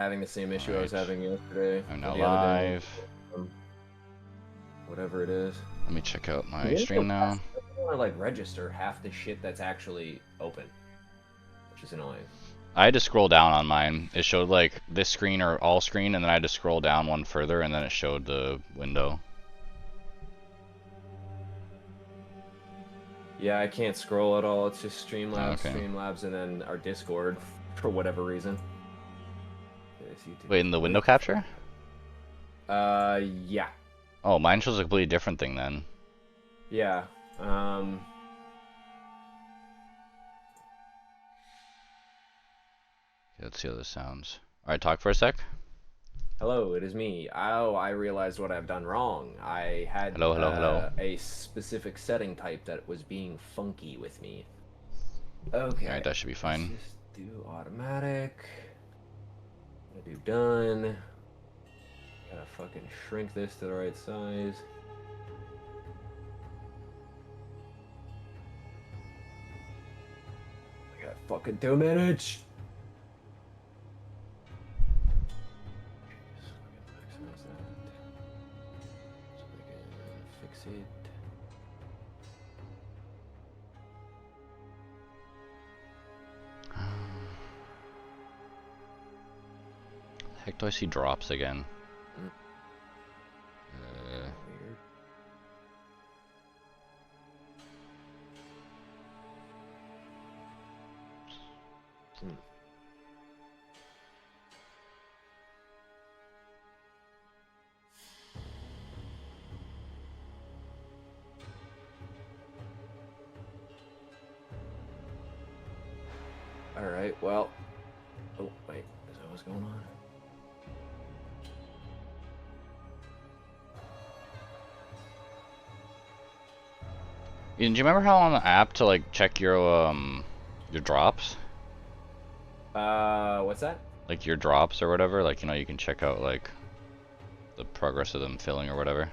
Having the same issue I was having yesterday. I'm now or the other day. live. Whatever it is. Let me check out my stream now. I don't want to like register half the shit that's actually open, which is annoying. I had to scroll down on mine. It showed like this screen or all screen, and then I had to scroll down one further, and then it showed the window. Yeah, I can't scroll at all. It's just Streamlabs, Okay. Streamlabs, and then our Discord for whatever reason. Wait, in the window capture? Yeah. Oh, mine shows a completely different thing then. Yeah. Okay, let's see how this sounds. Alright, talk for a sec. Hello, it is me. Oh, I realized what I've done wrong. I had Hello. a specific setting type that was being funky with me. Okay. Alright, that should be fine. Let's just do automatic. I'm gonna do done. Gotta fucking shrink this to the right size. I got fucking 2 minutes. Fix it. Heck, do I see drops again? Weird. All right. Well. Oh wait, is that what's going on? Do you remember how on the app to like check your drops? What's that? Like your drops or whatever, like, you know, you can check out like the progress of them filling or whatever.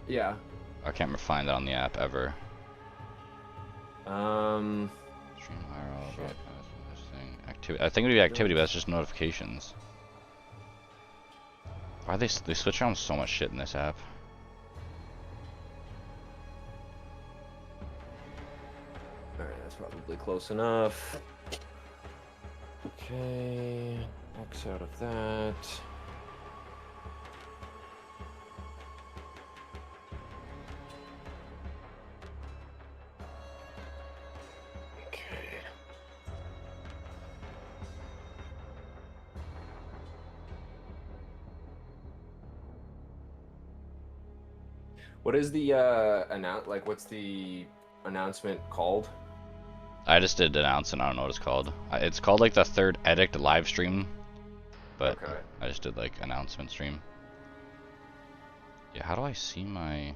Yeah. I can't find that on the app ever. Stream viral about this thing. Activity. I think it would be activity, but that's just notifications. Why they switch around so much shit in this app? Alright, that's probably close enough. Okay, X out of that. Okay. What is the what's the announcement called? I just did announce and I don't know what it's called. It's called like the third edit live stream, but Okay. I just did like announcement stream. Yeah, how do I see my?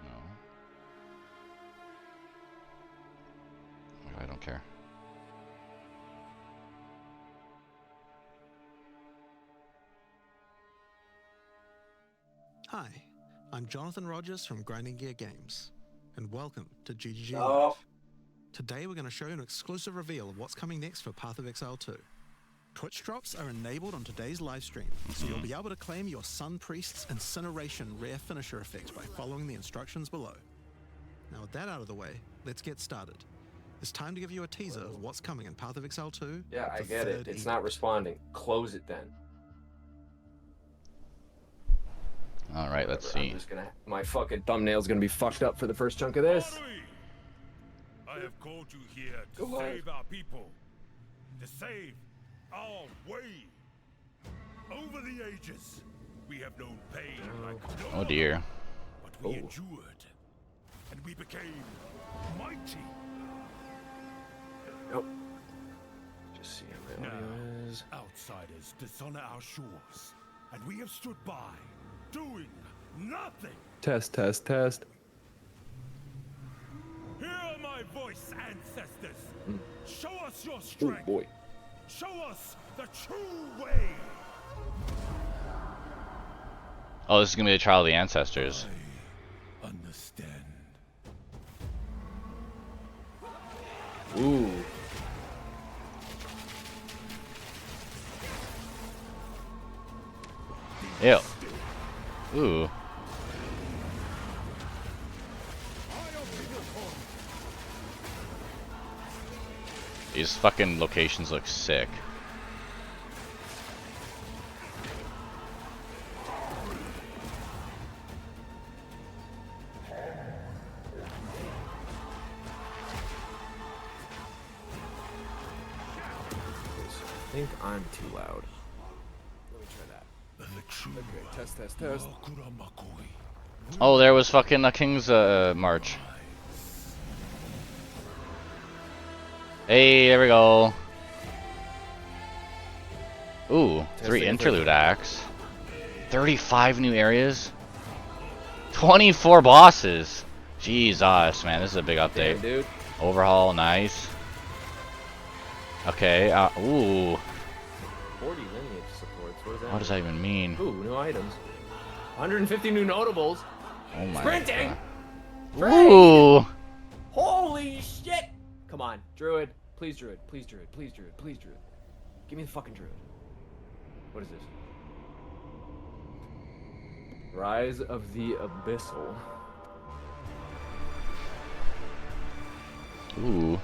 No. I don't care. Hi, I'm Jonathan Rogers from Grinding Gear Games, and welcome to GGG Oh. Live. Today we're going to show you an exclusive reveal of what's coming next for Path of Exile 2. Twitch drops are enabled on today's live stream, so you'll be able to claim your Sun Priest's Incineration rare finisher effect by following the instructions below. Now with that out of the way, let's get started. It's time to give you a teaser of what's coming in Path of Exile 2. Yeah, I the get it. third It's edict. not responding. Close it then. All right, let's Whatever, see. I'm just gonna. My fucking thumbnail's gonna be fucked up for the first chunk of this. I have called you here to Go ahead. save our people, to save our way. Over the ages, we have known pain like no Oh dear. but we Oh. endured, and we became mighty. Nope. Just see how my Now, audio is. outsiders dishonor our shores, and we have stood by, doing nothing. Test. Hear my voice, ancestors. Show us your Oh strength. boy. Show us the true way. Oh, this is gonna be the trial of the ancestors. Understand. Ooh. Ew. Ooh. These fucking locations look sick. I think I'm too loud. Let me try that. Okay, test. Oh, there was fucking a King's March. Hey, there we go. Ooh, 3 interlude acts. 35 new areas. 24 bosses. Jesus, man, this is a big update. Damn, dude. Overhaul, nice. Okay, ooh. 40 lineage supports. What does that What does that even mean? Ooh, new items. 150 new notables. Oh my Sprinting! God. Ooh. Holy shit! Come on, Druid. Please, Druid. Please, Druid. Please, Druid. Please, Druid. Give me the fucking Druid. What is this? Rise of the Abyssal. Ooh.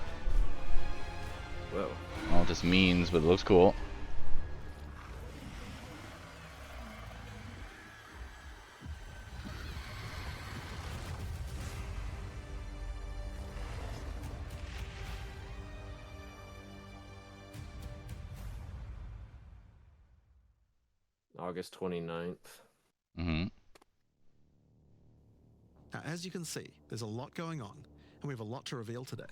Whoa. I don't know what this means, but it looks cool. August 29th. Mm-hmm. Now, as you can see, there's a lot going on, and we have a lot to reveal today.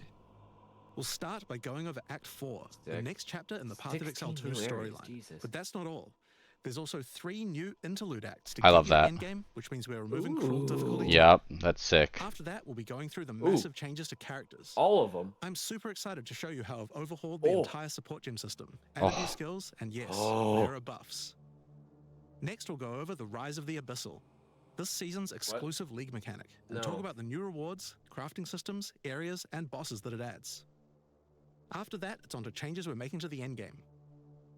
We'll start by going over Act 4, the next chapter in the Path of Exile 2 storyline. Jesus. But that's not all. There's also 3 new interlude acts to I get love you that. endgame, which means we're removing cruel difficulty. Yep, that's sick. After that, we'll be going through the massive changes to characters. All of them. I'm super excited to show you how I've overhauled the entire support gem system, added new skills, and yes, there are buffs. Next, we'll go over the Rise of the Abyssal, this season's exclusive league mechanic, and talk about the new rewards, crafting systems, areas, and bosses that it adds. After that, it's on to changes we're making to the endgame.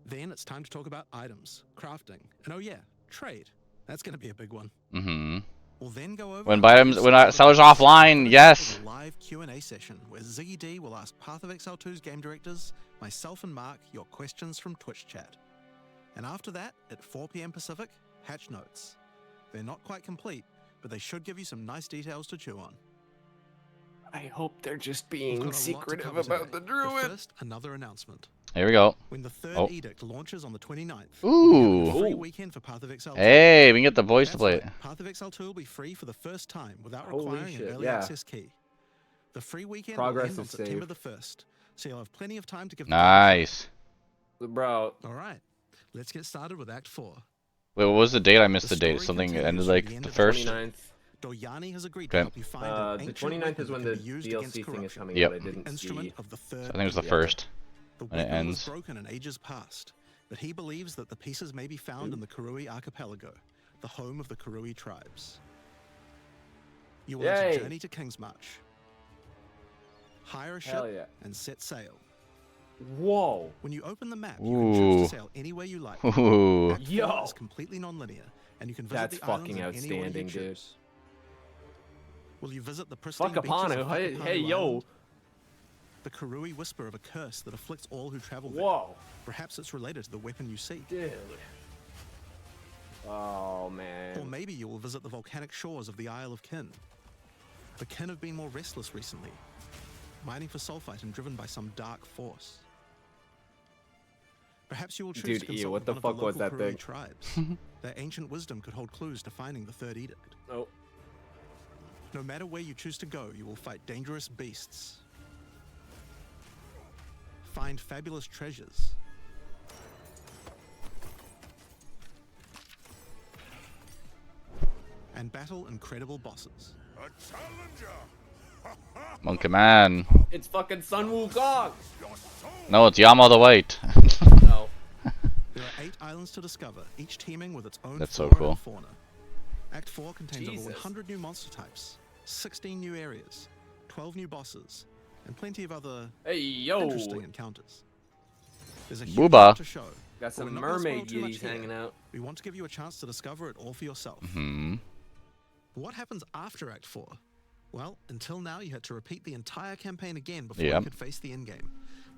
Then it's time to talk about items, crafting, and oh yeah, trade. That's going to be a big one. Mm-hmm. We'll then go over When Sellers offline, yes. a live Q&A session where Ziggy D will ask Path of Exile 2's game directors, myself and Mark, your questions from Twitch chat. And after that, at 4 p.m. Pacific, hatch notes. They're not quite complete, but they should give you some nice details to chew on. I hope they're just We've being got a lot to secretive cover about today. the But Druid. first, another announcement. Here we go. When the third edict launches on the 29th, Ooh. we'll be having a free weekend for Path of Exile 2. Hey, we can get the voice to That's play it. right, Path of Exile 2 will be free for the first time without Holy requiring shit, an early access key. The free weekend will end on September the 1st, so you'll have plenty of time to give Nice. Bro. All right, let's get started with Act 4. Wait, what was the date? I missed the date. story Something continues ended from like the end the of first. 29th. Doyani has agreed Okay. to help you find an The ancient 29th weapon is when that the can be used DLC against thing is corruption. coming Yep. out. I didn't Instrument see. of the third. I think it was the edict. first. The when it weapon was ends. broken in ages past, but he believes that the pieces may be found in the Karui archipelago, the home of the Karui tribes. You will have to journey to Kingsmarch, hire a Hell ship, yeah. and set sail. Whoa. When you open the map, you can choose Ooh. to sail anywhere you like. Ooh. Act 4 Yo. is completely non-linear, and you can visit That's the islands fucking in any order you outstanding, dude. choose. Will you visit the pristine Fuck beaches of Apano. Hey, Whakapanu hey, yo. Island? The Karui whisper of a curse that afflicts all who travel there. Whoa. Perhaps it's related to the weapon you seek. Dude. Oh, Or man. maybe you will visit the volcanic shores of the Isle of Kin. The Kin have been more restless recently, mining for sulfite and driven by some dark force. Perhaps you will choose Dude, to consult ew, what with the one of the fuck was local that Karui thing? tribes. Their ancient wisdom could hold clues to finding the third edict. Oh. No matter where you choose to go, you will fight dangerous beasts, find fabulous treasures, and battle incredible bosses. A challenger! Monkey Man. It's fucking Sun Wukong. Your soul! No, it's Yama the White. No. There are 8 islands to discover, each teeming with its own That's so flora cool. and fauna. Act 4 contains Jesus. over 100 new monster types, 16 new areas, 12 new bosses, and plenty of other Hey, yo. interesting encounters. There's a huge Booba. lot to show, Got some we're not gonna spoil mermaid too much yiddies here. hanging out. We want to give you a chance to discover it all for yourself. But what happens after Act 4? Well, until now you had to repeat the entire campaign again before you could face the endgame.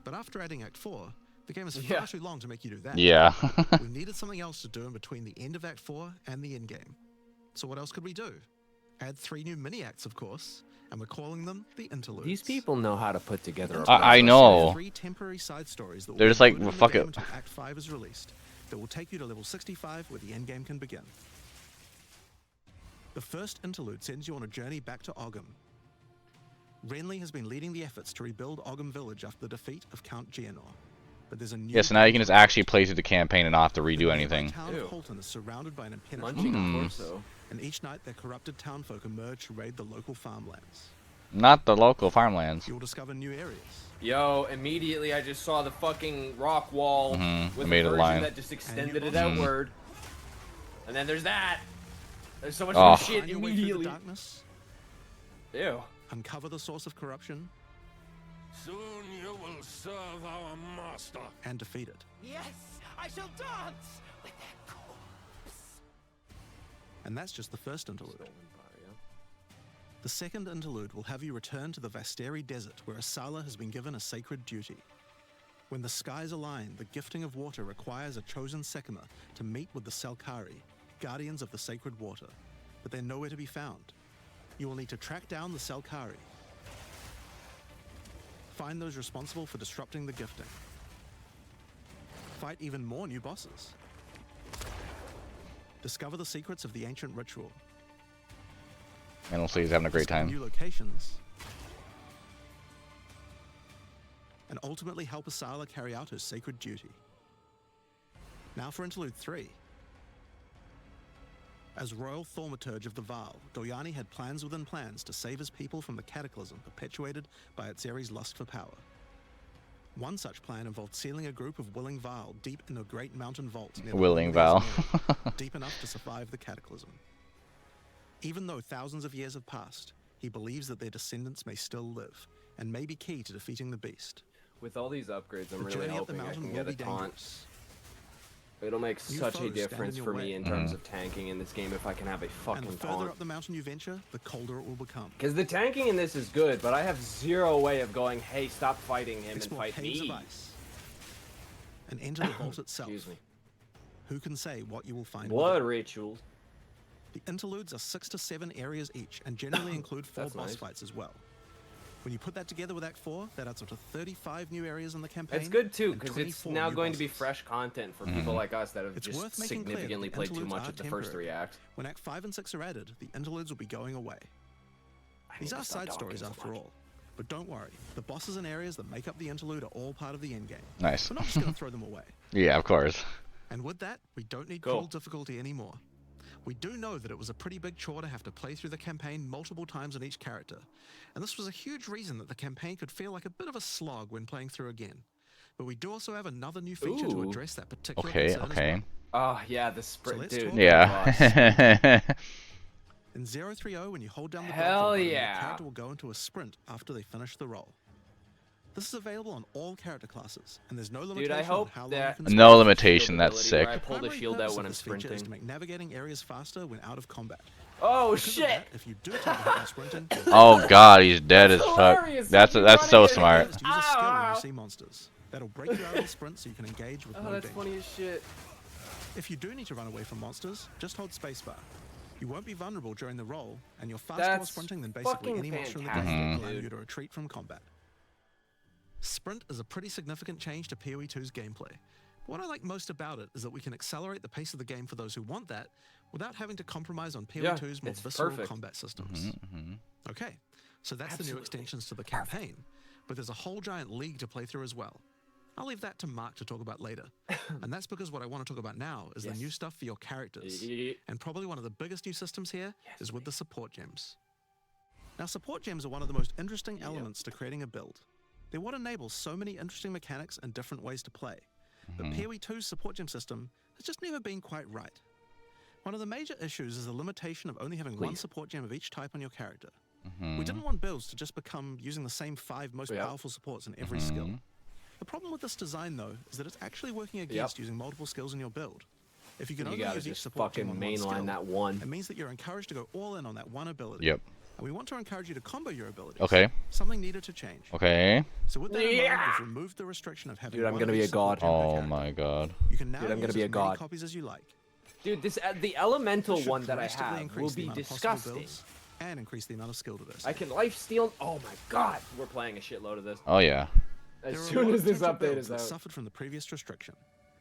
But after adding Act 4, the game is far too long to make you do that. Yeah. We needed something else to do in between the end of Act 4 and the endgame. So what else could we do? Add 3 new mini-acts, of course, and we're calling them the interludes. These people know how to put together a I plot. know. 3 temporary side stories that will They're be just like, included in the fuck game it. until Act 5 is released. That will take you to level 65 where the endgame can begin. The first interlude sends you on a journey back to Ogham. Renly has been leading the efforts to rebuild Ogham Village after the defeat of Count Geonor. But there's a new Yeah, so now you can just actually play through the campaign and not have to redo anything. The town Ew. of Holton is surrounded by an impenetrable Munching on darkness, torso. and each night their corrupted townfolk emerge to raid the local farmlands. Not the local farmlands. You'll discover new areas. Yo, immediately I just saw the fucking rock wall with I made a a version line. that just extended it Mhm. outward. And then there's that. There's so much Oh. more shit Find your way through the immediately. darkness, Ew. uncover the source of corruption, Soon you will serve our master. and defeat it. Yes, I shall dance with their corpse. And that's just the first interlude. The second interlude will have you return to the Vasteri Desert, where Asala has been given a sacred duty. When the skies align, the gifting of water requires a chosen Sekima to meet with the Selkari, guardians of the sacred water, but they're nowhere to be found. You will need to track down the Selkari, find those responsible for disrupting the gifting, fight even more new bosses, discover the secrets of the ancient ritual, And hopefully he's having a great discover time. new locations, and ultimately help Asala carry out her sacred duty. Now for Interlude 3. As Royal Thaumaturge of the Vaal, Doyani had plans within plans to save his people from the cataclysm perpetuated by Atzeri's lust for power. One such plan involved sealing a group of willing Vaal deep in a great mountain vault near the Willing Lord's Vaal. Mirror, deep enough to survive the cataclysm. Even though thousands of years have passed, he believes that their descendants may still live, and may be key to defeating the beast. With all these upgrades, I'm The really journey up the hoping I mountain can will get be a taunt. dangerous. It'll make New such a foes stand difference in for your me way. in terms of tanking in this game if I can have a And fucking the further taunt. up the mountain you venture, the colder it will become. Because the tanking in this is good, but I have zero way of going, hey, stop fighting him and Explore fight caves me. of ice, and enter the vault itself. Excuse me. Who can say what you will find? Blood within? rituals. The interludes are 6 to 7 areas each, and generally include 4 That's boss nice. fights as well. When you put that together with Act 4, that adds up to 35 new areas in the campaign. It's good too, and because it's 24 now new going to be bosses. fresh content for people like us that have It's just worth making clear that significantly the played too interludes much are of the first temporary. 3 acts. When Act 5 and 6 are added, the interludes will be going away. I These need to are stop side talking stories so after much. all. But don't worry, the bosses and areas that make up the interlude are all part of the endgame. Nice. We're not just going to throw them away. Yeah, of course. And with that, we don't need Cool. cool difficulty anymore. We do know that it was a pretty big chore to have to play through the campaign multiple times on each character, and this was a huge reason that the campaign could feel like a bit of a slog when playing through again. But we do also have another new feature to Ooh. address that particular Okay, concern as okay. well. Oh, yeah, the sprint, let's dude. talk Yeah. In 030, when you hold down the Hell button, yeah. the character will go into a sprint after they finish the roll. This is available on all character classes, and there's no limitation Dude, I hope on how long that you can No sprint. limitation, that's ability sick. where I pull the Primary shield out purpose when of I'm this feature is sprinting. to make navigating areas faster when out of combat. Oh, Because of shit! that, if you do take a hit while sprinting, Oh god, he's dead as fuck. hilarious. That's He's that's so running smart. Just use a skill when Ow. you see monsters. That'll break you out of the sprint so you can engage with Oh, no that's danger. funny as shit. If you do need to run away from monsters, just hold spacebar. You won't be vulnerable during the roll, and you're faster while That's sprinting than basically fucking any monster in the fantastic, game, allowing dude. you to retreat from combat. Sprint is a pretty significant change to PoE 2's gameplay. What I like most about it is that we can accelerate the pace of the game for those who want that, without having to compromise on PoE Yeah, 2's more it's visceral perfect. combat systems. Okay, so that's the new Absolutely extensions to the campaign, but there's a whole giant league to play through as well. I'll leave that to Mark to talk about later. And that's because what I want to talk about now is Yes. the new stuff for your characters. Ye- And probably one of the biggest new systems here Yes, is with the support gems. Now, support gems are one of the most interesting elements to creating a build. They're what enables so many interesting mechanics and different ways to play. But PoE 2's support gem system has just never been quite right. One of the major issues is the limitation of only having one Please. support gem of each type on your character. We didn't want builds to just become using the same 5 most Yeah. powerful supports in every skill. The problem with this design, though, is that it's actually working against using multiple skills in your build. If you can You only gotta use each just support gem fucking on one skill, mainline that one. it means that you're encouraged to go all in on that one ability. Yep. And we want to encourage you to combo your abilities. Okay. Something needed to change. Okay. So with that in mind, Yeah. we've removed the restriction of having Dude, I'm one gonna of be each a god. support gem per Oh character. my god. You can now Dude, I'm gonna use be a as many god. copies as you like. Dude, the elemental This should one that I drastically have increase will the be amount of possible disgusting. builds and increase the amount of skill diversity. I can life steal. Oh my god, we're playing a shitload of this. Oh yeah. As There are a soon lot as of this potential update builds is that out. suffered from the previous restriction.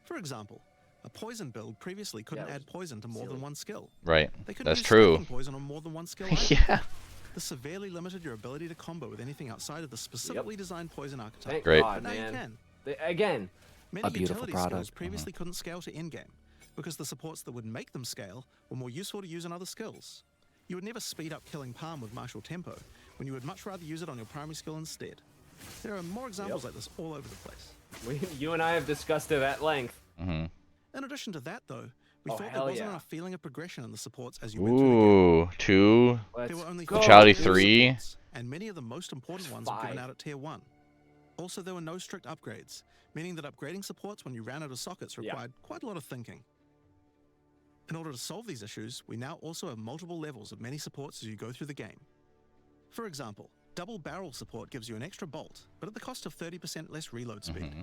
For example, a poison build previously couldn't Yeah, it add was poison to more silly. than one skill. Right. They couldn't That's use true. stacking poison on more than one skill. either. Yeah. This severely limited your ability to combo with anything outside of the specifically designed poison archetype. Thank Great. God, But now you man. can. Again, Many A beautiful utility product. skills previously couldn't scale to in-game because the supports that would make them scale were more useful to use in other skills. You would never speed up killing Palm with martial tempo when you would much rather use it on your primary skill instead. There are more examples like this all over the place. you and I have discussed it at length. Mm-hmm. In addition to that, though, we Oh, thought there hell wasn't yeah. enough feeling of progression in the supports as you went through the game. Ooh, 2. Let's There were only go. Brutality four 3. supports, and many of the most important ones were given 5. out at tier 1. Also, there were no strict upgrades, meaning that upgrading supports when you ran out of sockets Yeah. required quite a lot of thinking. In order to solve these issues, we now also have multiple levels of many supports as you go through the game. For example, double barrel support gives you an extra bolt, but at the cost of 30% less reload speed. Mm-hmm.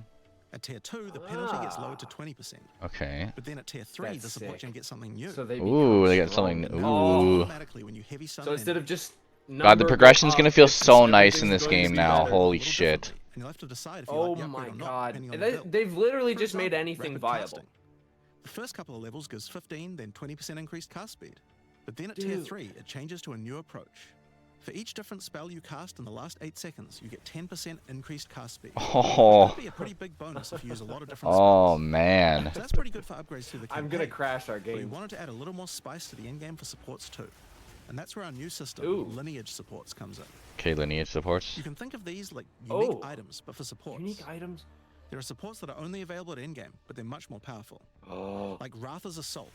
At tier 2, the penalty gets lowered to 20%. Okay. But then at tier 3, That's the support sick. gem gets something new. So they Ooh, become they get something. stronger. Now, Ooh. automatically when you heavy summon So instead of enemies, just God, the number go progression's up, gonna feel it's so just nice in everything's this going to game be now. better. Holy a little shit. differently, and you'll have to decide if you Oh like the upgrade my or not, god. depending on the build. They've literally For just made example, anything rapid viable. casting. The first couple of levels gives 15, then 20% increased cast speed. But then at tier Dude. 3, it changes to a new approach. For each different spell you cast in the last 8 seconds, you get 10% increased cast speed. Oh. That'd be a pretty big bonus if you use a lot of different Oh spells. man. So that's pretty good for upgrades through the campaign. I'm gonna crash our But we game. wanted to add a little more spice to the end game for supports too. And that's where our new system, Ooh. lineage supports, comes in. Okay, lineage supports. You can think of these like unique Oh. items, but for supports. Unique items. There are supports that are only available at endgame, but they're much more powerful. Oh. Like Ratha's Assault.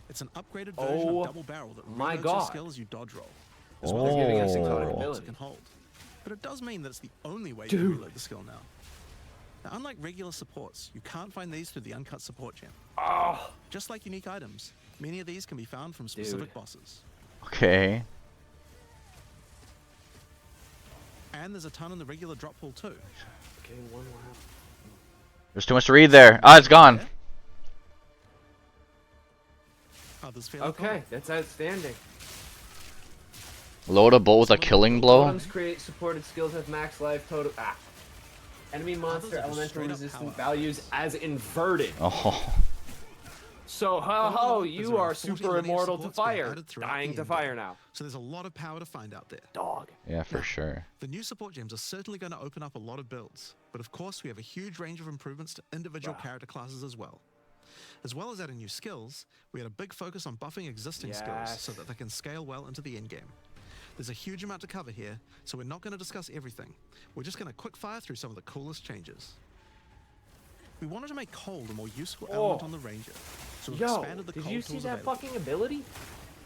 It's an upgraded version Oh of Double Barrel that my reloads your God. skill as you dodge roll. Oh. well as giving us the exotic bolts ability. it can hold. But it does mean that it's the only way you Dude. can reload the skill now. Now, unlike regular supports, you can't find these through the uncut support gem. Oh. Just like unique items, many of these can be found from specific Dude. bosses. Okay. And there's a ton in the regular drop pool too. Okay, one more. There's too much to read there. Ah, it's gone. Others fairly Okay, common. that's outstanding. Load a bolt with a killing blow. Totems create supported skills with max life total. Ah. Enemy monster are just elemental straight up resistant power. values as inverted. Oh. So, ho Well, ho, there's you around are 40 super lineage immortal to supports being fire. added throughout Dying the to endgame. fire now. So there's a lot of power to find out there. Dog. Yeah, for sure. The new support gems are certainly going to open up a lot of builds, but of course we have a huge range of improvements to individual Wow. character classes as well. As well as adding new skills, we had a big focus on buffing existing skills Yes. so that they can scale well into the endgame. There's a huge amount to cover here, so we're not going to discuss everything. We're just going to quick fire through some of the coolest changes. We wanted to make cold a more useful element on the Ranger, so we've Yo, expanded the did cold you see tools that available. fucking ability?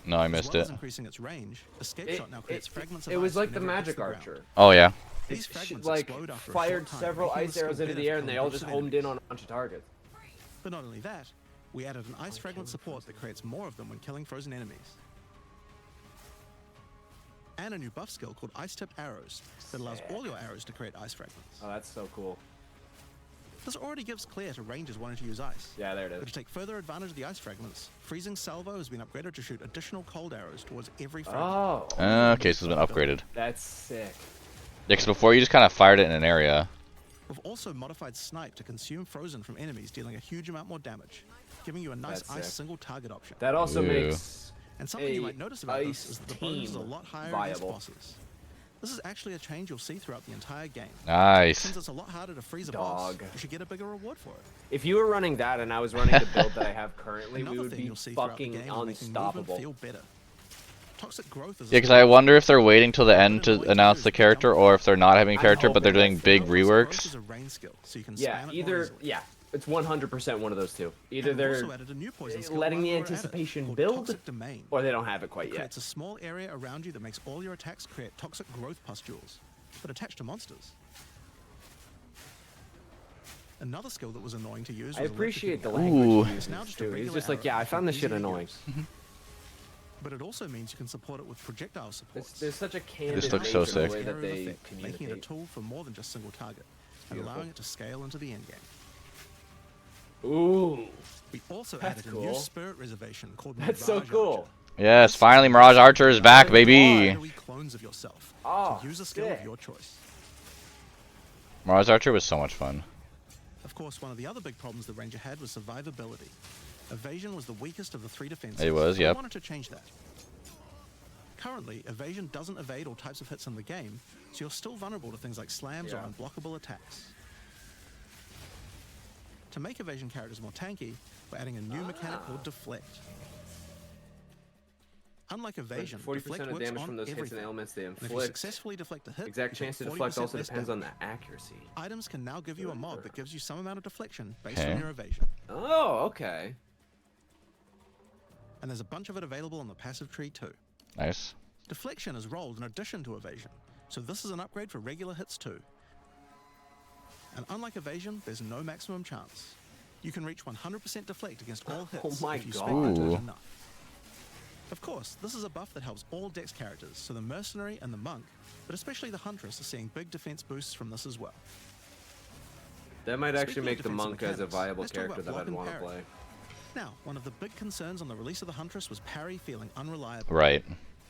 No, I As missed well it. as increasing its range, Escape Shot now creates fragments of It was ice like the whenever it hits magic the ground. archer. Oh yeah. These It fragments like explode after a fired short time, several making the ice arrows skill into better the air for and they killing all groups just of homed in enemies. on a bunch of targets. But not only that, we added an ice fragment support that creates more of them when killing frozen enemies. And a new buff skill called Ice Tipped Arrows that allows all your arrows to create ice fragments. Oh, that's so cool. This already gives clear to rangers wanting to use ice. Yeah, there it But is. to take further advantage of the ice fragments, Freezing Salvo has been upgraded to shoot additional cold arrows towards every fragment. Oh, Okay, so it's been upgraded. that's sick. Yeah, 'cause before you just kind of fired it in an area. We've also modified Snipe to consume frozen from enemies, dealing a huge amount more damage, giving you a nice That's ice sick. single target option. That also Ooh. makes And something you a might notice about this ice is that the bonus is a team lot higher viable. against bosses. This is actually a change you'll see throughout the entire game. Nice. Since it's a lot harder to freeze a boss, Dog. you should get a bigger reward for it. If you were running that and I was running the build that I have currently, we Another would thing be you'll see throughout the fucking game is making movement unstoppable. feel better. Toxic growth is Yeah, because I wonder if they're waiting till the end to announce the character, or if they're not having a I'm character, but they're hoping doing that's big the Toxic growth reworks. is a rain skill, so you can Yeah, spam it more either easily. yeah, it's 100% one of those two. Either And we've they're also added a new poison skill letting while the we're at it, anticipation called build, Toxic Domain. or they don't have it quite It yet. creates a small area around you that makes all your attacks create toxic growth pustules, but attached to monsters. Another skill that was annoying to use I was appreciate the electrocuting language he It's now uses just a too. He's regular just like, arrow yeah, I and found this easy shit to annoying. use. But it also means you can support it with projectile support. There's such a candid This looks so nature in sick. the way that Area of they effect, making it a communicate. tool for more than just single target, and Beautiful. allowing it to scale into the end game. Ooh, We also That's added a new cool. spirit reservation called that's so Mirage cool. Archer. Yes, finally Mirage Archer is back, baby. Shadowy clones of yourself. Oh, So use a skill sick. of your choice. Mirage Archer was so much fun. Of course, one of the other big problems the Ranger had was survivability. Evasion was the weakest of the 3 defenses. It was, and yep. I wanted to change that. Currently, evasion doesn't evade all types of hits in the game, so you're still vulnerable to things like slams or Yeah. unblockable attacks. To make evasion characters more tanky, we're adding a new mechanic called deflect. Unlike evasion, 40% deflect of works damage on from those hits and everything. elements they And if you inflict. successfully deflect a hit, Exact you take chance to deflect 40% also less depends on damage. the accuracy. Items can now give you a mod that gives you some amount of deflection based Okay. on your evasion. Oh, okay. And there's a bunch of it available on the passive tree too. Nice. Deflection is rolled in addition to evasion, so this is an upgrade for regular hits too. And unlike evasion, there's no maximum chance. You can reach 100% deflect against all hits my if you God. spec the Ooh. enough. Of course, this is a buff that helps all dex characters, so the mercenary and the monk, but especially the huntress, are seeing big defense boosts from this as well. That might actually Speaking of make the defensive monk as a mechanics, viable let's talk character about that I'd block want and to parry. play. Now, one of the big concerns on the release of the huntress was parry feeling unreliable. Right.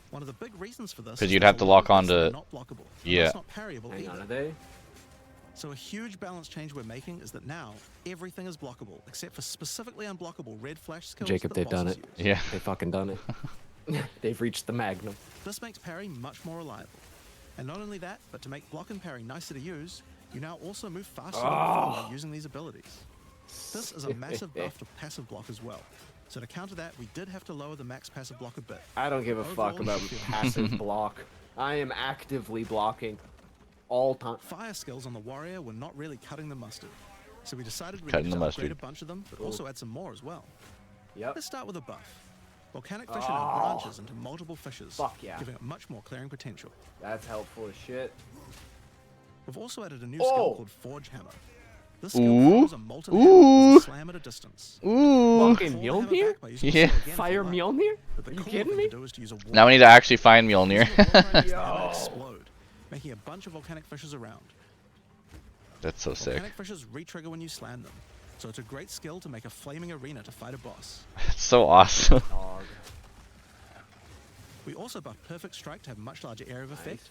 One of the big reasons for this 'Cause is you'd that have a to lot lock of hits are onto- not blockable. Yeah. It's not parryable Hang either. on, are they? So a huge balance change we're making is that now everything is blockable, except for specifically unblockable red flash skills Jacob, that they've done bosses it. use. Yeah. They fucking done it. They've reached the magnum. This makes parry much more reliable. And not only that, but to make block and parry nicer to use, you now also move faster than before when using these abilities. This is a massive buff to passive block as well. So to counter that, we did have to lower the max passive block a bit. I don't give a fuck Overall, about you feel passive block. I am actively blocking all time. Fire skills on the warrior were not really cutting the mustard. So we decided we Cutting needed the to upgrade mustard. a bunch of them, but also add some more as well. Yep. Let's start with a buff. Volcanic fishing now branches into multiple fishes, Fuck yeah. giving it much more clearing potential. That's helpful as shit. We've also added a new Oh. skill called Forge Hammer. This skill Ooh. throws a molten hammer with a slam at a distance. Ooh. Fucking Pull the hammer Mjolnir? back by using the Yeah. skill again for Fire light. Mjolnir? But the Are you cool kidding thing me? to do is to use a Now we need to actually find Mjolnir. Using a war cry makes the hammer Yo. explode, making a bunch of volcanic fishes around. That's so sick. Volcanic fishes re-trigger when you slam them, so it's a great skill to make a flaming arena to fight a boss. It's so awesome. Dog. We also buffed Perfect Strike to have a much larger area of effect,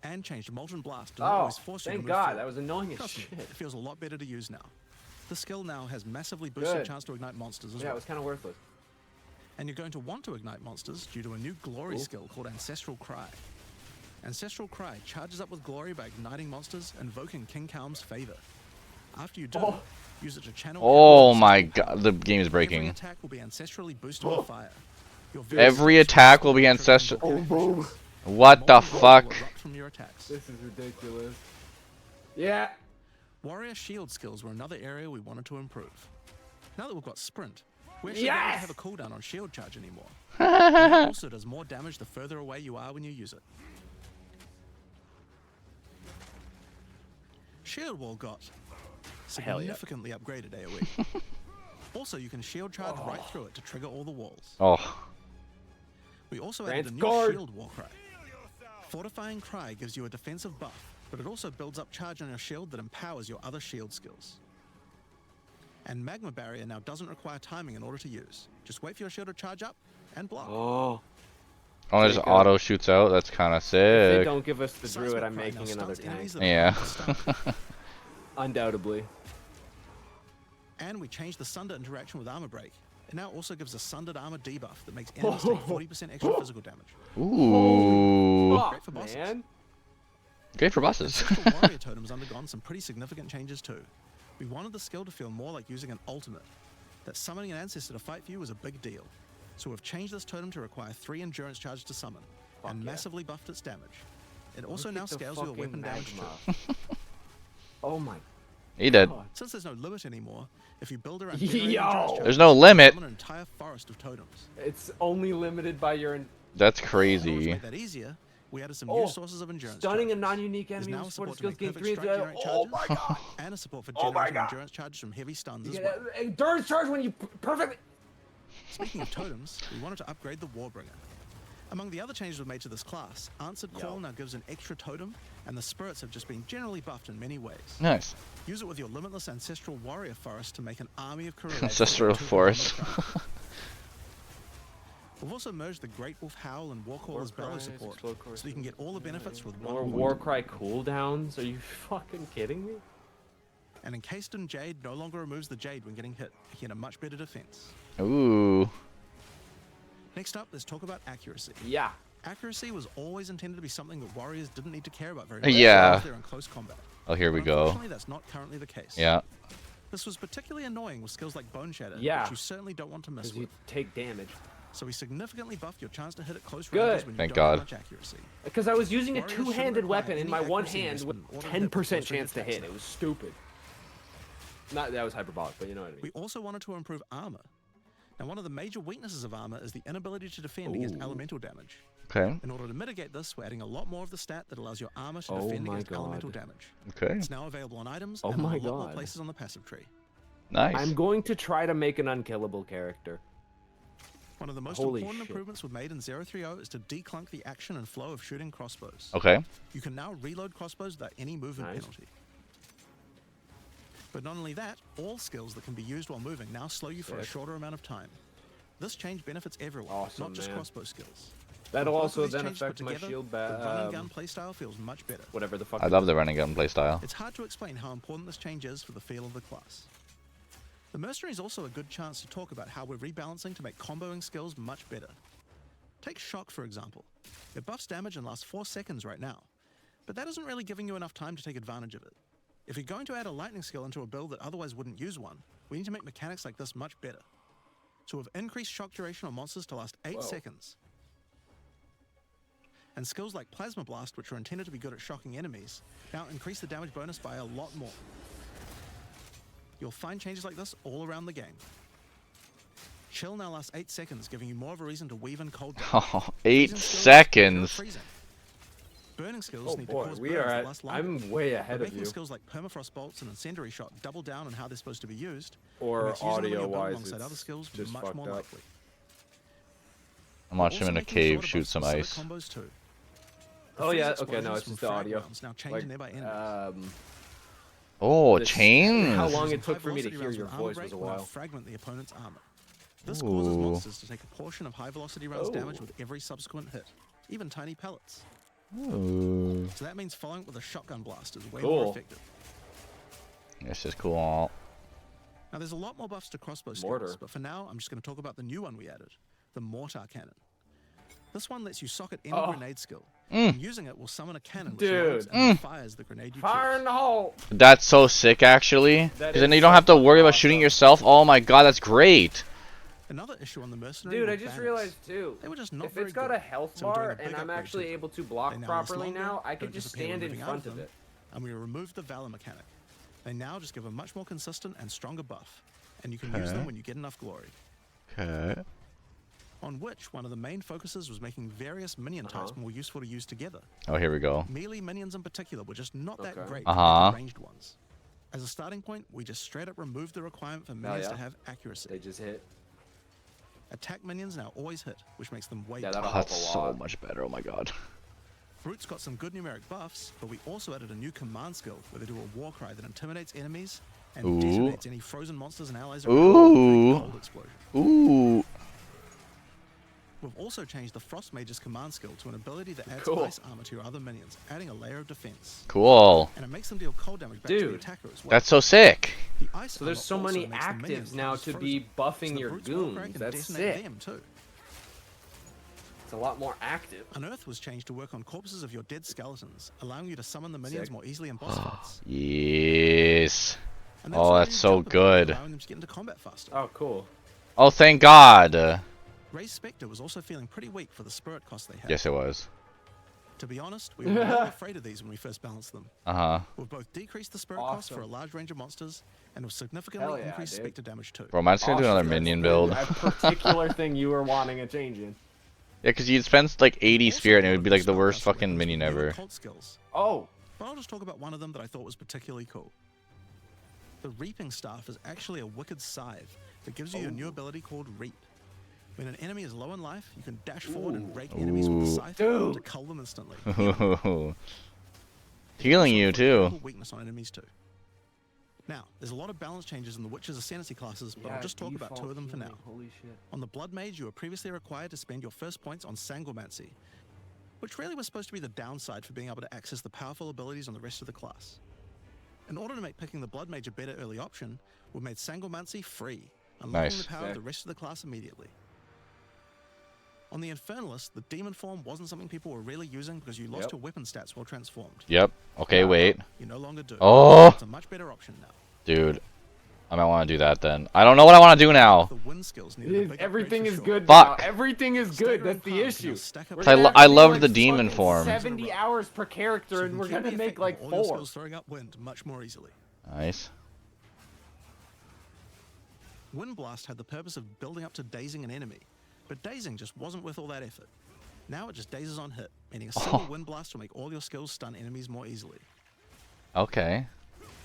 and changed Molten Blast to not Oh, always force you to thank move God. forward. That was annoying as Trust me, shit. it feels a lot better to use now. The skill now has massively boosted Good. chance to ignite monsters as Yeah, it well. was kind of worthless. And you're going to want to ignite monsters due to a new glory Ooh. skill called Ancestral Cry. Ancestral Cry charges up with glory by igniting monsters, invoking King Kalm's favor. After you do, Oh. use it to channel. Oh Kalm's my ancestral power. god, the game is Every breaking. attack will be ancestrally boosted with fire. Your Every very attack will be triggering ancestral. volcanic boom. fishes. What the Molten blast will fuck? erupt from your attacks. This is ridiculous. Yeah. Warrior shield skills were another area we wanted to improve. Now that we've got sprint, we actually don't Yes! have a cooldown on shield charge anymore. And it also does more damage the further away you are when you use it. Shield wall got Hell yeah. significantly upgraded AoE. Also, you can shield charge right through it to trigger all the walls. Oh, We also added a Grant's new guard. shield war cry. Fortifying Cry gives you a defensive buff, but it also builds up charge on your shield that empowers your other shield skills. And Magma Barrier now doesn't require timing in order to use. Just wait for your shield to charge up and block. Oh. oh, there's Take auto shoots out. That's kind of If they sick. don't give us the Seismic druid, I'm Cry now making another stuns enemies tank. that are Yeah. hard to stun. Undoubtedly. And we changed the Sunder interaction with Armor Break. It now also gives a Sundered Armor debuff that makes enemies take 40% extra physical damage. Ooh. Fuck, for bosses. man. Great for bosses. Ancestral Warrior Totem's undergone some pretty significant changes too. We wanted the skill to feel more like using an ultimate. That summoning an ancestor to fight for you was a big deal. So we've changed this totem to require 3 endurance charges to summon, and yeah. massively buffed its damage. It also Look now at the scales your fucking weapon damage magma. too. Oh my He did. God. Since there's no limit anymore, if you build around Yo! generating endurance There's charges, no limit. summon an entire forest of totems. It's only limited by your. That's In order to crazy. make that easier, we added some Oh, new sources of endurance. Stunning and charges. non-unique There's enemies now a with support support to skills make gain perfect 3 strike into. generate Oh my charges, god! and a support for Oh my generating God. endurance charges from heavy stuns as You well. get endurance charge when you perfectly. Speaking of totems, we wanted to upgrade the Warbringer. Among the other changes we've made to this class, Answered Call now gives an extra totem, and the spirits have just been generally buffed in many ways. Nice. Use it with your limitless ancestral warrior forest to make an army of Kurule. Ancestral forest. We've also merged the Great Wolf Howl and Warcaller's Bellow support, so you can get all the benefits with More one Warcry cooldowns? Are you fucking kidding me? And Encased in Jade no longer removes the Jade when getting hit, making it a much better defense. Ooh. Next up, let's talk about accuracy. Yeah. Accuracy was always intended to be something that warriors didn't need to care about very much Yeah. if they're in close combat. Oh, here we But go. unfortunately, that's not currently the case. Yeah. This was particularly annoying with skills like Bone Shatter, Yeah. which you certainly don't want to mess Because you with. take damage. So we significantly buffed your chance to hit at close Good. ranges when you Thank don't have God. much accuracy. Because I was using a Warriors shouldn't two-handed require weapon in any my one accuracy hand with investment in order to hit 10% close range chance to attacks hit. now. It was stupid. Not that was hyperbolic, but you know what I mean. We also wanted to improve armor. Now, one of the major weaknesses of armor is the inability to defend against Ooh. elemental damage. Okay. In order to mitigate this, we're adding a lot more of the stat that allows your armor to Oh defend my against elemental God. damage. Okay. It's now available on items Oh and in my a lot more God. places on the passive tree. Nice. I'm going to try to make an unkillable character. One of the most Holy important shit. improvements we've made in 030 is to declunk the action and flow of shooting crossbows. Okay. You can now reload crossbows without any movement Nice. penalty. But not only that, all skills that can be used while moving now slow you for a Sick. shorter amount of time. This change benefits everyone, Awesome, not just man. crossbow skills. That'll With both also of these then changes put affect my together, shield the running ba- gun playstyle feels much better. whatever the fuck. I it love is. the running gun playstyle. It's hard to explain how important this change is for the feel of the class. The Mercenary is also a good chance to talk about how we're rebalancing to make comboing skills much better. Take Shock, for example. It buffs damage and lasts 4 seconds right now, but that isn't really giving you enough time to take advantage of it. If you're going to add a lightning skill into a build that otherwise wouldn't use one, we need to make mechanics like this much better. So we've increased shock duration on monsters to last 8 Whoa. seconds. And skills like Plasma Blast, which are intended to be good at shocking enemies, now increase the damage bonus by a lot more. You'll find changes like this all around the game. Chill now lasts 8 seconds, giving you more of a reason to weave in cold damage. Oh, 8 Freezing skills are seconds. freezing. Burning skills Oh need to boy, cause we burns are that at. last longer. I'm way But ahead of making you. skills like Permafrost Bolts and Incendiary Shot double down on how they're supposed to be used, Or makes using them when you're building audio-wise, alongside it's other skills just much fucked more up. likely. I'm watching him Also in a making sure cave to shoot buff some specific ice. Combos too. The Oh freeze yeah. Okay. explosions No, it's from just the frag audio. rounds now change Like, nearby enemies. Oh, this- chains. How long Using it took high for me to velocity hear rounds your with armor voice break was a will now while. fragment the opponent's armor. This causes Ooh. monsters to take a portion of high velocity rounds Oh. damage with every subsequent hit, even tiny pellets. Ooh. So that means following it with a shotgun blast is way Cool. more effective. This is cool. Now there's a lot more buffs to crossbow skills, Mortar. but for now I'm just going to talk about the new one we added, the Mortar Cannon. This one lets you socket any Oh. grenade skill. Mm. And using it will summon a cannon which Dude. loads and fires the grenade you Fire choose. in the hole. That's so sick, actually. That Because is then you don't have to worry about awesome. shooting yourself. Oh my god, that's great. Another issue on the Mercenary Dude, were I just banners. realized too. They were just not If very it's got good. a health So we're doing bar a big and I'm upgrade actually to them. able to block They now last properly longer, now, I could don't just disappear when stand in moving out front of of them, it. And we removed the Valor mechanic. They now just give a much more consistent and stronger buff, and you can use them Okay. when you get enough glory. Okay. On which, one of the main focuses was making various minion types more useful to use together. Oh, here we go. Melee minions in particular were just not that Okay. great Uh-huh. compared to ranged ones. As a starting point, we just straight up removed the requirement for Hell minions yeah. to have accuracy. They just hit. Attack minions now always hit, which makes them way Yeah, better. that'll Oh, help that's a so lot. much better. Oh my god. Brutes got some good numeric buffs, but we also added a new command skill where they do a war cry that intimidates enemies and Ooh. detonates any frozen monsters and allies around Ooh. with a cold explosion. Ooh. We've also changed the Frost Mage's command skill to an ability that adds Cool. ice armor to your other minions, adding a layer of defense. Cool. And it makes them deal cold damage back to the Dude. attacker as well. That's so sick. The ice So there's armor so also many makes the minions actives now not as to frozen, be buffing so the your Brute's war cry goons. can That's detonate sick. them too. It's a lot more active. Unearth was changed to work on corpses of your dead skeletons, allowing you to summon the minions Sick. more easily in boss fights. Yes. And Oh, that's so jump ability, good. allowing them to get into combat faster. Oh, cool. Oh, thank god. Ray's Spectre was also feeling pretty weak for the spirit cost they had. Yes, it was. To be honest, we were not afraid of these when we first balanced them. Uh-huh. We've both decreased the spirit cost for a Awesome. large range of monsters, and we've significantly Hell yeah, increased dude. Spectre damage too. Bro, mine's gonna do another Awesome. minion That's build. A particular thing you were wanting a change in. Yeah, because you'd spend like 80 Also, spirit and it a would be lot like of the spellcaster worst fucking weapons with minion new ever. occult skills. Oh, But I'll just talk about one of them that I thought was particularly cool. The Reaping Staff is actually a wicked scythe that gives you a new ability called Reap. When an enemy is low in life, you can dash forward and rake enemies with the Ooh. scythe Dude. to cull them instantly. Healing Also you put a too. critical weakness on enemies too. Now, there's a lot of balance changes in the Witch's Ascendancy classes, but I'll just talk about two of them for now. Holy shit. On the Blood Mage, you were previously required to spend your first points on Sangomancy, which really was supposed to be the downside for being able to access the powerful abilities on the rest of the class. In order to make picking the Blood Mage a better early option, we made Sangomancy free, unlocking Nice. the power of the rest of the class immediately. On the Infernalist, the Demon form wasn't something people were really using because you lost Yep. your weapon stats while transformed. Yep. Okay, wait. You no longer do. Oh, It's a much better option now. dude. I might want to do that then. I don't know what I want to do now. The wind skills needed a big upgrade Everything for is sure. good Fuck. now. Everything is good. That's the issue. We're I gonna lo- have I to do, loved like, the demon fucking form. 70 hours per character, So and you we're can kill gonna the make effect like of all your 4. skills throwing up wind much more easily. Nice. Wind Blast had the purpose of building up to dazing an enemy, but dazing just wasn't worth all that effort. Now it just dazes on hit, meaning a single Wind Blast will make all your skills stun enemies more easily. Okay.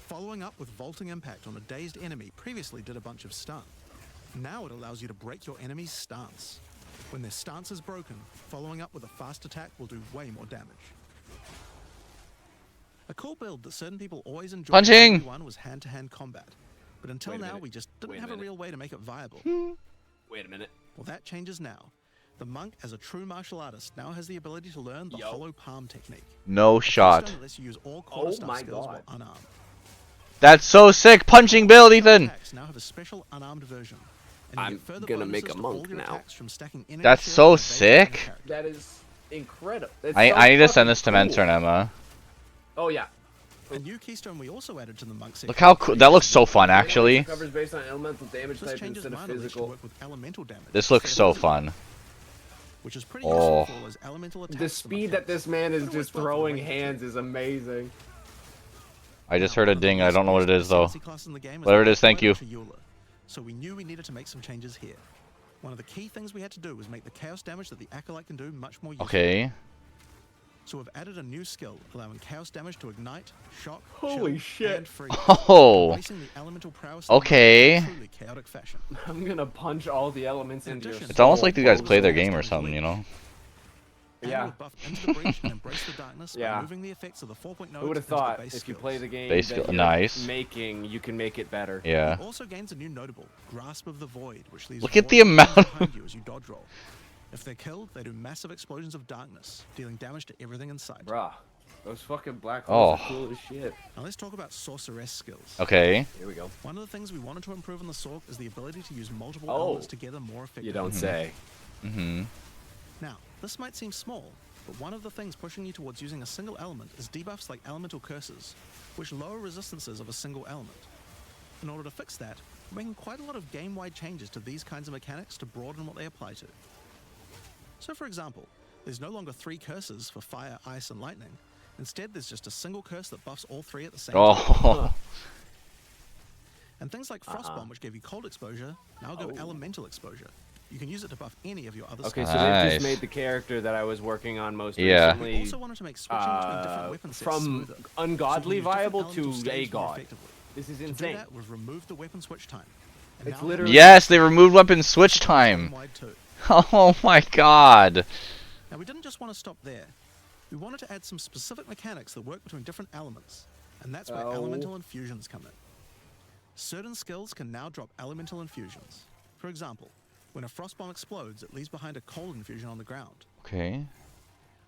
Following up with Vaulting Impact on a dazed enemy previously did a bunch of stun. Now it allows you to break your enemy's stance. When their stance is broken, following up with a fast attack will do way more damage. A cool build that certain people always enjoyed Punching! one was hand-to-hand combat, but until Wait a now minute. we just didn't Wait a have a minute. real way to make it viable. Wait a minute. Well, that changes now. The monk, as a true martial artist, now has the ability to learn the Yo. hollow palm technique. No A shot. keystone that lets you use all Oh quarterstaff my skills God. while unarmed. That's so sick. Punching build, Ethan. Attacks now have a special unarmed version. And you I'm get further gonna make bonuses a to all monk your now. attacks from stacking enemy That's shield so and evasion on your sick. character. That is incredible. That's I so need to fucking send this to cool. Mentor, Emma. Oh yeah. A new keystone we also added to the monk section. Look how cool. That looks so fun, actually. Covers based on elemental damage This type changes instead of mana lich to physical. work with elemental damage. This looks instead so of physical, fun. which is pretty Oh. useful for all those elemental attacks. The that speed might that hit. this man is But it just works well for throwing ranged hands attacks. is amazing. I just Now, heard a one of the ding. I least don't know what it used is, though. ascendancy class in the game is Whatever the it is, thank Black you. Knight Euler. So we knew we needed to make some changes here. One of the key things we had to do was make the chaos damage that the Acolyte can do much more useful. Okay. So we've added a new skill, allowing chaos damage to ignite, shock, Holy chill, shit. and freeze. Oh. Embracing the elemental prowess of the Okay. monk in a truly chaotic fashion. I'm gonna punch all the elements In into your addition, It's almost soul. like these guys play their Bonus game or damage something, you leech. know? And Yeah. we've buffed into the breach and embrace the darkness by Yeah. removing the effects of the 4.0 Who would have into the thought base if you skills. play the game Base that skill- you're nice. making, you can make it better. Yeah. It also gains a new notable, Grasp of the Void, which leaves Look at void the enemies amount- behind you as you dodge roll. If they're killed, they do massive explosions of darkness, dealing damage to everything in sight. Bruh, those fucking black holes are Oh. cool as shit. Now let's talk about sorceress skills. Okay. Here we go. One of the things we wanted to improve on the Sorc is the ability to use multiple Oh. elements together more effectively. You don't say. Mm-hmm. Now, this might seem small, but one of the things pushing you towards using a single element is debuffs like elemental curses, which lower resistances of a single element. In order to fix that, we're making quite a lot of game-wide changes to these kinds of mechanics to broaden what they apply to. So for example, there's no longer 3 curses for fire, ice, and lightning. Instead, there's just a single curse that buffs all 3 at the same time. Oh. And things like Frostbomb, which gave you cold exposure, now give Oh. elemental exposure. You can use it to buff any of your other Okay, skills. so they've Nice. just made the character that I was working on most Yeah. We recently also wanted to make switching between different weapon sets from smoother. So you can ungodly use different viable elemental to a staves more god. effectively. This is To do insane. that, we've removed the weapon switch time. And It's now literally- Yes, they removed weapon switch it's time. game-wide too. Oh my god. Now we didn't just want to stop there. We wanted to add some specific mechanics that work between different elements, and that's where Oh. elemental infusions come in. Certain skills can now drop elemental infusions. For example, when a frostbomb explodes, it leaves behind a cold infusion on the ground. Okay.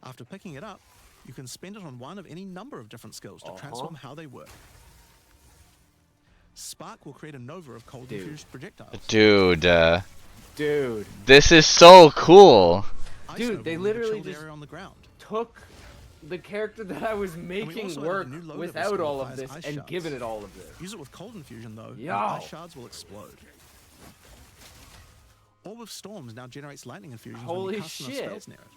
After picking it up, you can spend it on one of any number of different skills to transform how they work. Spark will create a nova of cold Dude. infused projectiles. Dude, Dude, this is so cool. Ice Dude, nova they will literally chilled just- area on the ground. took the character that I was we making also work added a new loadout without skill all that of fires this ice and shards. given it all of this. Use it with cold infusion though, and Yo. ice shards will explode. Orb of Storms now generates lightning infusions when Holy you cast enough shit. spells near it.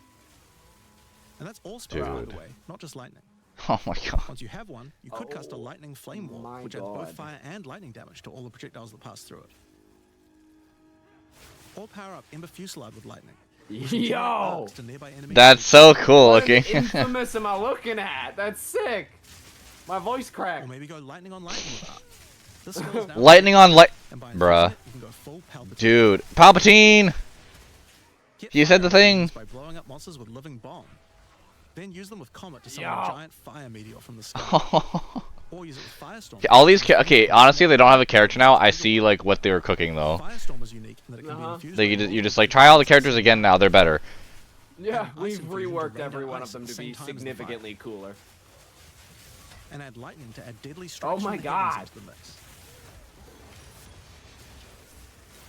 And that's all spells, by Dude. the way, not just lightning. Oh my god. Once you have one, you could cast a Oh lightning flame wall, my which adds both God. fire and lightning damage to all the projectiles that pass through it. Or power up Ember Fusillade with lightning, Yo! To nearby enemy That's so cool What looking. infamous am I looking at? That's sick. My voice or cracked. maybe go lightning on lightning with art. This skill is now Lightning on light. and by Bruh. infusing it, you can go full Palpatine. Dude. Palpatine! Get You said the fire thing. engines by blowing up monsters with living bomb. Then use them with Comet to summon a Yo. giant fire meteor from the sky. Or use it with Firestorm. All these okay, honestly, they don't have a character now. I see like what they were cooking though. Firestorm is unique in that it can be infused They with you just like try all the characters again now. They're better. Yeah, And we've ice infusion to reworked render every one ice of them at to the be same time as the fire. significantly cooler. and add lightning to add deadly strikes Oh my from the heavens God. into the mix.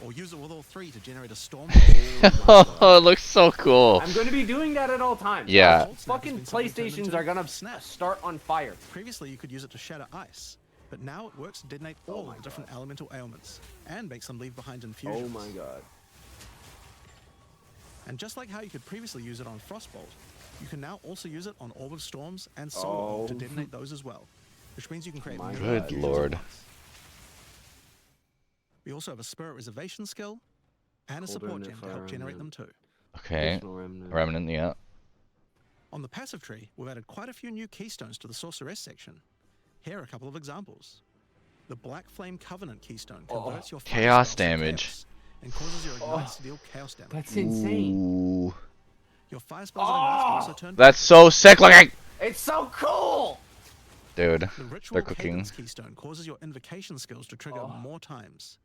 Or use it with all three to generate a storm. Oh, it looks so cool. I'm going to be doing that at all times. Yeah. Fucking PlayStations are gonna start on fire. Previously, you could use it to shatter ice, but now it works to detonate all the different elemental ailments and make some leave behind infusions. Oh my god. And just like how you could previously use it on Frostbolt, you can now also use it on Orb of Storms and Solar Orb to Oh. detonate those as well, which means you can create My new Good infusions lord. at once. We also have a Spirit Reservation skill and a Colder support than gem to Fire help generate them Remnant. too. Okay. Additional remnant. Remnant, yeah. On the passive tree, we've added quite a few new keystones to the Sorceress section. Here are a couple of examples. The Black Flame Covenant keystone converts your fire Chaos spells to damage. chaos and causes your ignites to deal chaos damage. That's insane. Ooh. Your fire spells and ignites can also turn That's so sick looking. It's so cool. Dude, The Ritual they're cooking. Cadence keystone causes your invocation skills to trigger more times.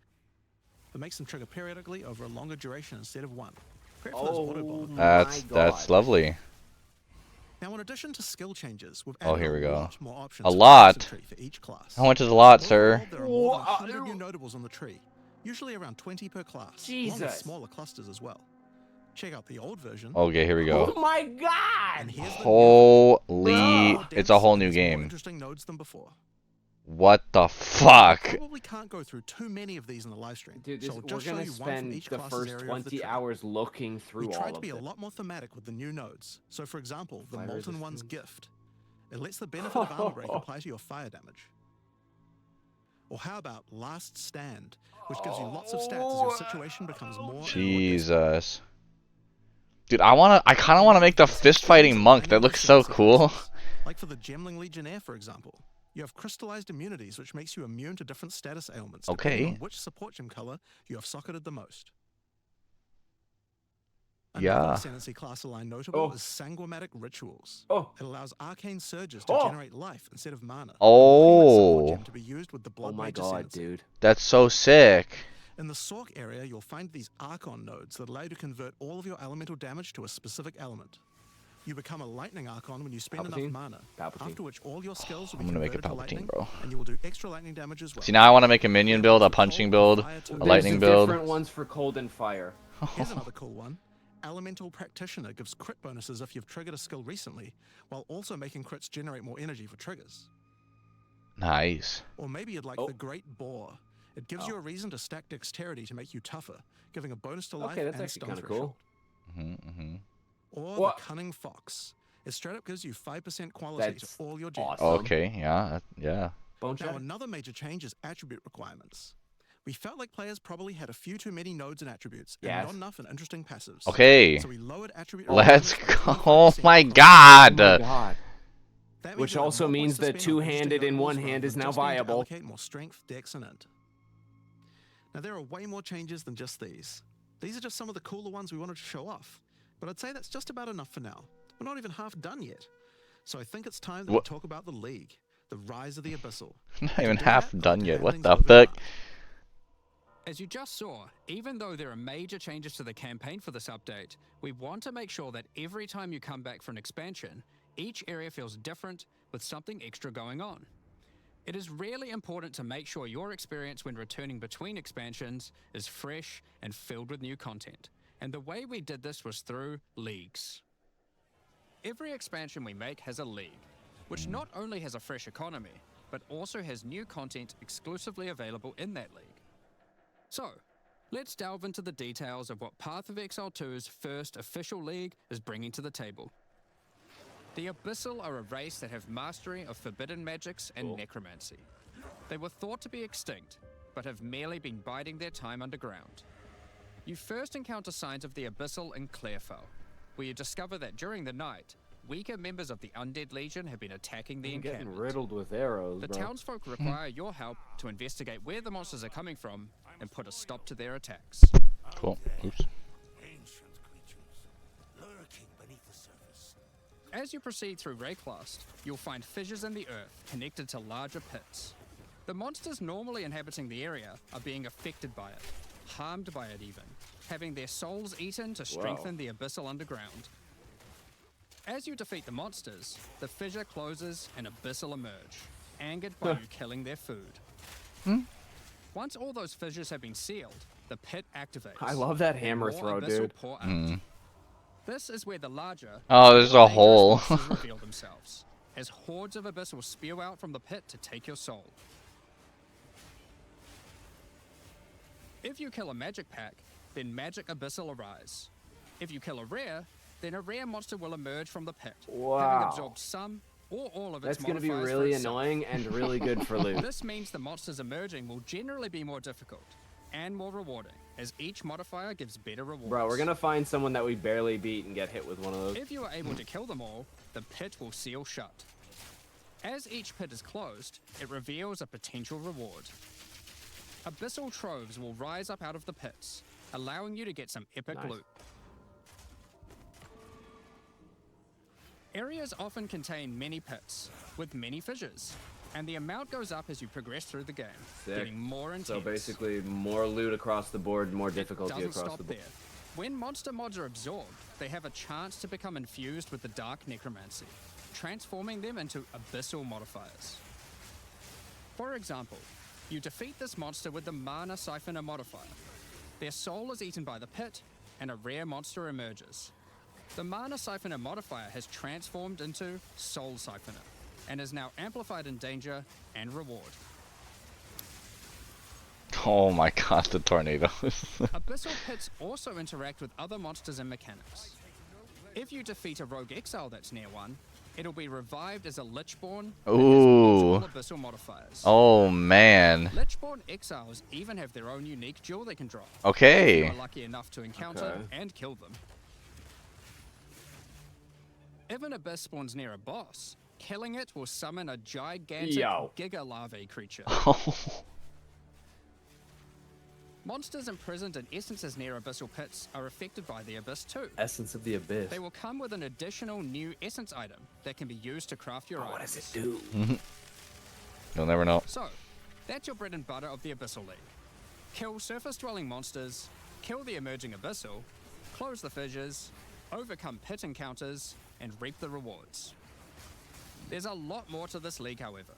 It makes them trigger periodically over a longer duration instead of one. Great for those auto bombs. That's God. lovely. Now, in addition to skill changes, we've Oh, added here we go. lot more options A to the lot. passive tree for each class. How much is a lot, Overall, sir? there are more than Whoa, 100 new notables on the tree, usually around 20 per class, along with Jesus. smaller clusters as well. Check out the old version. Okay, here we go. Oh my god. And here's the new Holy, version. it's a whole new There's more game. interesting nodes than before. What the fuck? Probably can't go through too many of these in the live stream. Dude, so this, I'll we're just show gonna you one from spend each the class's first area of the 20 tree. hours looking through We all tried to of be a it. lot more thematic with the new nodes. So, for example, the Fire Molten One's resistance. Gift. It lets the benefit of Armor Break apply to your fire damage. Or how about Last Stand, which gives you lots of stats as your situation becomes more and more desperate. Jesus. Dude, I kind of want to make the fist fighting monk. That looks so cool. Like for the Gemling Legionnaire, for example. You have crystallized immunities, which makes you immune to different status ailments, depending Okay. on which support gem color you have socketed the most. Yeah. Another Ascendancy class aligned notable Oh. is Sanguimatic Rituals. Oh. It allows arcane surges to Oh. generate life instead of mana. Oh. Support gem to be used with the Blood Oh my Mage god, Ascendancy. dude. That's so sick. In the Sork area, you'll find these Archon nodes that allow you to convert all of your elemental damage to a specific element. You become a Lightning Archon when you spend Palpatine? enough mana, Palpatine. after which all your skills will be I'm gonna make a converted to Palpatine, lightning, bro. and you will do extra lightning damage as well. See, now I want to make a minion build, a punching build, a There's lightning the build. different ones for cold and fire. Here's another cool one. Elemental Practitioner gives crit bonuses if you've triggered a skill recently, while also making crits generate more energy for triggers. Nice. Or maybe you'd like Oh. the Great Boar. It gives you a reason to stack dexterity to make you tougher, giving a bonus to life Okay, that's and actually stun kind of threshold. cool. Or What? the Cunning Fox. It straight up gives you 5% quality That's to all your gems. awesome. Okay, yeah, yeah. Bone Now, shot? another major change is attribute requirements. We felt like players probably had a few too many nodes and attributes, and Yes. not enough and interesting passives. Okay. So we lowered attribute Let's requirements by go. Oh 25% my across the board. god. Oh my god. That means Which you'll have also more points means to that spend on two-handed interesting in one notables hand rather is than now just needing to viable. allocate more strength, dex, and int. Now there are way more changes than just these. These are just some of the cooler ones we wanted to show off. But I'd say that's just about enough for now. We're not even half done yet. So I think it's time that we What? talk about the League, the rise of the Abyssal. Not even do half that, I'd done like to yet. hand What things the over to fuck? Mark. As you just saw, even though there are major changes to the campaign for this update, we want to make sure that every time you come back for an expansion, each area feels different with something extra going on. It is really important to make sure your experience when returning between expansions is fresh and filled with new content. And the way we did this was through leagues. Every expansion we make has a league, which not only has a fresh economy, but also has new content exclusively available in that league. So, let's delve into the details of what Path of Exile 2's first official league is bringing to the table. The Abyssal are a race that have mastery of forbidden magics and necromancy. They were thought to be extinct, but have merely been biding their time underground. You first encounter signs of the Abyssal in Clearfell, where you discover that during the night, weaker members of the Undead Legion have been attacking the I'm getting encampment. riddled with arrows, The bro. townsfolk require your help to investigate where the monsters are coming from and put a stop to their attacks. Cool. Oops. Ancient creatures lurking beneath the surface. As you proceed through Rayclast, you'll find fissures in the earth connected to larger pits. The monsters normally inhabiting the area are being affected by it, harmed by it even, having their souls eaten to strengthen the abyssal underground. As you defeat the monsters, the fissure closes and abyssal emerge, angered by you killing their food. Once all those fissures have been sealed, the pit activates. I love that hammer More throw, abyssal dude. pour out. This is where the larger, Oh, there's a dangerous hole. monsters reveal themselves, as hordes of abyss will spew out from the pit to take your soul. If you kill a magic pack, then magic abyss will arise. If you kill a rare, then a rare monster will emerge from the pit, having Wow. absorbed some or all of its That's gonna be modifiers for really itself. annoying and really good for loot. This means the monsters emerging will generally be more difficult and more rewarding, as each modifier gives better rewards. Bro, we're gonna find someone that we barely beat and get hit with one of those. If you are able to kill them all, the pit will seal shut. As each pit is closed, it reveals a potential reward. Abyssal troves will rise up out of the pits, allowing you to get some epic Nice. loot. Areas often contain many pits, with many fissures, and the amount goes up as you progress through the game, Sick. getting more intense. So basically, more loot across the board, more difficulty Doesn't across stop the board. there. When monster mods are absorbed, they have a chance to become infused with the dark necromancy, transforming them into abyssal modifiers. For example, you defeat this monster with the Mana Siphoner modifier. Their soul is eaten by the pit, and a rare monster emerges. The Mana Siphoner modifier has transformed into Soul Siphoner, and is now amplified in danger and reward. Oh my god, the tornadoes. Abyssal pits also interact with other monsters and mechanics. If you defeat a rogue exile that's near one, it'll be revived as a Lichborn that has Ooh. multiple abyssal modifiers. Oh man. Lichborn exiles even have their own unique jewel they can drop. If Okay. you are lucky enough to encounter Okay. and kill them. If an abyss spawns near a boss, killing it will summon a gigantic Yo. Giga Larvae creature. Monsters imprisoned in essences near abyssal pits are affected by the abyss too. Essence of the Abyss. They will come with an additional new essence item that can be used to craft your What items. does it do? You'll never know. So, that's your bread and butter of the Abyssal League. Kill surface-dwelling monsters, kill the emerging abyssal, close the fissures, overcome pit encounters, and reap the rewards. There's a lot more to this league, however.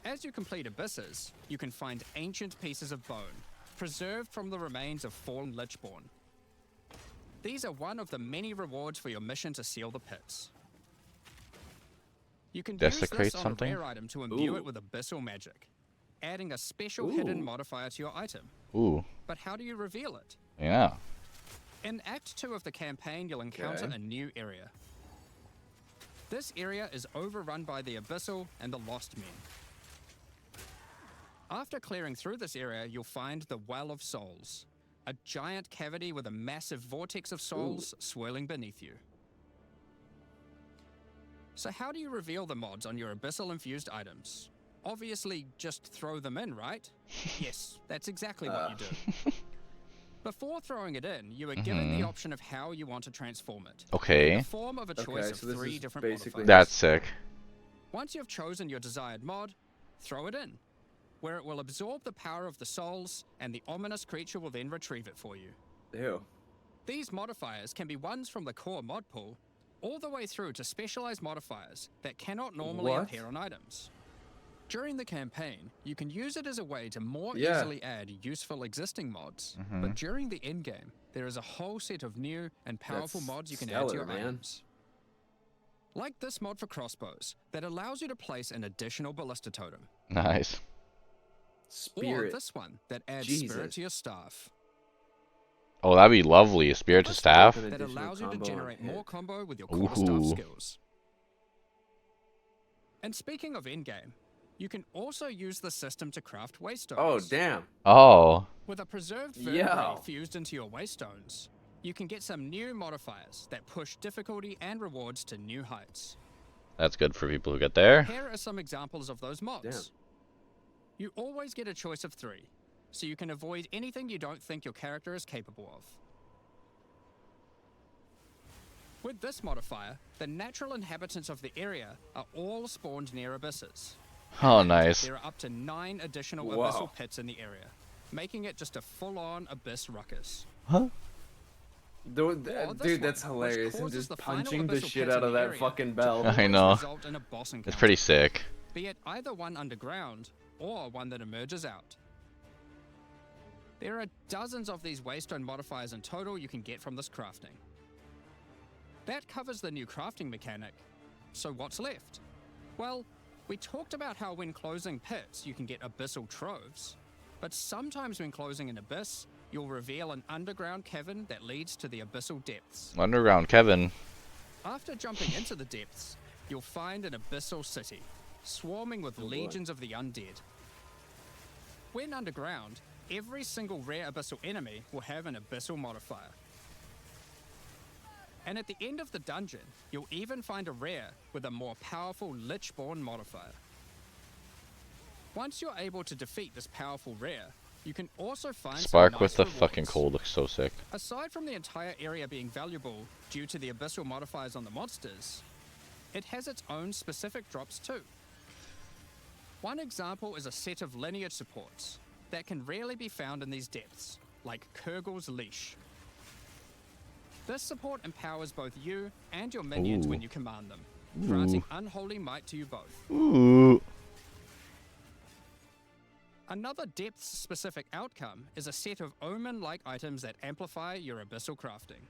As you complete abysses, you can find ancient pieces of bone, preserved from the remains of fallen Lichborn. These are one of the many rewards for your mission to seal the pits. You can use Desecrate this on something? a rare item to imbue Ooh. it with abyssal magic, adding a special hidden Ooh. modifier to your item. Ooh. But how do you reveal it? Yeah. In Act 2 of the campaign, you'll encounter Okay. a new area. This area is overrun by the Abyssal and the Lost Men. After clearing through this area, you'll find the Well of Souls, a giant cavity with a massive vortex of souls swirling beneath you. So how do you reveal the mods on your Abyssal-infused items? Obviously, just throw them in, right? Yes, that's exactly what you do. Before throwing it in, you are given the option of how you want to transform it. In Okay. the form of a choice Okay, so of this 3 is different basically- modifiers. That's sick. Once you've chosen your desired mod, throw it in, where it will absorb the power of the souls, and the ominous creature will then retrieve it for you. Ew. These modifiers can be ones from the core mod pool, all the way through to specialized modifiers that cannot normally What? appear on items. During the campaign, you can use it as a way to more Yeah. easily add useful existing mods, but during the endgame, there is a whole set of new and powerful That's mods you can add to stellar, your man. items. Like this mod for crossbows, that allows you to place an additional ballista totem. Nice. Or Spirit. this one that adds spirit Jesus. to your staff. Oh, that'd be lovely. A spirit to This staff. An that additional allows you to combo on generate hit. more combo with your core staff Ooh. skills. And speaking of endgame, You can also use the system to craft waystones. Oh, damn. Oh, With a preserved Yo. vertebrae fused into your waystones, you can get some new modifiers that push difficulty and rewards to new heights. that's good for people who get there. Here are some examples of those mods. Damn. You always get a choice of 3, so you can avoid anything you don't think your character is capable of. With this modifier, the natural inhabitants of the area are all spawned near abysses. Oh, nice. There are up to 9 additional Whoa. abyssal pits in the area, making it just a full-on abyss ruckus. Huh? Dude, Or this dude, one, that's which hilarious. Him causes just the final punching the abyssal shit pit out in of the that area fucking to bell. I always know. result in a boss It's encounter, pretty sick. be it either one underground or one that emerges out. There are dozens of these waystone modifiers in total you can get from this crafting. That covers the new crafting mechanic. So what's left? Well, we talked about how when closing pits you can get abyssal troves, but sometimes when closing an abyss, you'll reveal an underground cavern that leads to the abyssal depths. Underground Kevin. After jumping into the depths, you'll find an abyssal city, swarming with legions of the undead. When underground, every single rare abyssal enemy will have an abyssal modifier. And at the end of the dungeon, you'll even find a rare with a more powerful Lichborn modifier. Once you're able to defeat this powerful rare, you can also find some Spark nice with the rewards. fucking coal looks so sick. Aside from the entire area being valuable due to the abyssal modifiers on the monsters, it has its own specific drops too. One example is a set of lineage supports that can rarely be found in these depths, like Kurgel's Leash. This support empowers both you and your minions Ooh. when you command them, granting unholy might to you both. Ooh. Another depth-specific outcome is a set of omen-like items that amplify your abyssal crafting.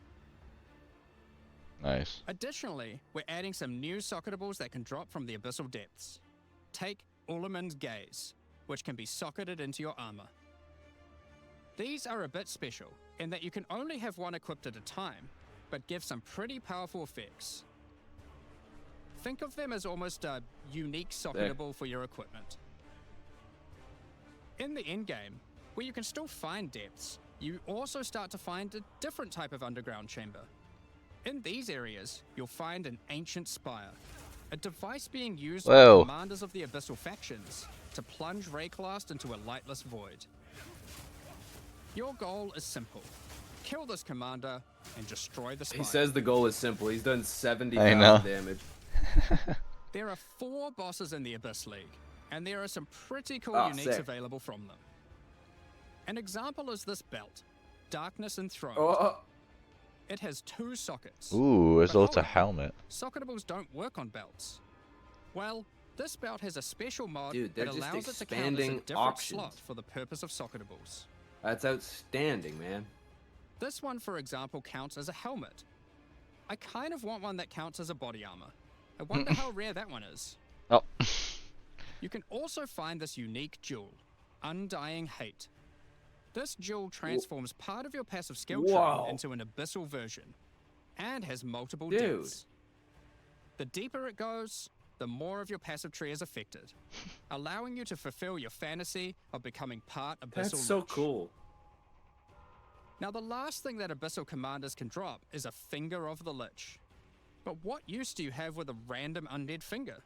Nice. Additionally, we're adding some new socketables that can drop from the abyssal depths. Take Ullaman's Gaze, which can be socketed into your armor. These are a bit special in that you can only have one equipped at a time, but give some pretty powerful effects. Think of them as almost a unique socketable for your equipment. In the endgame, where you can still find depths, you also start to find a different type of underground chamber. In these areas, you'll find an ancient spire, a device being used by Whoa. commanders of the abyssal factions to plunge Rayclast into a lightless void. Your goal is simple. Kill this commander and destroy the spire. He says the goal is simple. He's done I 70,000 know. damage. There are 4 bosses in the Abyss League, and there are some pretty cool Oh, uniques sick. available from them. An example is this belt, Darkness Enthroned. Oh, It has 2 sockets. Ooh, as But though it's a hold on, helmet. Socketables don't work on belts. Well, this belt has a special mod Dude, they're that just allows it to count as a expanding different options. slot for the purpose of socketables. that's outstanding, man. This one, for example, counts as a helmet. I kind of want one that counts as a body armor. I wonder how rare that one is. Oh. You can also find this unique jewel, Undying Hate. This jewel transforms part of your passive skill Whoa. tree into an abyssal version, and has multiple Dude. depths. The deeper it goes, the more of your passive tree is affected, allowing you to fulfill your fantasy of becoming part abyssal That's so lich. cool. Now, the last thing that abyssal commanders can drop is a Finger of the Lich. But what use do you have with a random undead finger?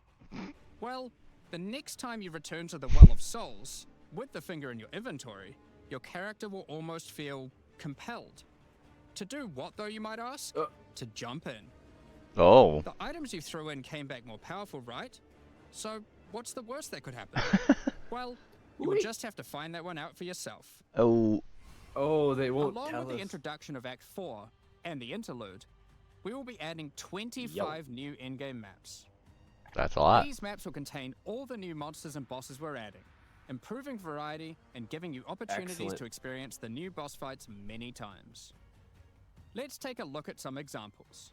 Well, the next time you return to the Well of Souls, with the finger in your inventory, your character will almost feel compelled. To do what, though, you might ask? To jump in. Oh. The items you threw in came back more powerful, right? So, what's the worst that could happen? Well, you'll Wait. just have to find that one out for yourself. Oh. Oh, they won't Along tell with the us. introduction of Act 4 and the interlude, we will be adding 25 new in-game maps. That's a lot. These maps will contain all the new monsters and bosses we're adding, improving variety and giving you opportunities Excellent. to experience the new boss fights many times. Let's take a look at some examples.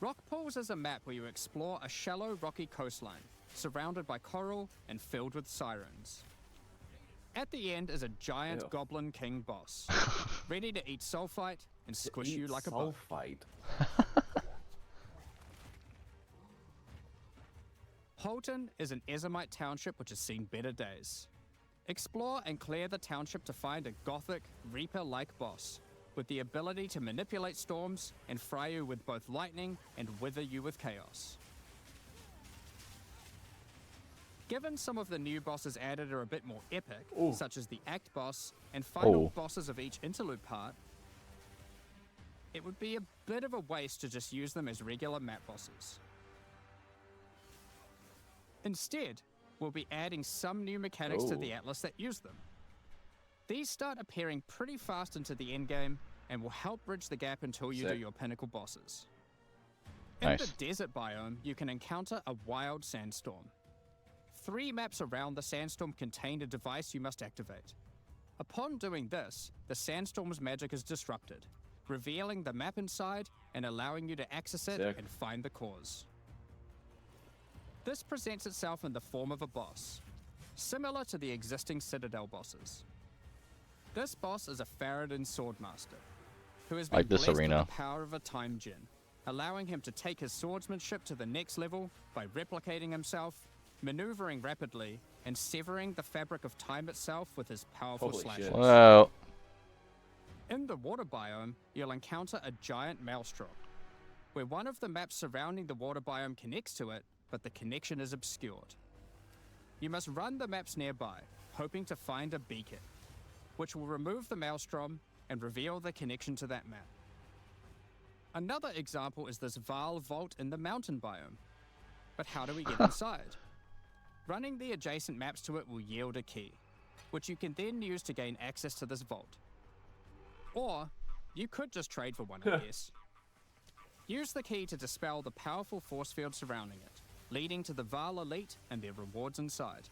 Rock Pools is a map where you explore a shallow rocky coastline, surrounded by coral and filled with sirens. At the end is a giant Ew. goblin king boss, ready to eat sulfite and squish you like a bug. Sulfite. Holton is an Ezomite township which has seen better days. Explore and clear the township to find a gothic, Reaper-like boss, with the ability to manipulate storms and fry you with both lightning and wither you with chaos. Given some of the new bosses added are a bit more epic, such as the Act boss and final bosses of each interlude part, it would be a bit of a waste to just use them as regular map bosses. Instead, we'll be adding some new mechanics to the Atlas that use them. These start appearing pretty fast into the endgame and will help bridge the gap until you do your pinnacle bosses. In the desert biome, you can encounter a wild sandstorm. 3 maps around the sandstorm contain a device you must activate. Upon doing this, the sandstorm's magic is disrupted, revealing the map inside and allowing you to access it and find the cause. This presents itself in the form of a boss, similar to the existing Citadel bosses. This boss is a Faradin Swordmaster, who has been blessed with the power of a time gem, allowing him to take his swordsmanship to the next level by replicating himself, maneuvering rapidly, and severing the fabric of time itself with his powerful slashes. Wow. In the water biome, you'll encounter a giant maelstrom, where one of the maps surrounding the water biome connects to it, but the connection is obscured. You must run the maps nearby, hoping to find a beacon, which will remove the maelstrom and reveal the connection to that map. Another example is this Vaal vault in the mountain biome. But how do we get inside? Running the adjacent maps to it will yield a key, which you can then use to gain access to this vault. Or, you could just trade for one, I guess. Use the key to dispel the powerful force field surrounding it, leading to the Vaal Elite and their rewards inside.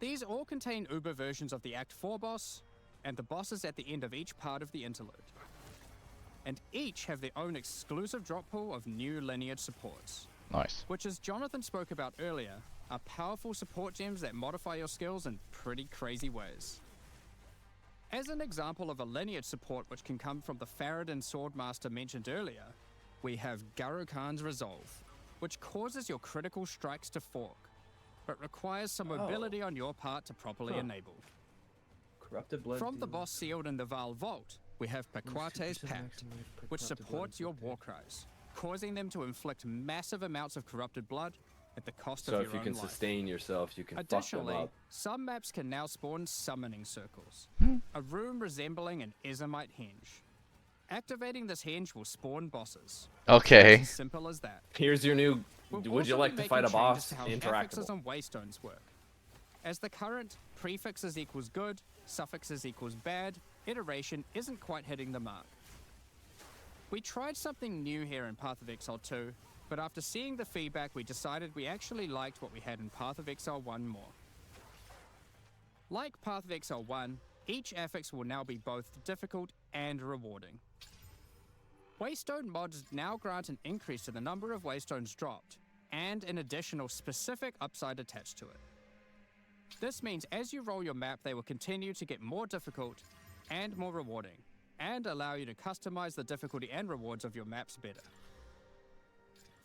These all contain Uber versions of the Act 4 boss, and the bosses at the end of each part of the interlude. And each have their own exclusive drop pool of new lineage supports. Nice. Which, as Jonathan spoke about earlier, are powerful support gems that modify your skills in pretty crazy ways. As an example of a lineage support which can come from the Faradin Swordmaster mentioned earlier, we have Garukhan's Resolve, which causes your critical strikes to fork, but requires some mobility on your part to properly enable. Corrupted blood. From the boss sealed in the Vaal Vault, we have Pequate's Pact, which supports your war cries, causing them to inflict massive amounts of corrupted blood at the cost of your own life. So if you can sustain yourself, you can fuck them Additionally, up. some maps can now spawn summoning circles, a room resembling an Ezomite henge. Activating this henge will spawn bosses. Okay. It's as simple as that. Here's your new. We'll Would you also like be to fight a making changes boss? to how Interactable. affixes and waystones work. As the current prefixes equals good, suffixes equals bad, iteration isn't quite hitting the mark. We tried something new here in Path of Exile 2, but after seeing the feedback we decided we actually liked what we had in Path of Exile 1 more. Like Path of Exile 1, each affix will now be both difficult and rewarding. Waystone mods now grant an increase to the number of waystones dropped, and an additional specific upside attached to it. This means as you roll your map, they will continue to get more difficult and more rewarding, and allow you to customize the difficulty and rewards of your maps better.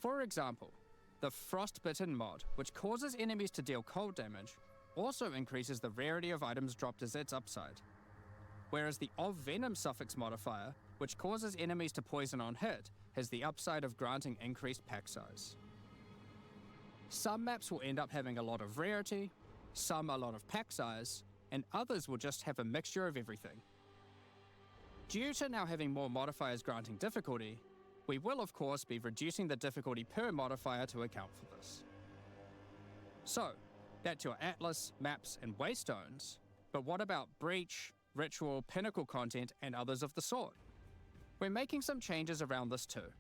For example, the Frostbitten mod, which causes enemies to deal cold damage, also increases the rarity of items dropped as its upside. Whereas the Of Venom suffix modifier, which causes enemies to poison on hit, has the upside of granting increased pack size. Some maps will end up having a lot of rarity, some a lot of pack size, and others will just have a mixture of everything. Due to now having more modifiers granting difficulty, we will of course be reducing the difficulty per modifier to account for this. So, that's your Atlas, maps, and waystones, but what about Breach, Ritual, Pinnacle content, and others of the sort? We're making some changes around this too.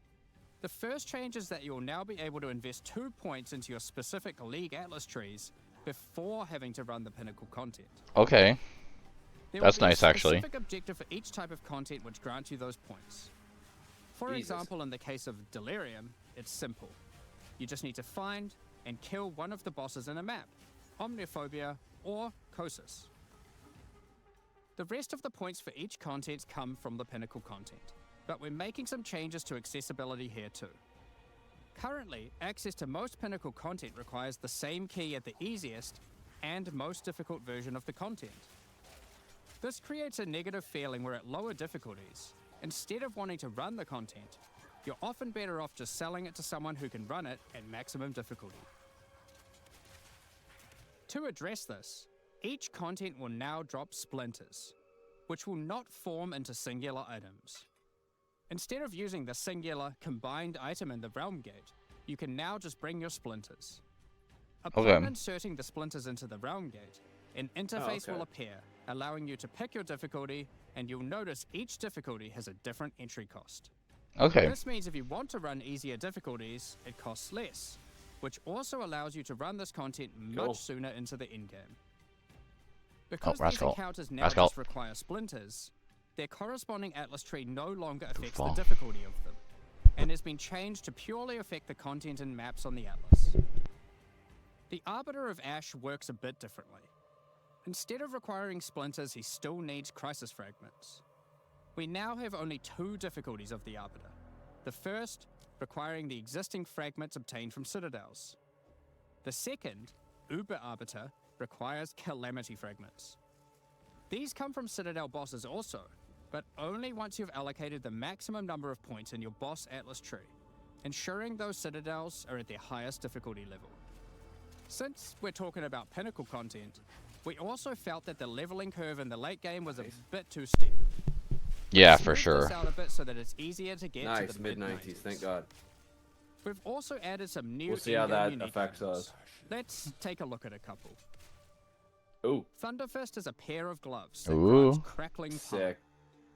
The first change is that you'll now be able to invest 2 points into your specific League Atlas trees before having to run the Pinnacle content. Okay. There That's will be nice, a actually. specific objective for each type of content which grants you those points. For Jesus. example, in the case of Delirium, it's simple. You just need to find and kill one of the bosses in a map, Omniophobia or Kosis. The rest of the points for each content come from the Pinnacle content, but we're making some changes to accessibility here too. Currently, access to most Pinnacle content requires the same key at the easiest and most difficult version of the content. This creates a negative feeling where at lower difficulties, instead of wanting to run the content, you're often better off just selling it to someone who can run it at maximum difficulty. To address this, each content will now drop splinters, which will not form into singular items. Instead of using the singular combined item in the realm gate, you can now just bring your splinters. Upon inserting the splinters into the realm gate, an interface will appear, allowing you to pick your difficulty, and you'll notice each difficulty has a different entry cost. Okay. This means if you want to run easier difficulties, it costs less, which also allows you to run this content much sooner into the endgame. Because these encounters now just require splinters, their corresponding atlas tree no longer affects the difficulty of them, and has been changed to purely affect the content and maps on the atlas. The Arbiter of Ash works a bit differently. Instead of requiring splinters, he still needs crisis fragments. We now have only 2 difficulties of the Arbiter. The first, requiring the existing fragments obtained from citadels. The second, Uber Arbiter, requires calamity fragments. These come from citadel bosses also, but only once you've allocated the maximum number of points in your boss atlas tree, ensuring those citadels are at their highest difficulty level. Since we're talking about Pinnacle content, we also felt that the leveling curve in the late game was a bit too steep. Yeah, for sure. This out a bit so that it's easier to get to the mid-90s, thank God. We've also added some new We'll see how that affects us. Let's take a look at a couple. Ooh. Thunderfist is a pair of gloves that grants crackling palm, Sick.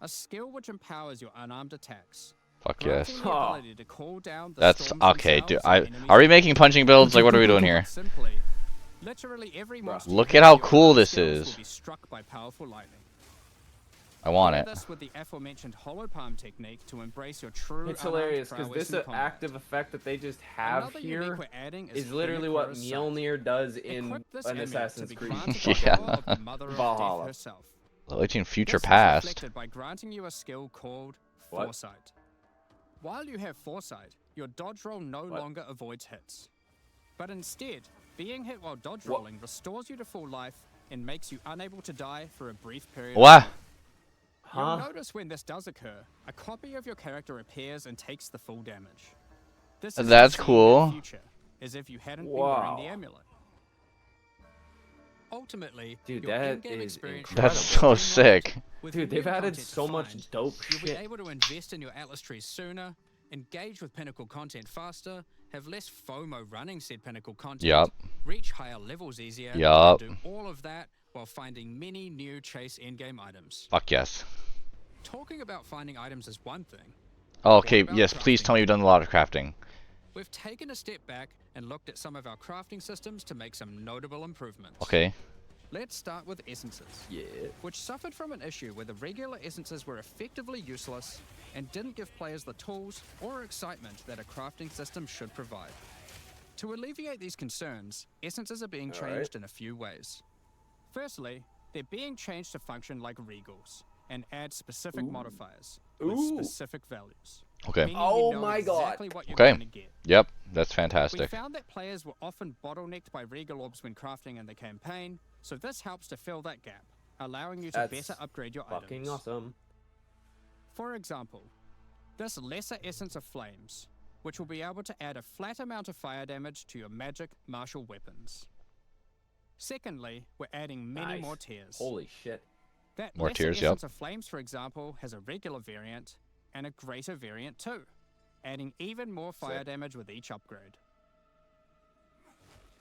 a skill which empowers your unarmed attacks. Fuck yes. Granting the ability to cool down the That's storms okay, dude. themselves and Are we making punching builds? Like, what are we doing here? Simply, literally every monster Look you at how hit, your cool armor this skills is. will be struck by powerful lightning. I want Pair it. this with the aforementioned hollow palm technique to embrace your true It's unarmed hilarious because prowess this in combat. active effect that they just have Another unique here we're adding is literally what Hemicor's Sight. Mjolnir does in Equip this an amulet Assassin's to be Creed. granted by the Yeah. power of the Mother of Valhalla. Death herself. Relating future This is past. reflected by granting you a skill called What? Foresight. While you have Foresight, your dodge roll no longer avoids hits. But instead, being hit while dodge rolling restores you to full life and makes you unable to die for a brief period. What? You'll notice when this does occur, a copy of your character appears and takes the full damage. This is That's the same cool. in the future, as if you hadn't been wearing the amulet. Ultimately, Dude, your that in-game is experience incredible. That's so sick. with Dude, new they've added content so much defined, dope you'll be shit. able to invest in your Atlas trees sooner, engage with Pinnacle content faster, have less FOMO running said Pinnacle content, Yup. reach higher levels easier, Yup. and do all of that while finding many new chase endgame items. Fuck yes. Talking about finding items is one thing. Oh, okay, about yes, please crafting? tell me you've done a lot of crafting. We've taken a step back and looked at some of our crafting systems to make some notable improvements. Okay. Let's start with essences. Yeah. Which suffered from an issue where the regular essences were effectively useless and didn't give players the tools or excitement that a crafting system should provide. To alleviate these concerns, essences are being changed in a few ways. Firstly, they're being changed to function like regals and add specific modifiers with specific values. Okay. Meaning Oh you know my God. exactly what you're Okay. going to get. Yep, that's We fantastic. found that players were often bottlenecked by regal orbs when crafting in the campaign, so this helps to fill that gap, allowing you to That's better upgrade your Fucking items. awesome. For example, this Lesser Essence of Flames, which will be able to add a flat amount of fire damage to your magic martial weapons. Secondly, we're adding many Nice. more tiers. Holy shit. That More Lesser tiers, yep. Essence of Flames, for example, has a regular variant and a greater variant too, adding even more fire Sick. damage with each upgrade.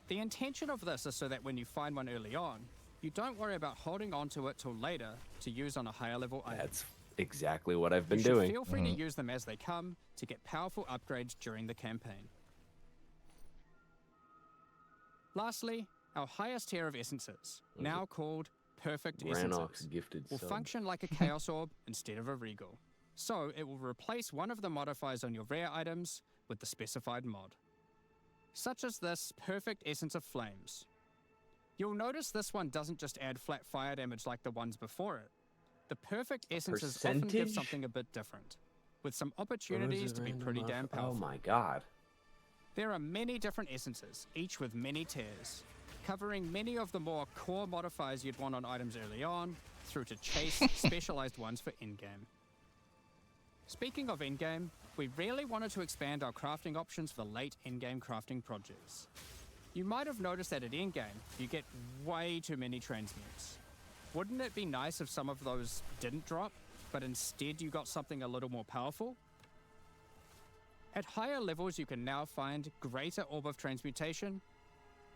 The intention of this is so that when you find one early on, you don't worry about holding on to it till later to use on a higher level item. That's exactly what I've been You should doing. feel free to use them as they come to get powerful upgrades during the campaign. Lastly, our highest tier of essences, now called Perfect Ranox Essences, gifted will sub. function like a Chaos Orb instead of a Regal. So it will replace one of the modifiers on your rare items with the specified mod. Such as this Perfect Essence of Flames. You'll notice this one doesn't just add flat fire damage like the ones before it. The Perfect Essences often give percentage? something a bit different, with some opportunities to be pretty damn Oh powerful. my God. There are many different essences, each with many tiers, covering many of the more core modifiers you'd want on items early on, through to chase specialized ones for in-game. Speaking of in-game, we really wanted to expand our crafting options for late in-game crafting projects. You might have noticed that at in-game, you get way too many transmutes. Wouldn't it be nice if some of those didn't drop, but instead you got something a little more powerful? At higher levels, you can now find Greater Orb of Transmutation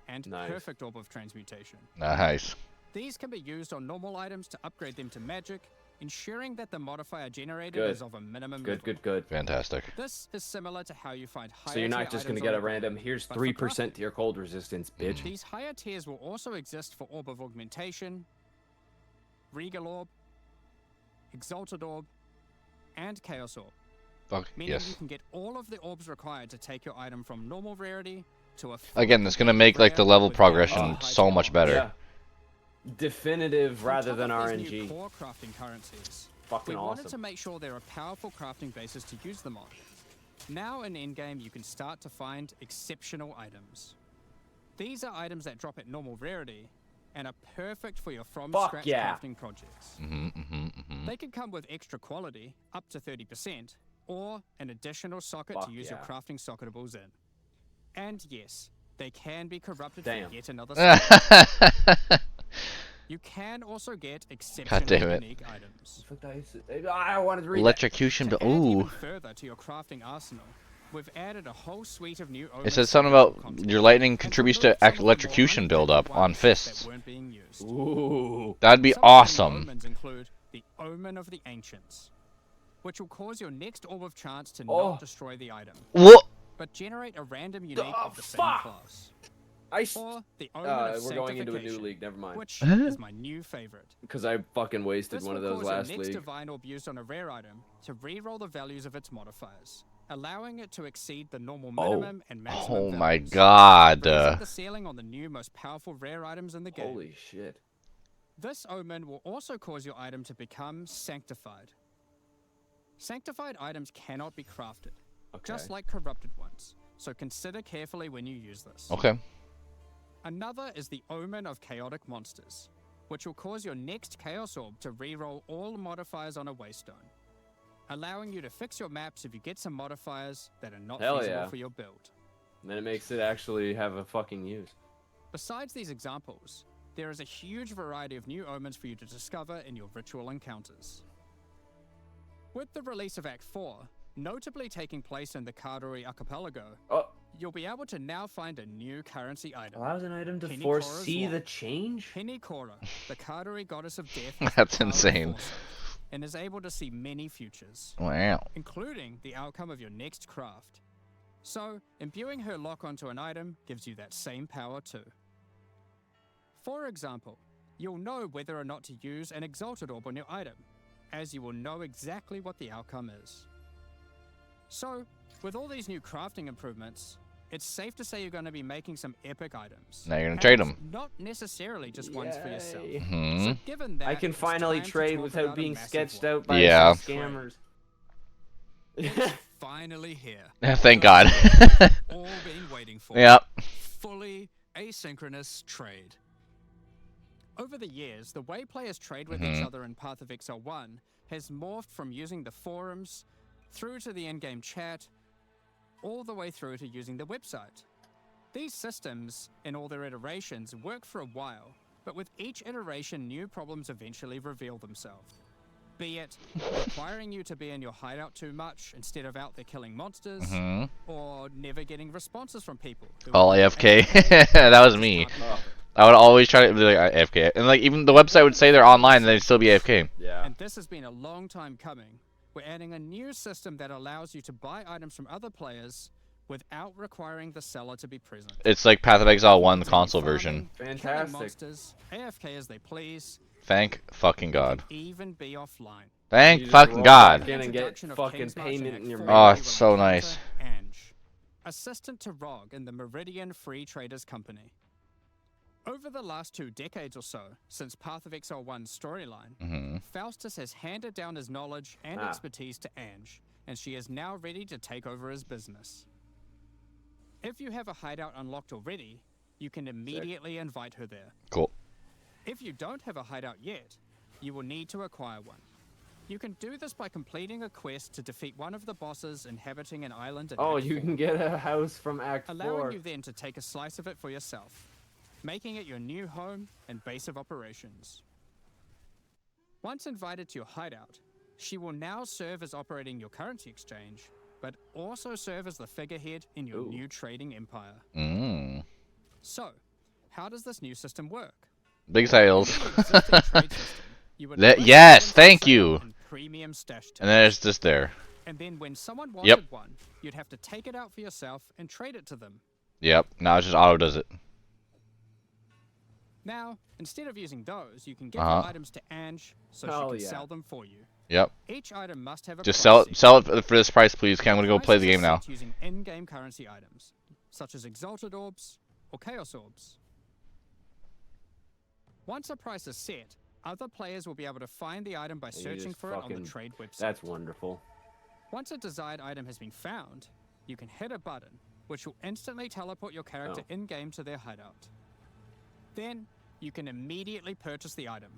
and Nice. Perfect Orb of Transmutation. Nice. These can be used on normal items to upgrade them to magic, ensuring that the modifier generated Good. is of a minimum Good, level. good. Fantastic. This is similar to how you find higher So you're not tier just gonna items get on a the random, ground, here's but for 3% to your cold resistance, bitch. These higher tiers will also exist for Orb of Augmentation, Regal Orb, Exalted Orb, and Chaos Orb. Fuck, Meaning you yes. can get all of the orbs required to take your item from normal rarity to a Again, it's gonna make like the rare level with progression high so tier much orbs. better. Yeah. Definitive On rather top than of these new RNG. core crafting currencies, Fucking we wanted to awesome. make sure there are powerful crafting bases to use them on. Now in in-game, you can start to find exceptional items. These are items that drop at normal rarity and are perfect for your from-scratch yeah. crafting projects. Mm-hmm. They can come with extra quality, up to 30%, or an additional socket Fuck to use your yeah. crafting socketables in. And yes, they can be corrupted Damn. for yet another socket. You can also get exceptional damn it. unique items. I wanted to read Electrocution. To add Ooh. even further to your crafting arsenal, we've added a whole suite of new It says omens something for about visual content, your lightning and contributes removed to some of the more electrocution buildup unpredictable on ones fists. that weren't being used. that. Ooh. That'd be Some of the new awesome. omens include the Omen of the Ancients, which will cause your next Orb of Chance to Oh. not destroy the item, What? but generate a random unique of the same fuck? class. Or Or the Omen of we're going into a new Sanctification, league. Never mind. which is my new favorite. Because I fucking wasted This one of will those cause your last next league. divine orb used on a rare item to re-roll the values of its modifiers, allowing it to exceed the normal minimum and maximum Oh my values. god. Raising the ceiling on the new most powerful rare items in the game. Holy shit. This omen will also cause your item to become sanctified. Sanctified items cannot be crafted, just Okay. like corrupted ones, so consider carefully when you use this. Okay. Another is the Omen of Chaotic Monsters, which will cause your next Chaos Orb to re-roll all modifiers on a Waystone, allowing you to fix your maps if you get some modifiers that are not Hell feasible yeah. for your build. Then it makes it actually have a fucking use. Besides these examples, there is a huge variety of new omens for you to discover in your ritual encounters. With the release of Act 4, notably taking place in the Kardori Archipelago, Oh, you'll be able to now find a new currency item. allows an item to Penny foresee Cora's the Wand. change? Penny Cora, the Kardori goddess of death, has That's the power of insane. foresight, and is able to see many futures, Wow. including the outcome of your next craft. So, imbuing her lock onto an item gives you that same power too. For example, you'll know whether or not to use an Exalted Orb on your item, as you will know exactly what the outcome is. So, with all these new crafting improvements, it's safe to say you're going to be making some epic items. Now you're gonna And trade 'em. Not necessarily just ones for yourself. Yay. Hmm. So given that, I can it's finally time to trade talk without about a being massive sketched one. out by Yeah. some scammers. Finally here. Thank God. All been waiting for. Yep. Fully asynchronous trade. Over the years, the way players trade with Mm-hmm. each other in Path of Exile 1 has morphed from using the forums, through to the in-game chat, all the way through to using the website. These systems, in all their iterations, work for a while, but with each iteration, new problems eventually reveal themselves. Be it requiring you to be in your hideout too much instead of out there killing monsters, or never getting responses from people. who All are AFK. AFK, That was just me. can't be bothered. I would always try to be like AFK, and like even the website would say they're online, and they'd still be AFK. Yeah. And this has been a long time coming. We're adding a new system that allows you to buy items from other players without requiring the seller to be present. It's like Path of Exile 1, the Continue console farming, version. killing Fantastic. monsters, AFK as they please, Thank fucking God. even be offline. Thank You just fucking roll God. back in and get Introduction of fucking King's March in payment Act in your 4, mail. Oh, you it's will so encounter nice. Ange, assistant to Rog in the Meridian Free Traders Company. Over the last 2 decades or so, since Path of Exile 1's storyline, Faustus has handed down his knowledge and expertise to Ange, and she is now ready to take over his business. If you have a hideout unlocked already, you can immediately invite her there. Cool. If you don't have a hideout yet, you will need to acquire one. You can do this by completing a quest to defeat one of the bosses inhabiting an island in Oh, Act you 4, can get a house from Act 4. allowing you then to take a slice of it for yourself, making it your new home and base of operations. Once invited to your hideout, she will now serve as operating your currency exchange, but also serve as the figurehead in your new trading empire. Mm. So, how does this new system work? Big sales. In the existing trade system, you would That- list yes, items for thank sale you. in premium stash And then there's this there. And then when someone wanted Yep. one, you'd have to take it out for yourself and trade it to them. Yep. Now it just auto does it. Now, instead of using those, you can give Uh-huh. your items to Ange so Hell she can yeah. sell them for you. Yep. Each item must have a Just price set. sell it for this price, please. Okay, I'm gonna go play the Prices game are now. set using in-game currency items, such as exalted orbs or chaos orbs. Once a price is set, other players will be able to find the item by And you searching just for it on the fucking- trade website. That's wonderful. Once a desired item has been found, you can hit a button, which will instantly teleport your character Oh. in-game to their hideout. Then, you can immediately purchase the item.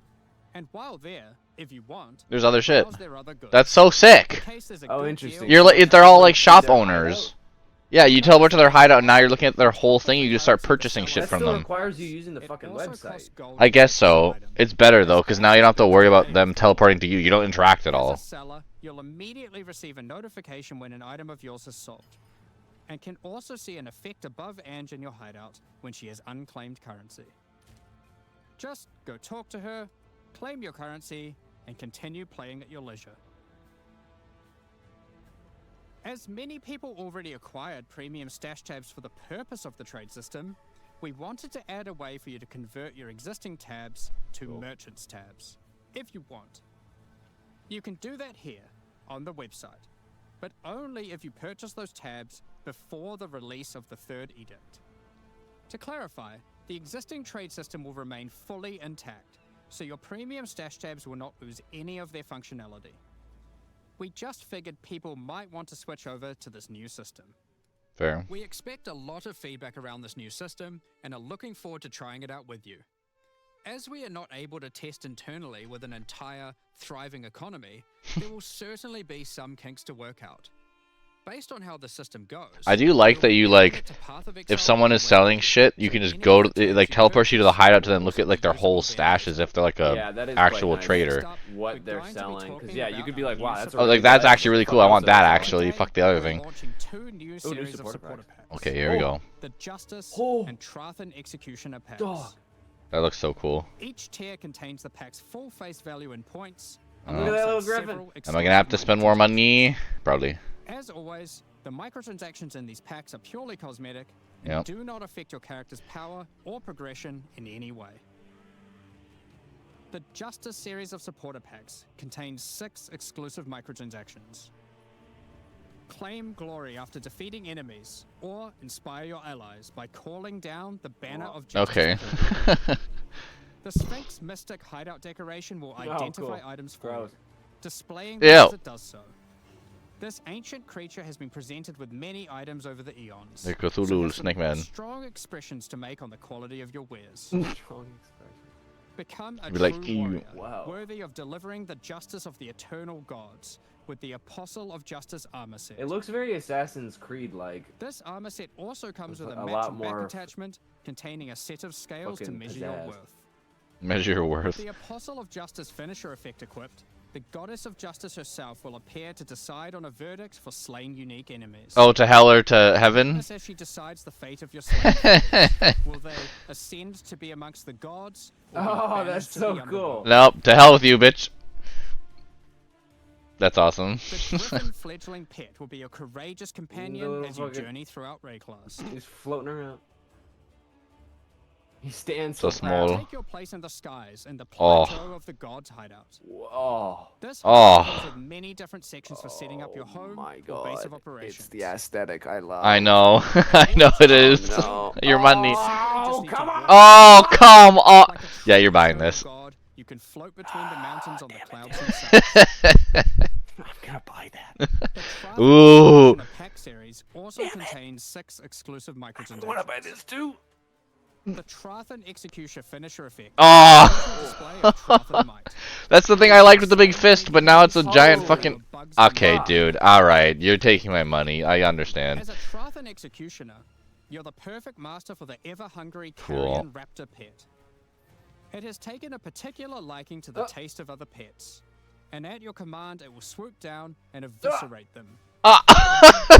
And while there, if you want, There's other shit. browse their other goods. That's so In sick. case there's a Oh, good interesting. deal, You're like, they're all like shop Their owners. hideout? Yeah, you teleport to their hideout and now you're looking at their whole thing. You just start That purchasing shit That from still them. requires you using the it fucking also website. costs gold I to guess purchase so. an item. It's better though, because now you don't have to worry about them teleporting to you. You don't interact at all. As a seller, you'll immediately receive a notification when an item of yours is sold, and can also see an effect above Ange in your hideout when she has unclaimed currency. Just go talk to her, claim your currency, and continue playing at your leisure. As many people already acquired premium stash tabs for the purpose of the trade system, we wanted to add a way for you to convert your existing tabs to merchants tabs, if you want. You can do that here, on the website, but only if you purchase those tabs before the release of the third edict. To clarify, the existing trade system will remain fully intact, so your premium stash tabs will not lose any of their functionality. We just figured people might want to switch over to this new system. Fair. We expect a lot of feedback around this new system and are looking forward to trying it out with you. As we are not able to test internally with an entire, thriving economy, there will certainly be some kinks to work out. Based on how the system goes, I do like we'll that be you adding like, it to Path of if Exile someone is website, selling shit, you so can just any go of the to, it tabs like you teleport you to the purchase hideout to then will look also at like be their usable whole there stash as if they're like Yeah, a that is actual quite nice. trader. Next up, we're What they're going to be selling. talking Because yeah, you about could be our like, new wow, that's support Oh, like really that's good. actually really Fuck cool. I want also that selling. actually. Today, Fuck the other we're thing. launching two new series of supporter supporter packs. packs. Okay, here we go. The Justice Oh. and Trathan Executioner packs. Dog. That looks so cool. Each tier contains the pack's full face value in points. Look at that alongside little griffin. several Am I gonna have to spend more money? Probably. As always, the microtransactions in these packs are purely cosmetic and Yep. do not affect your character's power or progression in any way. The Justice series of supporter packs contains 6 exclusive microtransactions. Claim glory after defeating enemies, or inspire your allies by calling down the Banner of Justice. Okay. The Sphinx Mystic hideout decoration will identify cool. items for Gross. you, displaying Ew. them as it does so. This ancient creature has been presented with many items over the eons. The so Cthulhu has some Snake Man. Strong expressions to make on the quality of your wares. Strong expression. Become a Be like, true "Ew." warrior, Wow. worthy of delivering the justice of the eternal gods, with the Apostle of Justice armor set. It looks very Assassin's Creed-like. This armor set also comes With with a a match lot and back more attachment containing a set of scales to fucking measure your pizzazz. worth. Measure your With worth. the Apostle of Justice finisher effect equipped, the Goddess of Justice herself will appear to decide on a verdict for slain unique enemies. Oh, to hell or to heaven? As she decides the fate of your slain, will they ascend to be amongst the gods? Or be Oh, banished that's to so the cool. underworld? Nope. To hell with you, bitch. That's awesome. The Griffin fledgling pet will be your courageous companion Little as you fucking- journey throughout Rayclass. He's floating around. He stands So so small. proud. Take your place in the skies in the Oh. plateau of the gods' hideout. Whoa. This Oh. hideout comes with many different sections for setting up your home My or base God. of operations. It's the aesthetic I love. I know. I know it is. No. Your money. Oh, come on. Oh, come on. Like a Yeah, you're true buying eternal this. God, you can float between the mountains on the clouds themselves. I'm gonna buy that. The Trathan Ooh. Executioner packs series also contains 6 exclusive microtransactions. I want to buy this too. The Trathan Execution finisher effect. Oh, Display of Trathan might. that's the thing I liked with the big fist, but now it's a giant Holy fucking. bugs Okay, and dude. All right, you're taking my money. I understand. As a Trathan Executioner, you're the perfect master for the ever-hungry Cool. carrion raptor pet. It has taken a particular liking to the taste of other pets, and at your command it will swoop down and eviscerate them,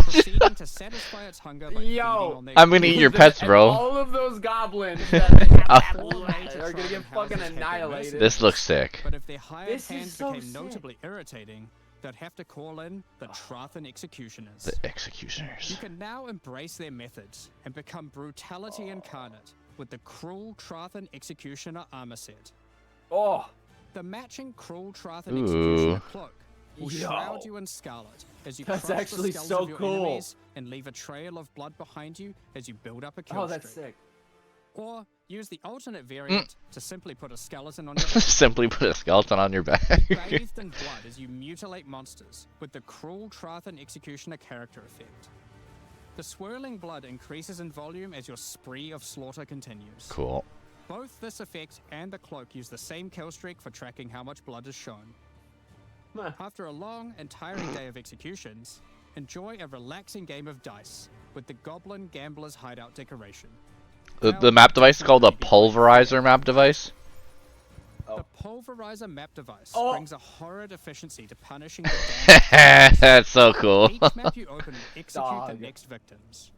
proceeding to satisfy its hunger by feeding on their I'm gonna eat your pets, And bro. all of those goblins that they have are gonna get fucking Houses annihilated. This looks sick. But if their hired This is hands so became sick. notably irritating, they'd have to call in the Trathan Executioners. The You executioners. can now embrace their methods and become brutality incarnate with the Cruel Trathan Executioner armor set. Oh, The matching Cruel Trathan Ooh. Executioner cloak will Yo. shroud you in scarlet as you That's crush actually the skulls so of your cool. enemies and leave a trail of blood behind you as you build up a kill oh, that's streak. sick. Or use the alternate variant to simply put a skeleton on your back. Simply put a skeleton on your back. Bathed in blood as you mutilate monsters with the Cruel Trathan Executioner character effect. The swirling blood increases in volume as your spree of slaughter continues. Cool. Both this effect and the cloak use the same kill streak for tracking how much blood is shown. Huh. After a long and tiring day of executions, enjoy a relaxing game of dice with the Goblin Gambler's Hideout decoration. The map device is called a pulverizer map device. The Pulverizer map device Oh. brings a horrid efficiency to punishing the damage. That's so cool. Each map you open will execute Dog. the next victims.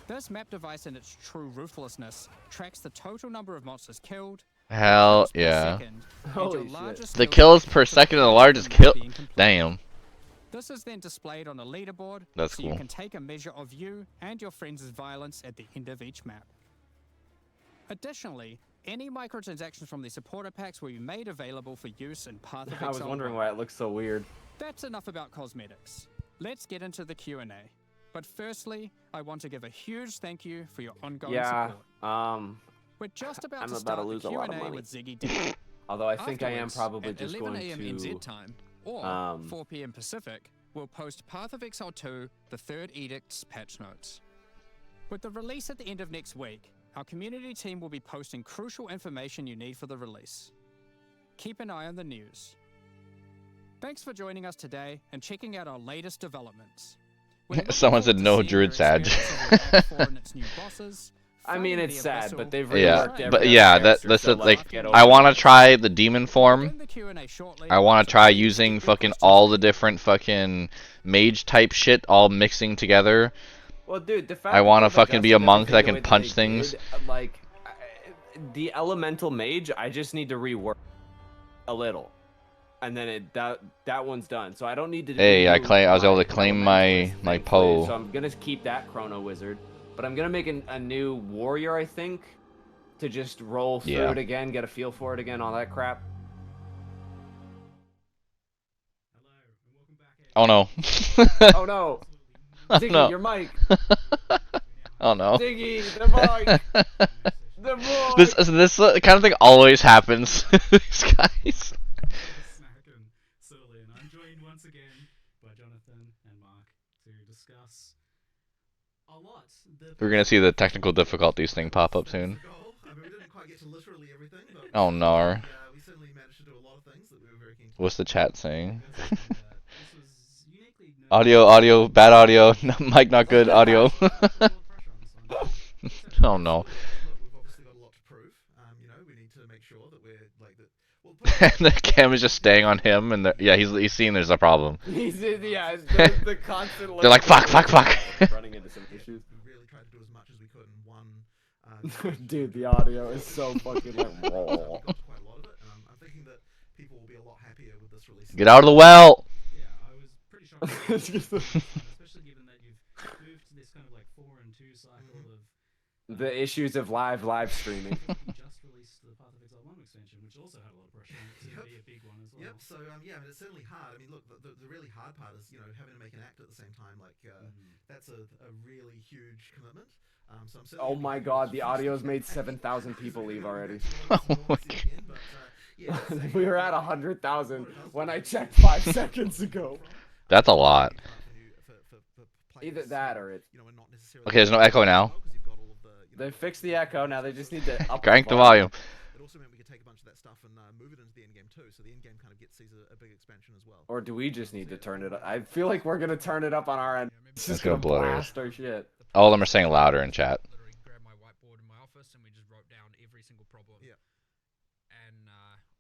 This map device in its true ruthlessness tracks the total number of monsters killed, Hell kills per yeah. second, and Holy your shit. largest The kill kills streak per for second and the kills largest not kill. being completed. Damn. This is then displayed on a leaderboard That's so cool. you can take a measure of you and your friends' violence at the end of each map. Additionally, any microtransactions from the supporter packs will be made available for use in Path of I was Exile wondering 1. why it looks so weird. That's enough about cosmetics. Let's get into the Q&A. But firstly, I want to give a huge thank you for your ongoing Yeah. support. We're just about I'm to about start to lose the a lot of Q&A money. with Ziggy D. Although I think I am Afterwards, probably at just 11 going a.m. to. NZ time, or 4 p.m. Pacific, we'll post Path of Exile 2, the Third Edict's patch notes. With the release at the end of next week, our community team will be posting crucial information you need for the release. Keep an eye on the news. Thanks for joining us today and checking out our latest developments. We're looking Someone forward said to no, seeing Druid your sad. experience of Act 4 and its new bosses, I mean, fighting it's the sad, Abyssal, but they've and reworked Yeah, every but other yeah, character, that's so, like get I over want to it. try the demon form. Begin the Q&A shortly, I want so to try please using keep your fucking questions all the ready. different fucking mage type shit all mixing together. Well, dude, the fact I that wanna they've fucking be a adjusted monk that everything can the way punch they things. did, like, the elemental mage, I just need to rework a little, and then that one's done. So I don't need to. Hey, I redo was able to my claim elementalist, my thankfully, Poe. So I'm gonna keep that chrono wizard, but I'm gonna make a new warrior, I think, to just roll through Yeah. it again, get a feel for it again, all that crap. Oh no. Oh no, Oh, Ziggy, no. your mic. Oh no. Ziggy, the mic. The mic. This kind of thing always happens. These guys. Smack and Surly, and I'm joined once again by Jonathan and Mark to discuss a lot. We're gonna see the technical difficulties thing pop up soon. Goal. I mean, we didn't quite get to literally everything, but Oh no. we certainly managed to do a lot of things that we were very keen to. What's the chat saying? This was uniquely Audio, bad audio, mic not good, audio. a lot of pressure on us. Oh no. Look, we've obviously got a lot to prove. You know, we need to make sure that we're like that. Well, The camera's just staying on him, and yeah, he's seeing there's a problem. Yeah, the constant. They're like, fuck. Running into some issues. we really tried to do as much as we could in one. Dude, the audio is so fucking like. We got quite a lot of it. I'm thinking that people will be a lot happier with this release. Get out of the well. Yeah, I was pretty shocked, especially given that you've moved to this kind of like 4 and 2 cycle of The issues of live streaming. you just released the Path of Exile 1 expansion, which also had a lot of pressure on it to be a big one as well. Yep. So yeah, I mean, it's certainly hard. I mean, look, the really hard part is having to make an act at the same time. Like that's a really huge commitment. So I'm certainly Oh my god, the audio's made 7,000 people leave already. Oh my We were at 100,000 when I checked 5 seconds ago. That's a lot. Either that or it. you know, are not necessarily. Okay, there's no echo now. Because you've got all of the, you know, They fixed the echo. Now they just need to up Crank the volume. It also meant we could take a bunch of that stuff and move it into the end game too. So the end game kind of sees a big expansion as well. Or do we just need to turn it up? I feel like we're gonna turn it up on our end. It's Let's just go gonna blow blast our shit. All of them are saying louder in chat. Literally grabbed my whiteboard in my office and we just wrote down every single problem. Yeah. And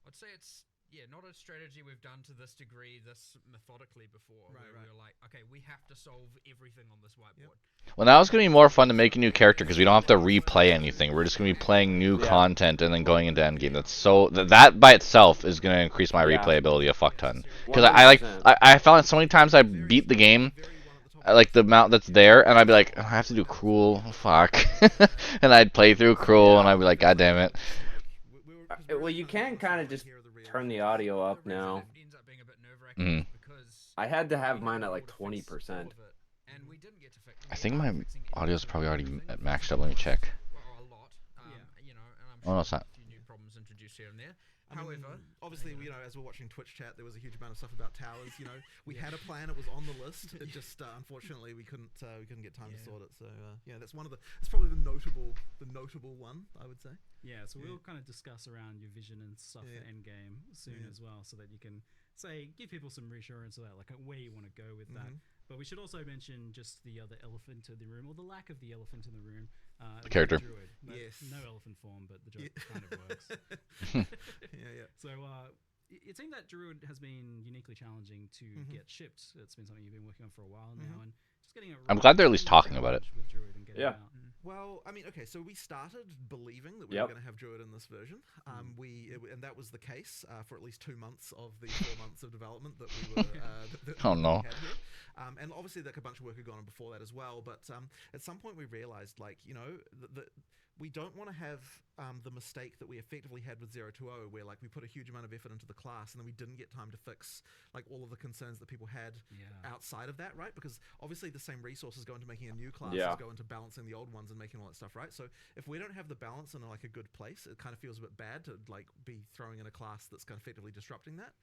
I'd say it's not a strategy we've done to this degree, this methodically before. Right, where we were like, okay, we have to solve everything on this whiteboard. Well, now it's going to be more fun to make a new character because we don't have to replay anything. We're just going to be playing new content and then going into endgame. That's so that by itself is going to increase my replayability a fuck ton. Because I found so many times I beat the game, like the amount that's there, and I'd be like, oh, I have to do cruel, fuck, and I'd play through cruel, and I'd be like, god damn it. Well, you can kind of just turn the audio up now. I had to have mine at like 20%. I think my audio's probably already maxed out. Let me check. Oh no, it's not. However, obviously, you know, as we're watching Twitch chat, there was a huge amount of stuff about towers. You know, we had a plan; it was on the list. It just unfortunately we couldn't get time to sort it. So yeah, that's probably the notable one, I would say. Yeah, so we'll kind of discuss around your vision and stuff for Endgame soon as well, so that you can give people some reassurance about like where you want to go with that. But we should also mention just the other elephant in the room, or the lack of the elephant in the room. The character. Druid. No elephant form, but the joke kind of works. Yeah. So it seemed that Druid has been uniquely challenging to get shipped. It's been something you've been working on for a while now, and just getting it. I'm glad they're at least talking about it. With Druid and getting it out. Well, I mean, okay, so we started believing that we were going to have Druid in this version. And that was the case for at least 2 months of the 4 months of development that we were. Oh no. We had here. And obviously, like a bunch of work had gone on before that as well. But at some point, we realized, like, you know, that we don't want to have the mistake that we effectively had with 020, where like we put a huge amount of effort into the class and then we didn't get time to fix like all of the concerns that people had outside of that, right? Because obviously the same resources go into making a new class as go into balancing the old ones and making all that stuff, right? So if we don't have the balance in like a good place, it kind of feels a bit bad to like be throwing in a class that's kind of effectively disrupting that.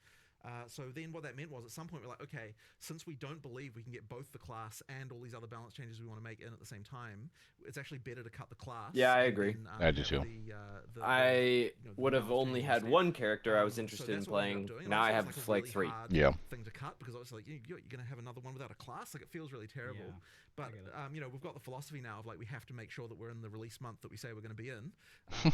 So then what that meant was at some point we're like, okay, since we don't believe we can get both the class and all these other balance changes we want to make in at the same time, it's actually better to cut the class. Yeah, I agree. I do too. I would have only had one character I was interested in playing. Now I have like 3. Thing to cut because obviously like, you're going to have another one without a class. Like it feels really terrible. But you know, we've got the philosophy now of like we have to make sure that we're in the release month that we say we're going to be in.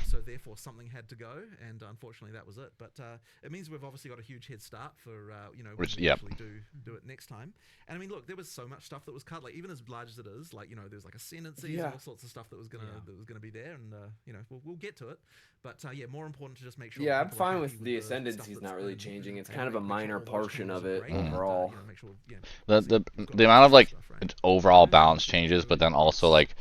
So therefore something had to go, and unfortunately that was it. But it means we've obviously got a huge head start for you know when we actually do it next time. And I mean, look, there was so much stuff that was cut. Like even as large as it is, like you know, there's like ascendancies and all sorts of stuff that was gonna be there, and you know, we'll get to it. But yeah, more important to just make sure. Yeah, I'm fine with the ascendancies not really changing. It's kind of a minor portion of it overall. The amount of like overall balance changes, but then also like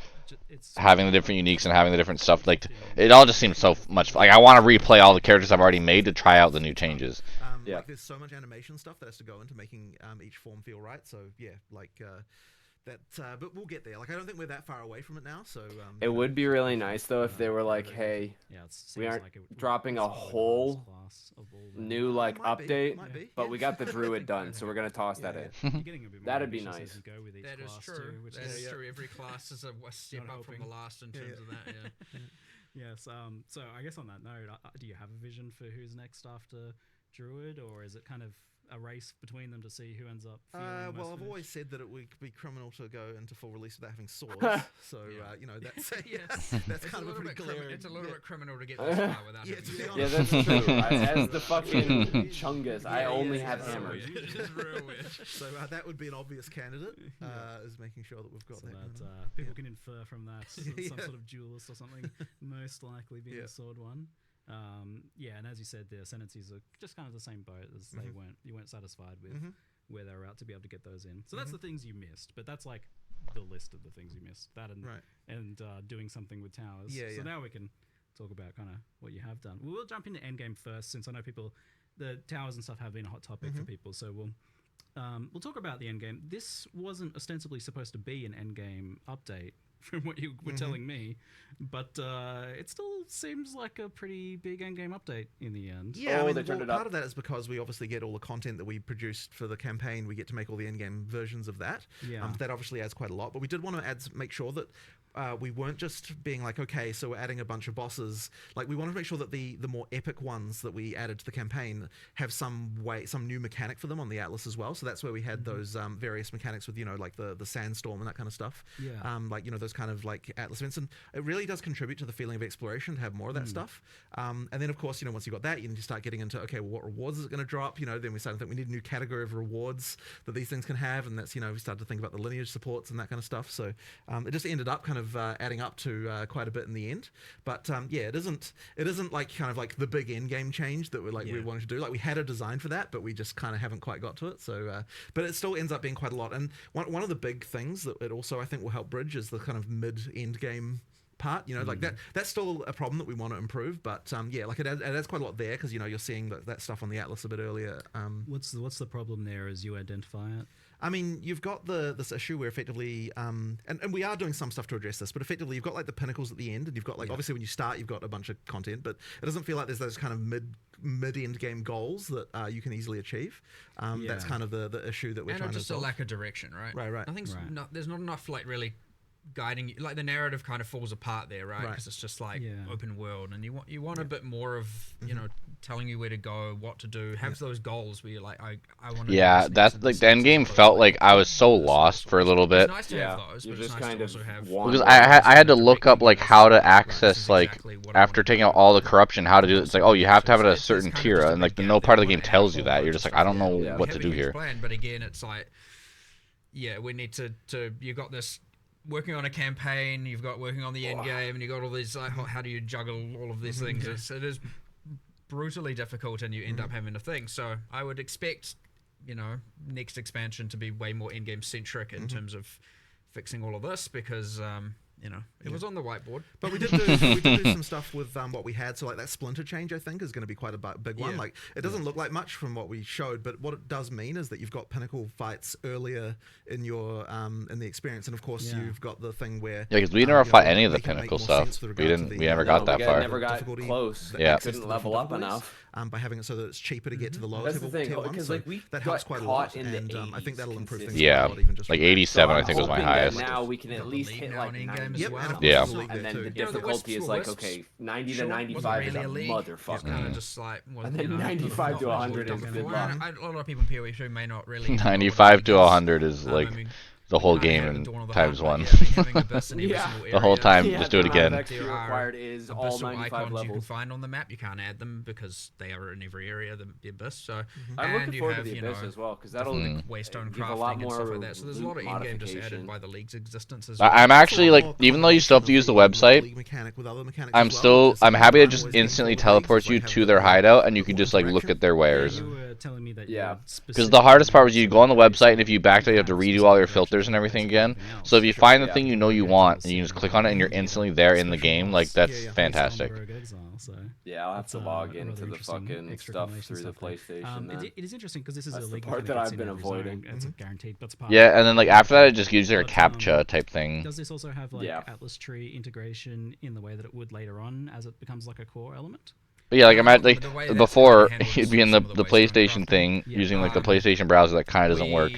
having the different uniques and having the different stuff, like it all just seems so much like I want to replay all the characters I've already made to try out the new changes. Like there's so much animation stuff that has to go into making each form feel right. So yeah, like but we'll get there. Like I don't think we're that far away from it now. So it would be really nice though if they were like, hey, we aren't dropping a whole new like update, but we got the Druid done, so we're gonna toss that in. That'd be nice. That is true. That is true. Every class is a step up from the last in terms of that. Yeah. Yes. So I guess on that note, do you have a vision for who's next after Druid, or is it kind of a race between them to see who ends up feeling well, most I've always said that it would be criminal to go into full release without having swords. So you know that's that's kind of a pretty glaring. It's a little bit criminal to get this far without it. Yeah, that's true. As the fucking Chungus, I only have hammers. It's real weird. So that would be an obvious candidate. Is making sure that we've got that. People can infer from that some sort of duelist or something, most likely being the sword one. And as you said, the ascendancies are just kind of the same boat as they weren't. You weren't satisfied with where they were at to be able to get those in. So that's the things you missed, but that's like the list of the things you missed. That and doing something with towers. So now we can talk about kind of what you have done. We'll jump into endgame first, since I know the towers and stuff have been a hot topic for people. So we'll talk about the endgame. This wasn't ostensibly supposed to be an endgame update. from what you were telling me. But it still seems like a pretty big endgame update in the end. Yeah, they turned it up. Part of that is because we obviously get all the content that we produced for the campaign. We get to make all the endgame versions of that. Yeah. That obviously adds quite a lot. But we did want to make sure that we weren't just being like, okay, so we're adding a bunch of bosses. Like, we wanted to make sure that the more epic ones that we added to the campaign have some new mechanic for them on the Atlas as well. So that's where we had those various mechanics with, like the sandstorm and that kind of stuff. Yeah. Like, those kind of like Atlas events. And it really does contribute to the feeling of exploration to have more of that stuff. And then, of course, once you got that, you start getting into, okay, well, what rewards is it going to drop? Then we started to think we need a new category of rewards that these things can have. And that's, we started to think about the lineage supports and that kind of stuff. So it just ended up kind of adding up to quite a bit in the end. But it isn't like kind of like the big end game change that we wanted to do. Like, we had a design for that, but we just kind of haven't quite got to it. So but it still ends up being quite a lot. And one of the big things that it also, I think, will help bridge is the kind of mid-end game part. Like that's still a problem that we want to improve, but like it adds quite a lot there, because you're seeing that stuff on the Atlas a bit earlier. What's the problem there as you identify it? I mean, you've got this issue where effectively, and we are doing some stuff to address this, but effectively you've got like the pinnacles at the end, and you've got like, obviously when you start, you've got a bunch of content, but it doesn't feel like there's those kind of mid-end game goals that you can easily achieve. That's kind of the issue that we're trying to just solve. a lack of direction, right? Right. I think there's not enough like really guiding you. Like, the narrative kind of falls apart there, right? Because it's just like open world, and you want a bit more of telling you where to go, what to do, have those goals where you're like, I want to. Yeah, that's like the end game felt like I was so lost for a little bit. It's nice to have those, but it's nice to also have. Because I had to look up like how to access, like, after taking out all the corruption, how to do it. It's like, oh, you have to have it at a certain tier, and like no part of the game tells you that. You're just like, I don't know what to do here. But again, it's like, we need to you got this working on a campaign, you've got working on the end game, and you got all these like, how do you juggle all of these things? It is brutally difficult, and you end up having to think. So I would expect next expansion to be way more end game centric in terms of fixing all of this, because it was on the whiteboard. But we did do some stuff with what we had. So like that splinter change, I think, is going to be quite a big one. Like, it doesn't look like much from what we showed, but what it does mean is that you've got pinnacle fights earlier in your in the experience, and of course you've got the thing where because we never fought any of the pinnacle stuff. We never got that far. Never got close. Yeah, couldn't level up enough. By having it so that it's cheaper to get to the lower tier ones, because like, we that helps quite a lot, in the and I think that'll improve things. Yeah, a lot, even just like 87, I think was my highest. Now we can at least hit like 90. Yeah. And then the difficulty is like, okay, 90 to 95 is a motherfucker. And then 95 to 100 is good luck. A lot of people in PoE may not really. 95 to 100 is like the whole game in times one. The whole time, just do it again. Required is all 95 levels. You can find on the map. You can't add them because they are in every area. The abyss. So I'm looking forward to the abyss as well, because that'll waystone give a lot crafting and more stuff like that. So there's a lot of in-game just added by the league's existence as well. I'm actually like, even though you still have to use the website, I'm happy it just instantly teleports you to their hideout, and you can just like look at their wares. Telling me that because the hardest part was you go on the website, and if you backed out, you have to redo all your filters and everything again. So if you find the thing you know you want, and you just click on it, and you're instantly there in the game, like, that's fantastic. Yeah, I'll have to log into the fucking stuff through the PlayStation. It is interesting because this is That's a the league part that I've been avoiding. It's guaranteed. That's part. Yeah, and then like after that, it just gives you like a CAPTCHA type thing. Does this also have like Atlas tree integration in the way that it would later on, as it becomes like a core element? Yeah, like I'm at like before it'd be in the PlayStation thing using like the PlayStation browser that kind of doesn't work.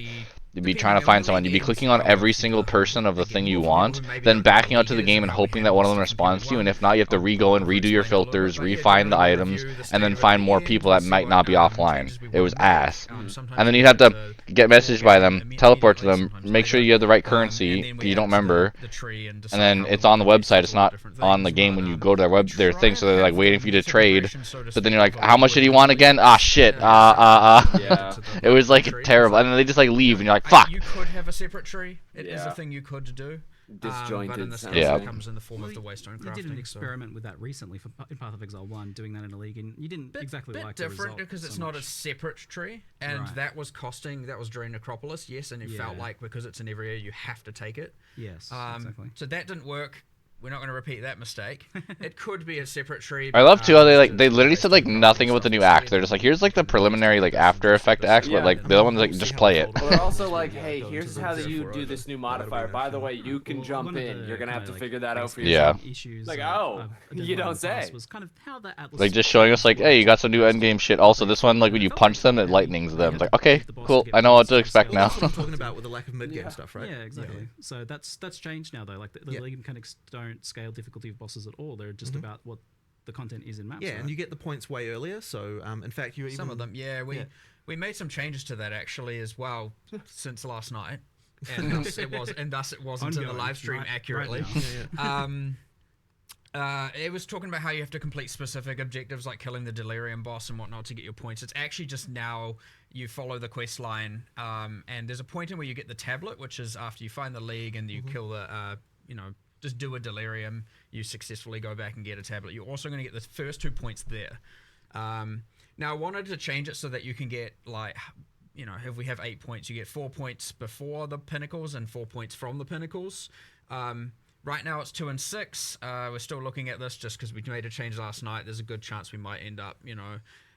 You'd be trying to find someone. You'd be clicking on every single person of the thing you want, then backing out to the game and hoping that one of them responds to you. And if not, you have to re-go and redo your filters, refine the items, and then find more people that might not be offline. It was ass. And then you'd have to get messaged by them, teleport to them, make sure you have the right currency, you don't remember, and then it's on the website. It's not on the game when you go to their thing, so they're like waiting for you to trade. But then you're like, how much did he want again? Ah, shit. It was like terrible. And then they just like leave, and you're like, fuck. You could have a separate tree. It is a thing you could do. Disjointed. But in this case, it comes in the form of the waystone crafting. You did an experiment with that recently in Path of Exile 1, doing that in a league, and you didn't exactly like the result. Different because it's not a separate tree, and that was during Necropolis, yes, and it felt like because it's in every area, you have to take it. Yes, exactly. So that didn't work. we're not going to repeat that mistake. It could be a separate tree. I love too how they literally said like nothing about the new act. They're just like, here's like the preliminary like After Effect act, but like the other one's like just play it. Well, they're also like, hey, here's how you do this new modifier. By the way, you can jump in. You're gonna have to figure that out for yourself. Issues, like, oh, you don't say. Was kind of how the Atlas like just showing us like, hey, you got some new endgame shit. Also, this one like when you punch them, it lightnings them. It's like, okay, cool. I know what to expect now. That's what I'm talking about with the lack of mid-game stuff, right? Yeah, exactly. So that's changed now though. Like the league mechanics don't scale difficulty of bosses at all. They're just about what the content is in maps. Yeah, right? and you get the points way earlier. So in fact, you even some of them. Yeah, we made some changes to that actually as well since last night, and thus it wasn't in the live stream accurately. It was talking about how you have to complete specific objectives like killing the Delirium boss and whatnot to get your points. It's actually just now you follow the quest line, and there's a point in where you get the tablet, which is after you find the league and you kill the, just do a Delirium, you successfully go back and get a tablet. You're also going to get the first 2 points there. Now I wanted to change it so that you can get like, if we have 8 points, you get 4 points before the pinnacles and 4 points from the pinnacles. Right now it's 2 and 6. We're still looking at this just because we made a change last night. There's a good chance we might end up,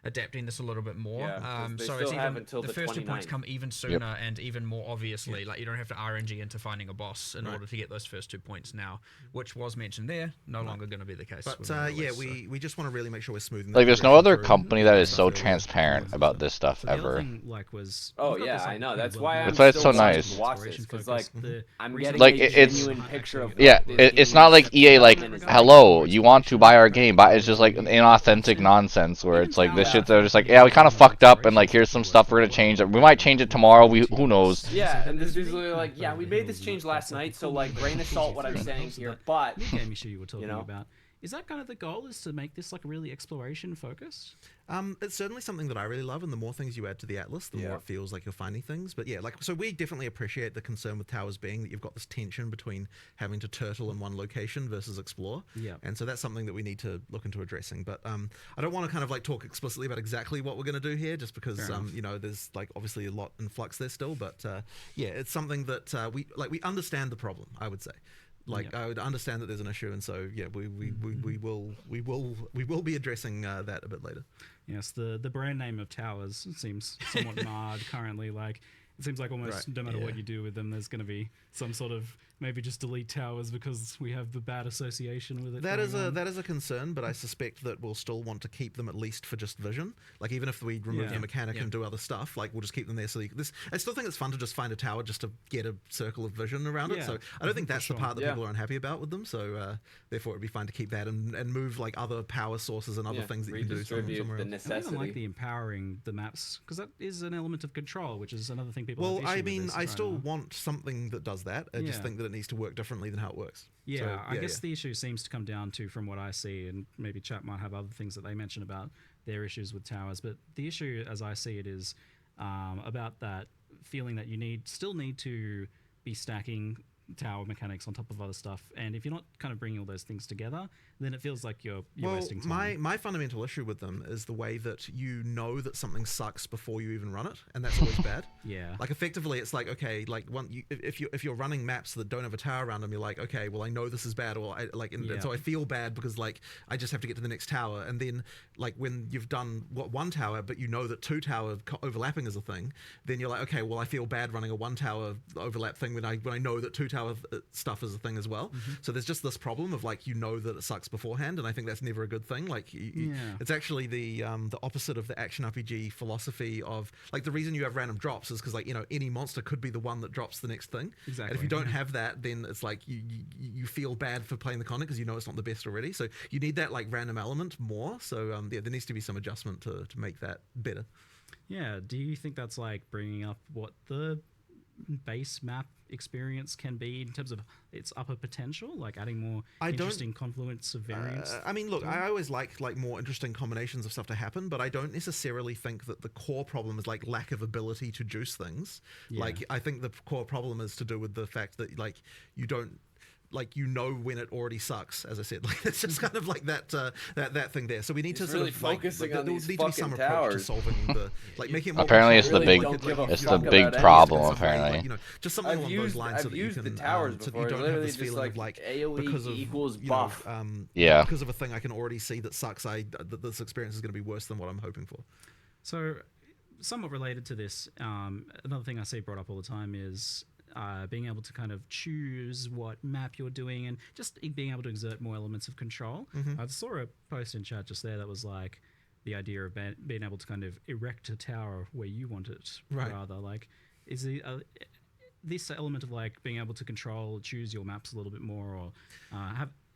adapting this a little bit more. Yeah, so it's even the first 2 points come even sooner and even more obviously. Like you don't have to RNG into finding a boss in order to get those first 2 points now, which was mentioned there. No longer going to be the case. But we just want to really make sure we're smoothing. Like there's no other company that is so transparent about this stuff ever. I know. That's why it's so nice. Watch this, because like I'm getting like a genuine picture of it's not like EA like, hello, you want to buy our game, but it's just like an inauthentic nonsense where it's like this shit. They're just like, yeah, we kind of fucked up, and like here's some stuff we're gonna change. We might change it tomorrow. Who knows? Yeah, and this is like, yeah, we made this change last night, so like grain of salt what I'm saying here. But game issue you were talking about. Is that kind of the goal? Is to make this like really exploration focused? It's certainly something that I really love, and the more things you add to the Atlas, the more it feels like you're finding things. But yeah, like, so we definitely appreciate the concern with towers being that you've got this tension between having to turtle in one location versus explore. Yeah. And so that's something that we need to look into addressing. But I don't want to kind of like talk explicitly about exactly what we're going to do here, just because there's like obviously a lot in flux there still. But yeah, it's something that we understand the problem, I would say. Like I would understand that there's an issue, and so yeah, we will be addressing that a bit later. Yes, the brand name of towers seems somewhat marred currently. Like it seems like almost no matter what you do with them, there's going to be some sort of maybe just delete towers because we have the bad association with it. That is a concern, but I suspect that we'll still want to keep them at least for just vision. Like even if we remove the mechanic and do other stuff, like we'll just keep them there. So I still think it's fun to just find a tower just to get a circle of vision around it. So I don't think that's the part that people are unhappy about with them. So therefore it'd be fine to keep that and move like other power sources and other things that you can do somewhere else. I even like the empowering the maps because that is an element of control, which is another thing people. Well, I mean, I still want something that does that. I just think that it needs to work differently than how it works. Yeah, so, I guess the issue seems to come down to, from what I see, and maybe chat might have other things that they mention about their issues with towers, but the issue, as I see it, is about that feeling that you still need to be stacking tower mechanics on top of other stuff, and if you're not kind of bringing all those things together, then it feels like you're wasting time. My fundamental issue with them is the way that you know that something sucks before you even run it, and that's always bad. Yeah, like effectively it's like, okay, like if you're running maps that don't have a tower around them, you're like, okay, well I know this is bad, or and so I feel bad because like I just have to get to the next tower, and then like when you've done one tower but you know that 2 tower overlapping is a thing, then you're like, okay, well I feel bad running a 1 tower overlap thing when I know that 2 tower stuff is a thing as well. So there's just this problem of like, you know that it sucks beforehand, and I think that's never a good thing. Like it's actually the opposite of the action RPG philosophy of like, the reason you have random drops is because like, any monster could be the one that drops the next thing. Exactly. And if you don't have that, then it's like you feel bad for playing the content because you know it's not the best already. So you need that like random element more. So there needs to be some adjustment to make that better. Yeah. Do you think that's like bringing up what the base map experience can be in terms of its upper potential, like adding more interesting confluence of variants? I mean, look, I always like more interesting combinations of stuff to happen, but I don't necessarily think that the core problem is like lack of ability to juice things. Like I think the core problem is to do with the fact that like you don't like when it already sucks. As I said, like it's just kind of like that thing there. So we need to sort really of focusing on there these needs to be some fucking approach to towers. solving the making it more Apparently, it's the controllable. big, it's the big about problem. Some way, Apparently, just something along those lines, so that you can the towers so that before. you don't have this feeling of like AOE because of equals buff. because of a thing I can already see that sucks. That this experience is going to be worse than what I'm hoping for. So, somewhat related to this, another thing I see brought up all the time is being able to kind of choose what map you're doing and just being able to exert more elements of control. I saw a post in chat just there that was like the idea of being able to kind of erect a tower where you want it, rather. Like, is this element of like being able to choose your maps a little bit more, or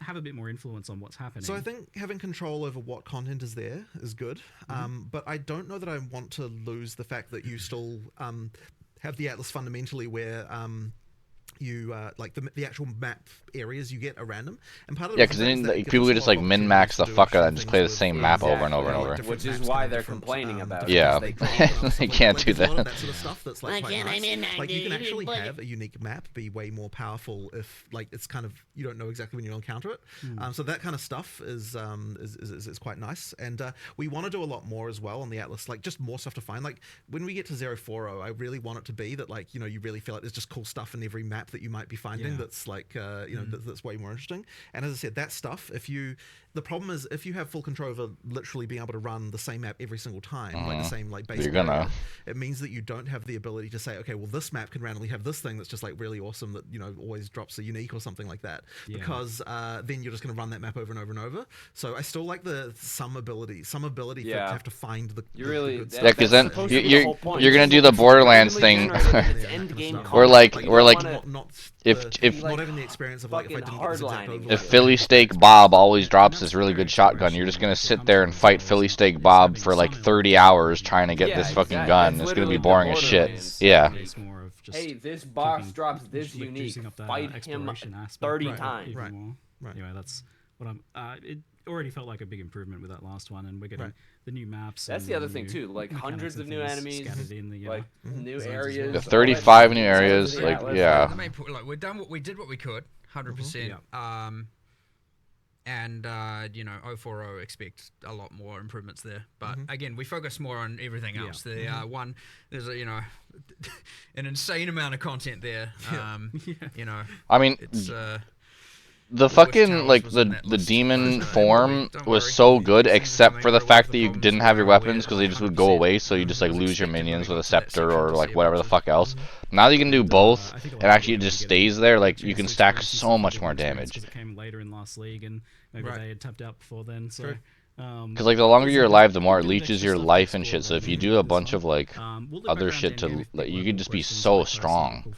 have a bit more influence on what's happening. So I think having control over what content is there is good, but I don't know that I want to lose the fact that you still have the Atlas fundamentally where you like the actual map areas you get are random, and part of the because then people could just like min-max the fuck out and just play the same map over and over and over. Which is why they're complaining about it. Yeah, they can't do that. A lot of that. that sort of stuff that's like quite nice. Like you can actually have a unique map be way more powerful if like it's kind of you don't know exactly when you encounter it. So that kind of stuff is quite nice, and we want to do a lot more as well on the Atlas, like just more stuff to find. Like when we get to 040, I really want it to be that like you really feel like there's just cool stuff in every map that you might be finding that's like that's way more interesting. And as I said, that stuff, the problem is if you have full control over literally being able to run the same map every single time, like the same like base area, it means that you don't have the ability to say, okay, well this map can randomly have this thing that's just like really awesome that always drops a unique or something like that, because then you're just going to run that map over and over and over. So I still like some ability to have to find the good stuff. Because then you're gonna do the Borderlands thing, where like if not having the experience of like if I didn't get this exact overlay, if Philly Steak Bob always drops this really good shotgun, you're just gonna sit there and fight Philly Steak Bob for like 30 hours trying to get this fucking gun. It's gonna be boring as shit. Yeah. Hey, this box drops this unique. Fight him 30 times. Right. Anyway, that's what it already felt like a big improvement with that last one, and we're getting the new maps. That's the other thing too, like hundreds of new enemies, like new areas. The 35 new areas, like The main point, like we did what we could, 100%. And 040 expect a lot more improvements there. But again, we focus more on everything else. There's an insane amount of content there. I mean, it's the fucking like the demon form was so good, except for the fact that you didn't have your weapons because they just would go away, so you just like lose your minions with a scepter or like whatever the fuck else. Now that you can do both, and actually it just stays there, like you can stack so much more damage. It came later in last league, and maybe they had tapped out before then. So. Because like the longer you're alive, the more it leeches your life and shit. So if you do a bunch of like other shit to, like, you could just be so strong.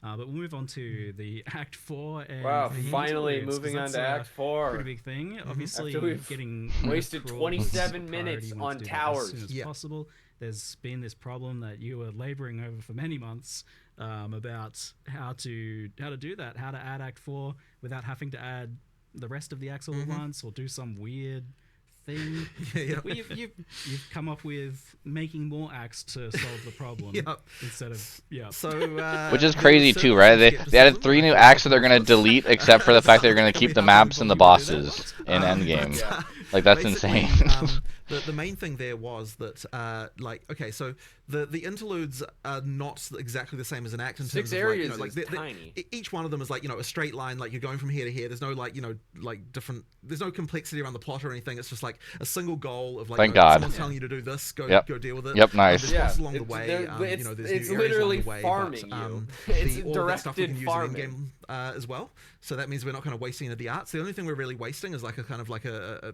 But we'll move on to the Act 4. And wow, finally moving on to Act 4. Pretty big thing. Obviously, getting wasted 27 minutes on towers. As soon as possible. There's been this problem that you were laboring over for many months about how to do that, how to add Act 4 without having to add the rest of the acts all at once, or do some weird thing. You've come up with making more acts to solve the problem instead of So which is crazy too, right? They added 3 new acts that they're gonna delete, except for the fact they're gonna keep the maps and the bosses in Endgame. Like that's insane. The main thing there was that so the interludes are not exactly the same as an act in terms of areas like tiny. Each one of them is like a straight line, like you're going from here to here. There's no different. There's no complexity around the plot or anything. It's just like a single goal of like Thank God. someone's telling you to do this. Go deal with it. Yep, nice. There's bosses along the way. It's literally farming you. It's directed farming as well. So that means we're not kind of wasting any of the arts. The only thing we're really wasting is like a kind of like a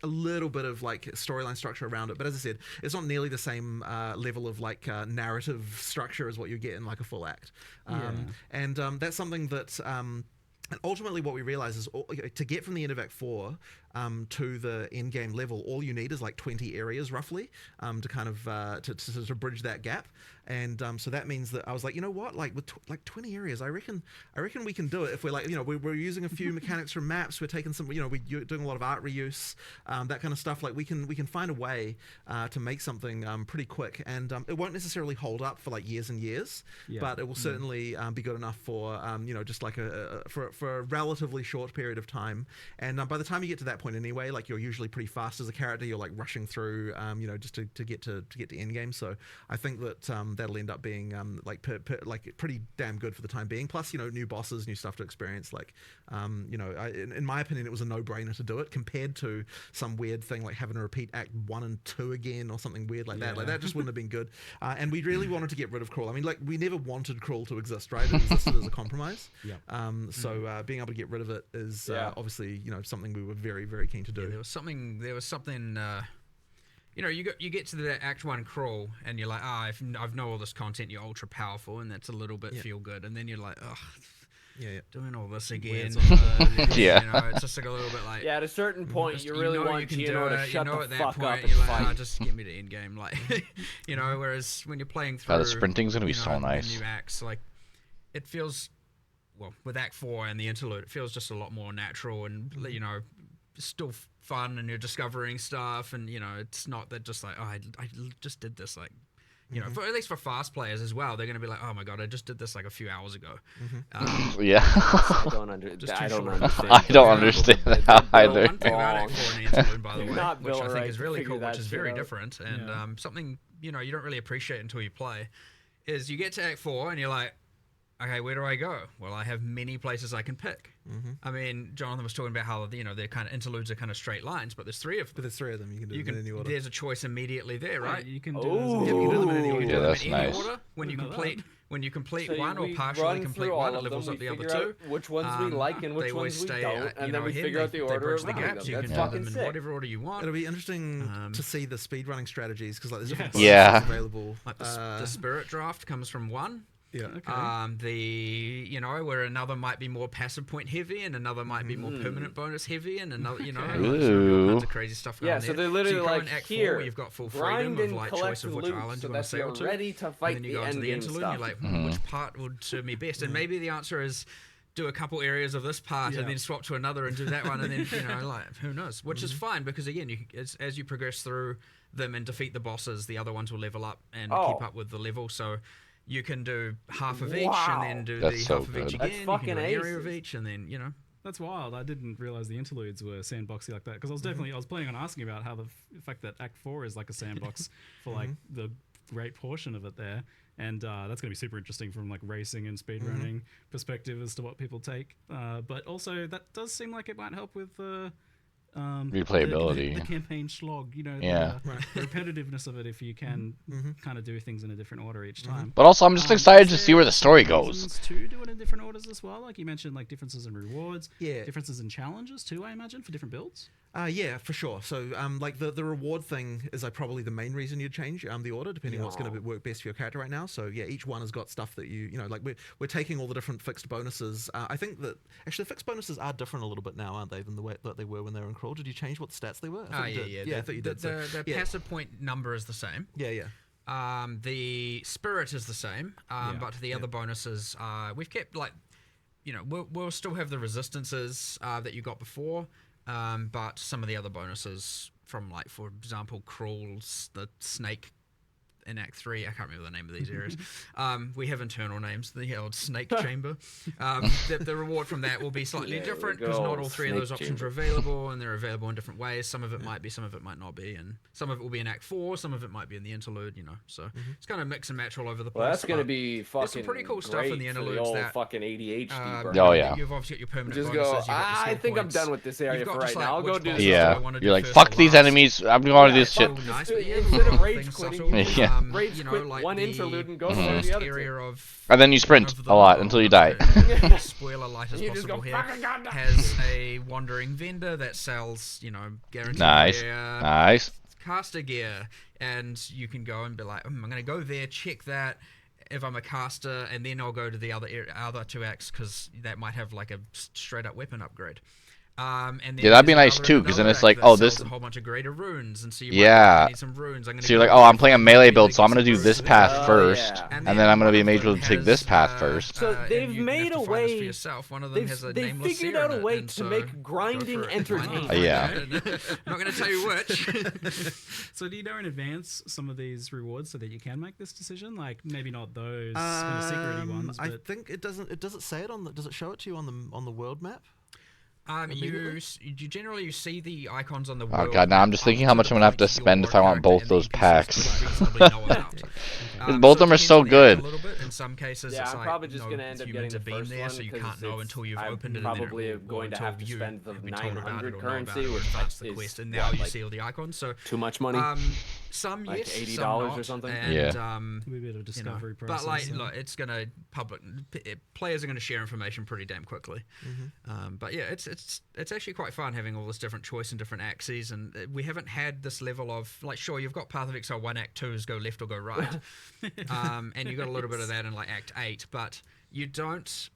little bit of like storyline structure around it. But as I said, it's not nearly the same level of like narrative structure as what you get in like a full act. And that's something that. And ultimately what we realize is to get from the end of Act 4 to the end game level, all you need is like 20 areas roughly to kind of to bridge that gap. And so that means that I was like, you know what, like with like 20 areas, I reckon we can do it if we're like, you know, we're using a few mechanics from maps, we're taking some, you know, we're doing a lot of art reuse, that kind of stuff. Like we can find a way to make something pretty quick, and it won't necessarily hold up for like years and years, but it will certainly be good enough for you know, just like for a relatively short period of time. And by the time you get to that point anyway, like you're usually pretty fast as a character. You're like rushing through, you know, just to get to end game. So I think that that'll end up being like pretty damn good for the time being. Plus, you know, new bosses, new stuff to experience. Like, you know, in my opinion, it was a no-brainer to do it compared to some weird thing like having to repeat Act 1 and 2 again or something weird like that. Like that just wouldn't have been good. And we really wanted to get rid of Crawl. I mean, like we never wanted Crawl to exist, right? It existed as a compromise. So being able to get rid of it is obviously, you know, something we were very, very keen to do. Yeah, there was something. You know, you get to the Act 1 Crawl, and you're like, I've know all this content. You're ultra powerful, and that's a little bit feel good. And then you're like, doing all this again. Yeah. You know, it's just like a little bit like. Yeah, at a certain point, you really want Gino to shut the at that fuck point, up and you're like, fight. just get me to end game, like, you know. Whereas when you're playing through, the sprinting's gonna be so nice. The new acts, like, it feels, well, with Act 4 and the interlude, it feels just a lot more natural and, you know, still fun, and you're discovering stuff, and, you know, it's not that just like, I just did this, like, you know, at least for fast players as well, they're going to be like, oh my god, I just did this like a few hours ago. Yeah. I don't understand. I don't understand that either. One thing about Act 4 and the interlude, by the way, Not which I Bill think Wright is to really figure cool, that which is shit very out. different, and something, you know, you don't really appreciate until you play, is you get to Act 4 and you're like, okay, where do I go? Well, I have many places I can pick. I mean, Jonathan was talking about how, you know, they're kind of interludes are kind of straight lines, but there's three of them. But there's three of them. You can do them in any order. There's a choice immediately there, right? You can do Oh. You can do them in any order. Yeah, that's nice. Order. When you complete So one or we partially run complete through one, all it of levels them, up the we other figure two. out which ones we like and They which always ones we stay, don't, you and know, then we hidden. figure out the They order bridge of the running gaps. them. You That's can do fucking them in sick. whatever order you want. It'll be interesting to see the speedrunning strategies, because like there's different Yeah. bonuses available. Like the spirit draft comes from one. Yeah. The, you know, where another might be more passive point heavy and another might be more permanent bonus heavy, and another, you know, like, all kinds of crazy stuff going on so there. they're literally you go like in Act 4, here, you've got full grind freedom of and like collect choice of which loot island so you want to that sail you're to. ready to And fight then you the go into the endgame interlude stuff. and you're like, which part would serve me best? And maybe the answer is do a couple areas of this part and then swap to another and do that one, and then, you know, like, who knows? Which is fine, because again, as you progress through them and defeat the bosses, the other ones will level up and keep up with the level. So you can do half of each and then do That's the so half of each good. again. That's You can fucking do an area of aces. each, and then, you know. That's wild. I didn't realize the interludes were sandboxy like that, because I was planning on asking about how the fact that Act 4 is like a sandbox for like the great portion of it there, and that's going to be super interesting from like racing and speedrunning perspective as to what people take. But also that does seem like it might help with Replayability. the campaign slog, you know, Yeah. the repetitiveness of it if you can kind of do things in a different order each time. But also, I'm just excited to Is see where the there story some goes. reasons to do it in different orders as well? Like you mentioned, like differences in rewards, Yeah. differences in challenges too, I imagine, for different builds. Yeah, for sure. So, like the reward thing is like probably the main reason you'd change the order, depending on what's going to work best for your character right now. So yeah, each one has got stuff that you know, like we're taking all the different fixed bonuses. I think that actually fixed bonuses are different a little bit now, aren't they, than the way that they were when they were in Crawl? Did you change what stats they were? I thought you did. Yeah, I thought you did. The passive point number is the same. Yeah. The spirit is the same, but the other bonuses, we've kept, like, you know, we'll still have the resistances that you got before, but some of the other bonuses from, like, for example, Crawls, the snake in Act 3, I can't remember the name of these areas. We have internal names, the old snake chamber. The reward from that will be slightly different, because not all three of those options are available, and they're available in different ways. Some of it might be, some of it might not be, and some of it will be in Act 4, some of it might be in the interlude, you know. So it's kind of mix and match all over the place. Well, that's gonna but be fucking there's some pretty cool stuff in the great for interludes old that fucking ADHD. bro. Oh, yeah. You've obviously got your permanent Just bonuses. go. You've got your I skill think I'm points. done with this area You've for got right just, now. I'll like, go which do bosses this. do I Yeah. wanna do You're like, first fuck or these last? enemies. I'm going to do this shit. Oh, nice, Just but yeah, instead of little rage things quitting, subtle. you just rage you know, quit like one the interlude and go for first the other area two. of And then you sprint of a lot until you die. Spoiler light as You just possible go, here. "Fucking goddamn." Has a wandering vendor that sells, you know, guaranteed Nice. gear, Nice. caster gear, and you can go and be like, I'm going to go there, check that if I'm a caster, and then I'll go to the other two acts, because that might have like a straight up weapon upgrade. And then Yeah, that'd be there's nice another too, in because another then it's deck like, that oh, sells this. a whole bunch of greater runes, and so you Yeah. might need some runes. I'm gonna So you're go like, oh, I'm with playing a my melee maybe build, so I'm get gonna some do this runes. path first, yeah. and then I'm gonna one be a of mage them build to take has, this path first. So they've and you're gonna made have a to find this for way. yourself. One of them has a They nameless figured seer out in a it, way and to so make go grinding for it. entertaining. Yeah. I'm not gonna tell you which. So do you know in advance some of these rewards so that you can make this decision? Like maybe not those kind of secret ones, I but think it doesn't. Does it say it on the? Does it show it to you on the world map? You generally see the icons on the Oh world god, now map I'm just up thinking how to much the I'm gonna have to point your spend if I want character both and the those NPCs packs. could reasonably know about. Both of So them it are so depends on the app good. A little bit. In some cases, Yeah, it's I'm like probably just no gonna end up getting humans the have been first there, one so you because can't know until you've I'm opened it. And then probably it will, going to until have to you spend the have been told about 900 it or know about currency, it or which advance the is quest, and now what, you like, see all the icons. So too much money. Some Like yes, $80 some not, or something? And, Yeah. It'll be a bit of a discovery but process. like, so. look, it's gonna players are gonna share information pretty damn quickly. But yeah, it's actually quite fun having all this different choice and different axes, and we haven't had this level of like, sure, you've got Path of Exile 1 Act 2 is go left or go right, and you got a little bit of that in like Act 8, but you don't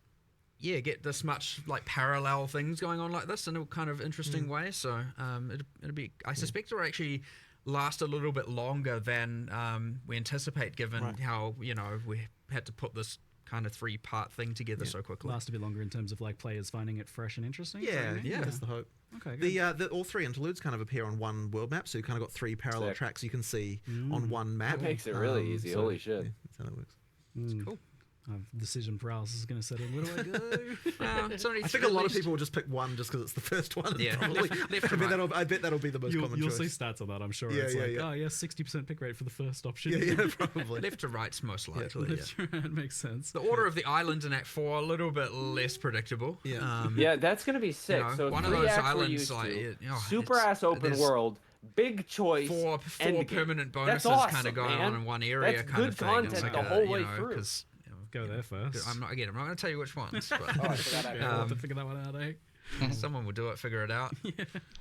get this much like parallel things going on like this in a kind of interesting way. So it'll be, I suspect it'll actually last a little bit longer than we anticipate, given how we had to put this kind of 3-part thing together so quickly. Last a bit longer in terms of like players finding it fresh and interesting. Yeah, that's the hope. Okay, good. The all 3 interludes kind of appear on one world map, so you kind of got 3 parallel tracks you can see on one map. That makes it really easy. So, Holy shit. Yeah, that's how that works. Cool. Decision paralysis is going to set in. Where do I go? I think a lot of people will just pick one just because it's the first one. Yeah, probably, left to right. I bet that'll be the most common You'll choice. see stats on that, I'm sure. Yeah, It's yeah, like, yeah. oh, yeah, 60% pick rate for the first option. Yeah, probably. Left to right's most likely. Left to right makes sense. The order of the islands in Act 4 a little bit less predictable. Yeah. Yeah, that's gonna be sick. So one of 3 those acts we're islands, used like to. it's- Super-ass open there's world, big choice, four endgame. permanent That's bonuses awesome, kind of going man. on in one area, That's kind good of thing. content It's like the a, whole way through. Because Go there first. I'm not going to tell you which ones, but Oh, I forgot I I'll have to figure that one out, eh? someone will do it, figure it out.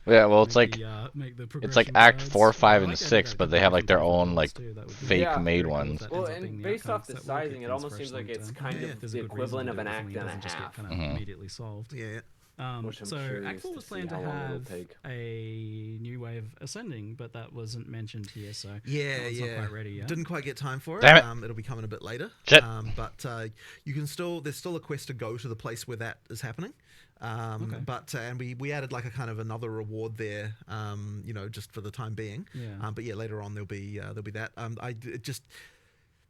Yeah, well, it's like Make the it's like progression Act guides. 4, 5, I and like 6, that but they have like their progression own like too, that would be fake Yeah. made very cool if ones. that Well, ends up being and the based off outcomes the that will sizing, keep it things almost fresh seems like long it's term. kind of There's the a good reason equivalent to of do an it, act definitely and a doesn't just get half. kind of immediately solved. Yeah. Which I'm So curious Act 4 to was see planned to how long it'll have take. a new way of ascending, but that wasn't mentioned here, so Yeah, it's yeah. not quite ready yet. Didn't quite get time for it. Damn it. It'll be coming a bit later. Shit. But you can still, there's still a quest to go to the place where that is happening. Okay. But and we added like a kind of another reward there, just for the time being. Yeah. But yeah, later on there'll be that.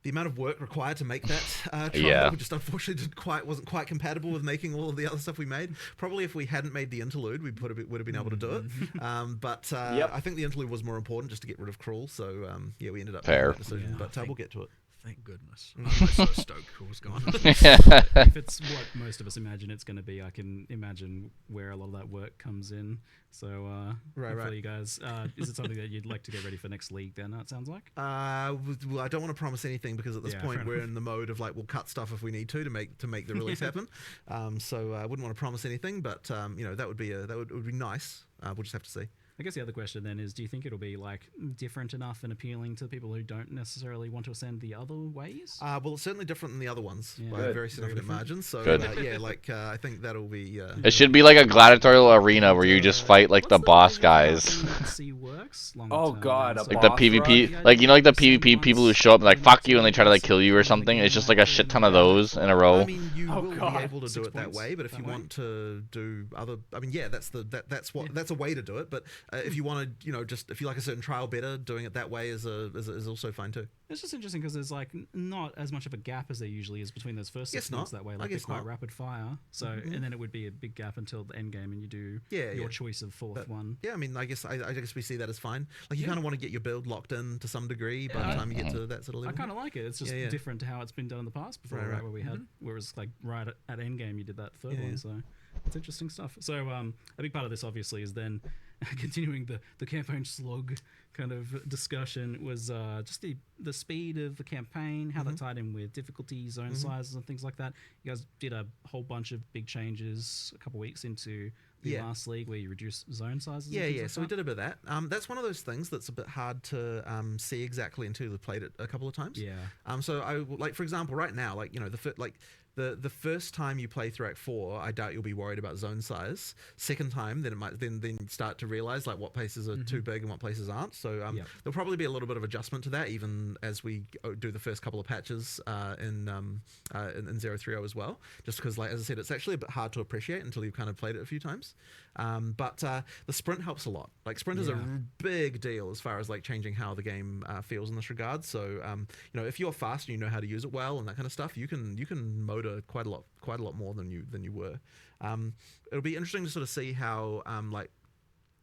The amount of work required to make that trial just unfortunately wasn't quite compatible with making all of the other stuff we made. Probably if we hadn't made the interlude, we would have been able to do it. But I think the interlude was more important just to get rid of Cruel. So we ended up Fair. making that decision. But we'll get to it. Thank goodness. I'm so stoked Cruel's gone. If it's what most of us imagine it's going to be, I can imagine where a lot of that work comes in. So, hopefully, you guys, is it something that you'd like to get ready for next league? Then it sounds like. Well, I don't want to promise anything because at this point fair we're enough. in the mode of like we'll cut stuff if we need to make the release happen. So I wouldn't want to promise anything, but that would be nice. We'll just have to see. I guess the other question then is, do you think it'll be like different enough and appealing to people who don't necessarily want to ascend the other ways? Well, it's certainly different than the other ones by Good. a very significant margin. So Good. I think that'll be. It should be like a gladiatorial arena where you just fight like the boss guys. See works Oh, God, a Like the boss PvP, rush? like like the PvP people who show up and like fuck you and they try to like kill you or something. It's just like a shit ton of those in a row. I mean, you will God. be able to do 6 it that points way, but if that you way? want to do other, I mean, that's a way to do it. But if you want to, just if you like a certain trial better, doing it that way is also fine too. It's just interesting because there's like not as much of a gap as there usually is between those first 6 Guess not. months that way. I Like they're guess quite not. rapid fire. So and then it would be a big gap until the end game, and you do Yeah, your yeah. choice of fourth one. Yeah, I mean, I guess we see that as fine. Like you kind of want to get your build locked in to some degree by the time you get to that sort of I level. kind of like it. It's just Yeah, yeah. different to how it's been done in the past before, Right, right? right. Where we had, whereas like right at end game, you did that third Yeah, one. yeah. So it's interesting stuff. So a big part of this obviously is then continuing the campaign slog kind of discussion was just the speed of the campaign, how that tied in with difficulty, zone sizes, and things like that. You guys did a whole bunch of big changes a couple weeks into the last league where you reduced zone sizes. Yeah, and things yeah. like So we that. did a bit of that. That's one of those things that's a bit hard to see exactly until you've played it a couple of times. Yeah. So I like, for example, right now, like the the first time you play through Act 4, I doubt you'll be worried about zone size. Second time, then it might then start to realize like what places are too big and what places aren't. So there'll probably be a little bit of adjustment to that, even as we do the first couple of patches in 030 as well. Just because, like as I said, it's actually a bit hard to appreciate until you've kind of played it a few times. But the sprint helps a lot. Like sprint is a big deal as far as like changing how the game feels in this regard. So you know, if you're fast and you know how to use it well and that kind of stuff, you can motor quite a lot more than you were. It'll be interesting to sort of see how like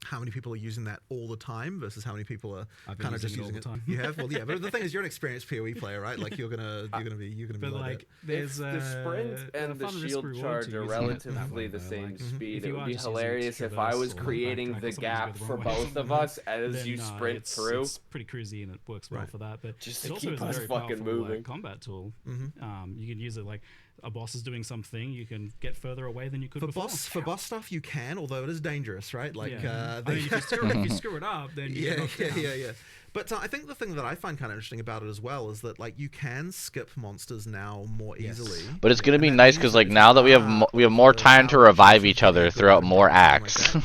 how many people are using that all the time versus how many people are kind of just using it. You have, well, yeah, but the thing is, you're an experienced PoE player, right? Like you're gonna be like there's the sprint and the shield charge are relatively the same speed. It would be hilarious if I was creating the gap for both of us as you sprint through. It's pretty cruisy and it works well for that. But just it to also keep is a us very fucking powerful moving. combat tool. You can use it like a boss is doing something, you can get further away than you could before. For boss stuff, you can, although it is dangerous, right? Like, I mean, if you screw it up, then you get knocked down. Yeah. But I think the thing that I find kind of interesting about it as well is that like you can skip monsters now more easily. But it's gonna be nice because like now that we have more time to revive each other throughout more acts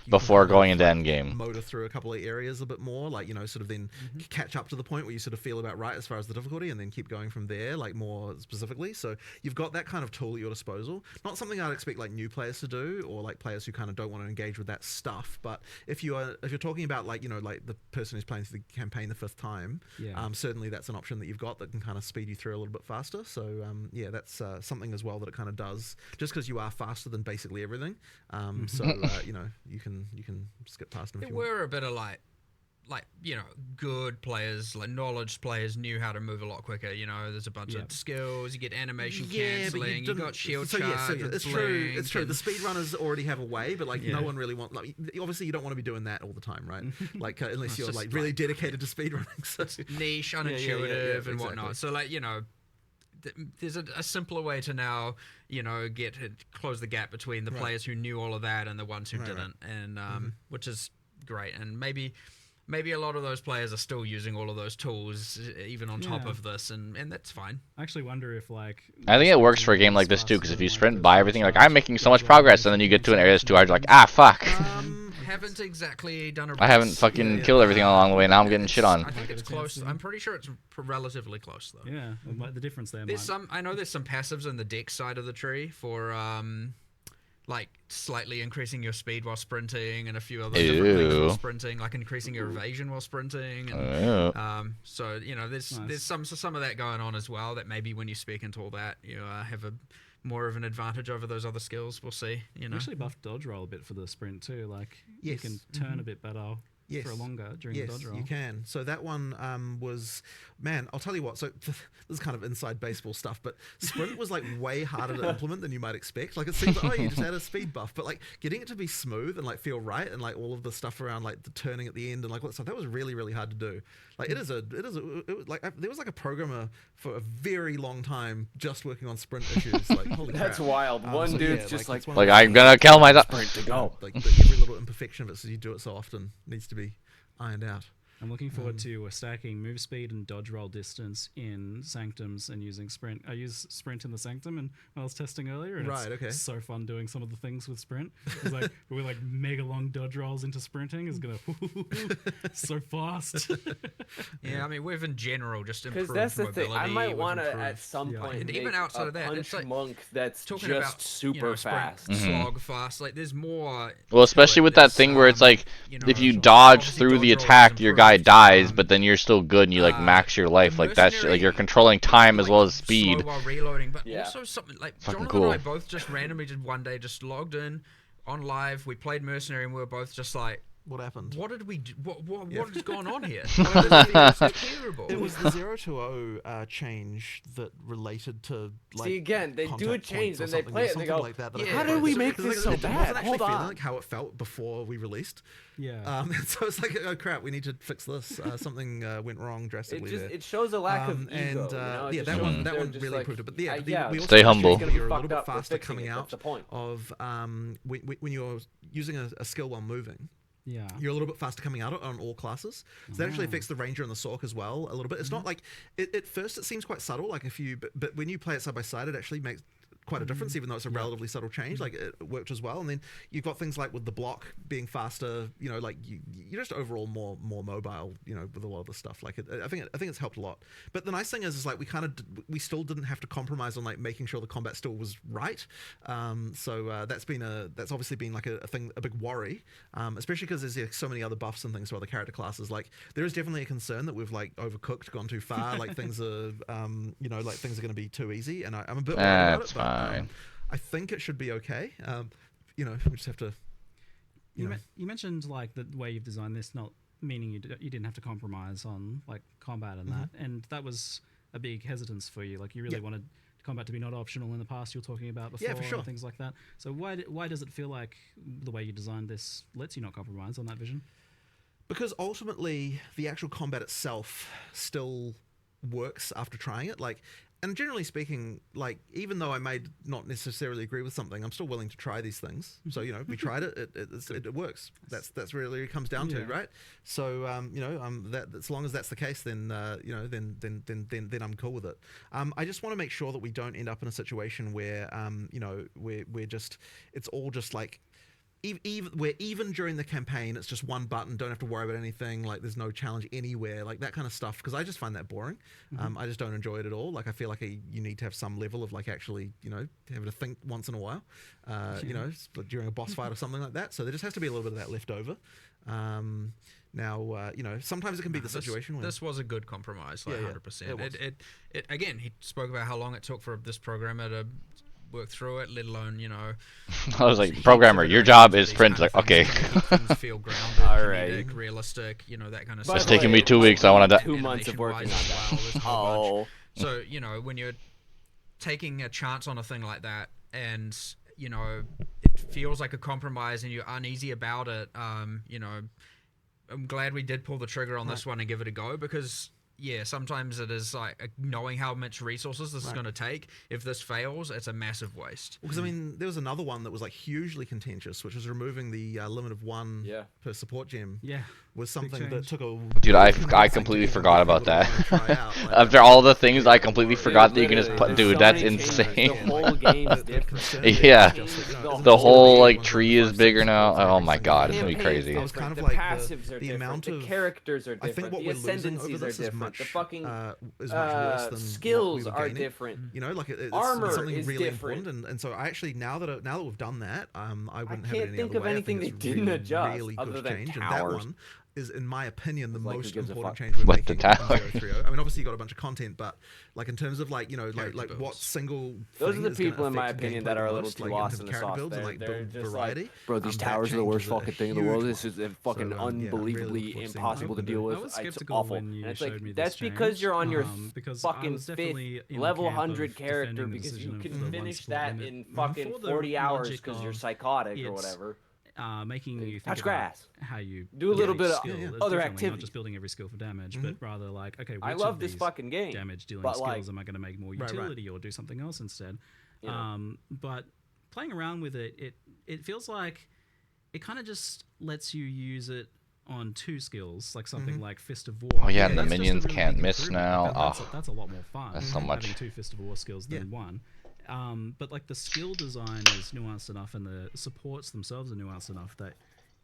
before going into endgame. Motor through a couple of areas a bit more, like you know, sort of then catch up to the point where you sort of feel about right as far as the difficulty, and then keep going from there, like more specifically. So you've got that kind of tool at your disposal. Not something I'd expect like new players to do, or like players who kind of don't want to engage with that stuff. But if you're talking about like, you know, like the person who's playing through the campaign the 5th time, certainly that's an option that you've got that can kind of speed you through a little bit faster. So yeah, that's something as well that it kind of does, just because you are faster than basically everything. So you know, you can skip past them if you want. We're a bit of like you know, good players, like knowledge players knew how to move a lot quicker. You know, there's a bunch of skills, you get animation cancelling, you got shield charge. It's true. It's true. The speedrunners already have a way, but like no one really wants. Like, obviously, you don't want to be doing that all the time, right? Like unless you're like really dedicated to speedrunning. So. Niche, unintuitive, and whatnot. So like, you know, there's a simpler way to now, you know, close the gap between the players who knew all of that and the ones who didn't, and which is great. And maybe a lot of those players are still using all of those tools even on top of this, and that's fine. I actually wonder if like... I think it works for a game like this too, because if you sprint by everything, like I'm making so much progress, and then you get to an area that's too hard, you're like, ah, fuck. Haven't exactly done a race. I haven't fucking killed everything along the way, now I'm getting shit on. I think it's close. I'm pretty sure it's relatively close, though. Yeah, the difference there I know there's some passives on the deck side of the tree for... like slightly increasing your speed while sprinting, and a few other different things while sprinting, like increasing your evasion while sprinting. And, so you know, there's some of that going on as well. That maybe when you speak into all that, you have a more of an advantage over those other skills. We'll see. You know, actually buffed dodge roll a bit for the sprint too. Like you can turn a bit better. For longer during the dodge roll. You can. So that one was, man, I'll tell you what. So this is kind of inside baseball stuff, but sprint was like way harder to implement than you might expect. Like it seems like, oh, you just add a speed buff, but like getting it to be smooth and like feel right, and like all of the stuff around like the turning at the end and like all that stuff, that was really, really hard to do. Like it was like there was like a programmer for a very long time just working on sprint issues. Like holy That's crap. wild. One dude's just like I'm gonna kill myself. Sprint to go. Like every little imperfection of it, so you do it so often, needs to be ironed out. I'm looking forward to stacking move speed and dodge roll distance in Sanctums and using sprint. I use sprint in the Sanctum and I was testing earlier, and it's so fun doing some of the things with sprint. It's like we're like mega long dodge rolls into sprinting is gonna so fast. Yeah, I mean we've in general just improved mobility. Because that's the thing. I might want to at some point and make even outside of that, punch it's like monk that's talking just about, super fast, slog fast. Like there's more. Well, especially with that thing where it's like if you dodge through the attack, your guy dies, but then you're still good and you like max your life. Like that shit, like you're controlling time as well as speed. Slow while reloading, but also something like fucking Jonathan and I both just randomly did one day, just logged in on live. We played Mercenary and we were both just like, what happened? What did we do? What has gone on here? Terrible. It was the 020 change that related to like. See again, they do a change, then they play it, and they go, like that how did we make this so bad? Hold on. Like how it felt before we released. Yeah. And so it's like, oh crap, we need to fix this. Something went wrong drastically there. It shows a lack of ego. And yeah, that one really like, proved it. But yeah, we also stay humble. You're a little bit faster coming out of when you're using a skill while moving. you're a little bit faster coming out on all classes. So that actually affects the Ranger and the Sork as well a little bit. It's not like at first it seems quite subtle, like but when you play it side by side, it actually makes quite a difference, even though it's a relatively subtle change. Like it worked as well. And then you've got things like with the block being faster, like you're just overall more mobile, with a lot of the stuff. Like I think it's helped a lot. But the nice thing is like we still didn't have to compromise on like making sure the combat still was right. So that's obviously been like a big worry, especially because there's so many other buffs and things to other character classes. Like there is definitely a concern that we've like overcooked, gone too far. Like things are, like things are going to be too easy, and I'm a bit worried about it. But I think it should be okay. We just have to. You mentioned like the way you've designed this, not meaning you didn't have to compromise on like combat and that, and that was a big hesitance for you. Like you really wanted combat to be not optional in the past. You were talking about before, for sure. and things like that. So why does it feel like the way you designed this lets you not compromise on that vision? Because ultimately, the actual combat itself still works after trying it. Like. And generally speaking, like, even though I may not necessarily agree with something, I'm still willing to try these things. So, we tried it. It works. That's really it comes down to, right? So, that as long as that's the case, then then I'm cool with it. I just want to make sure that we don't end up in a situation where, we're just, it's all just like, even during the campaign, it's just one button, don't have to worry about anything, like there's no challenge anywhere, like that kind of stuff, because I just find that boring. I just don't enjoy it at all. Like I feel like you need to have some level of like actually, having to think once in a while, during a boss fight or something like that. So there just has to be a little bit of that left over. Now, sometimes it can be the situation where... This was a good compromise, like 100%. It again, he spoke about how long it took for this programmer to work through it, let alone, I was like, programmer, your job is print. Like, okay. Things feel grounded, comedic, realistic, that kind of stuff. It's taking me 2 weeks. I want to 2 months of working on that. So, when you're taking a chance on a thing like that, and, it feels like a compromise and you're uneasy about it, I'm glad we did pull the trigger on this one and give it a go, because... Yeah, sometimes it is like knowing how much resources this is going to take. If this fails, it's a massive waste. Because there was another one that was like hugely contentious, which was removing the limit of one per support gem. Yeah, was something that took a... Dude, I completely forgot about that. After all the things, I completely forgot that you can just put... Dude, that's insane. The whole game's different. Yeah. The whole, like, tree is bigger now. Oh my god, it's gonna be crazy. It was kind of the like passives are the different, amount of... the characters are I different, think what the we're losing over ascendancies are this is different, much, the fucking is much worse than skills what we were are gaining. different. Like it's Armor something is really different. important, and so I actually now that we've done that, I wouldn't have it any think other of way. anything I think they it's didn't really, adjust really other good than change, and towers. that one is, in my opinion, the Like, most who gives a important fuck? change we're Like the making in tower. 030. I mean, obviously you got a bunch of content, but like in terms of like what single those are thing the is gonna people in my affect opinion gameplay that are a the little most, too like, lost in in the terms of character sauce. builds and like They're build just variety. like, bro, these that towers are the worst changes fucking thing in the world. huge This is fucking So, yeah, I'm really unbelievably looking forward to seeing impossible to what deal I with. was It's skeptical awful. when you And it's showed like me this that's because change, you're on your because I fucking was definitely fifth in the level camp of 100 character defending the because you decision of can the one finish split that limit. in fucking For the 40 hours logic because you're of psychotic or it's, whatever. Making you think Touch about grass. how you Do a little get bit each of skill other differently, activities. not just building every skill for damage, but rather like, okay, which I love of this these fucking game, damage dealing but, skills like, am I going to make more right. utility or do something else instead? Yeah. But playing around with it feels like it kind of just lets you use it on two skills, like something like Fist of War. Oh yeah, and the that's just a minions really can't big miss improvement. now. Like, Oh, that's a lot more fun. that's so much. Having two Fist of War skills than one. But like the skill design is nuanced enough, and the supports themselves are nuanced enough that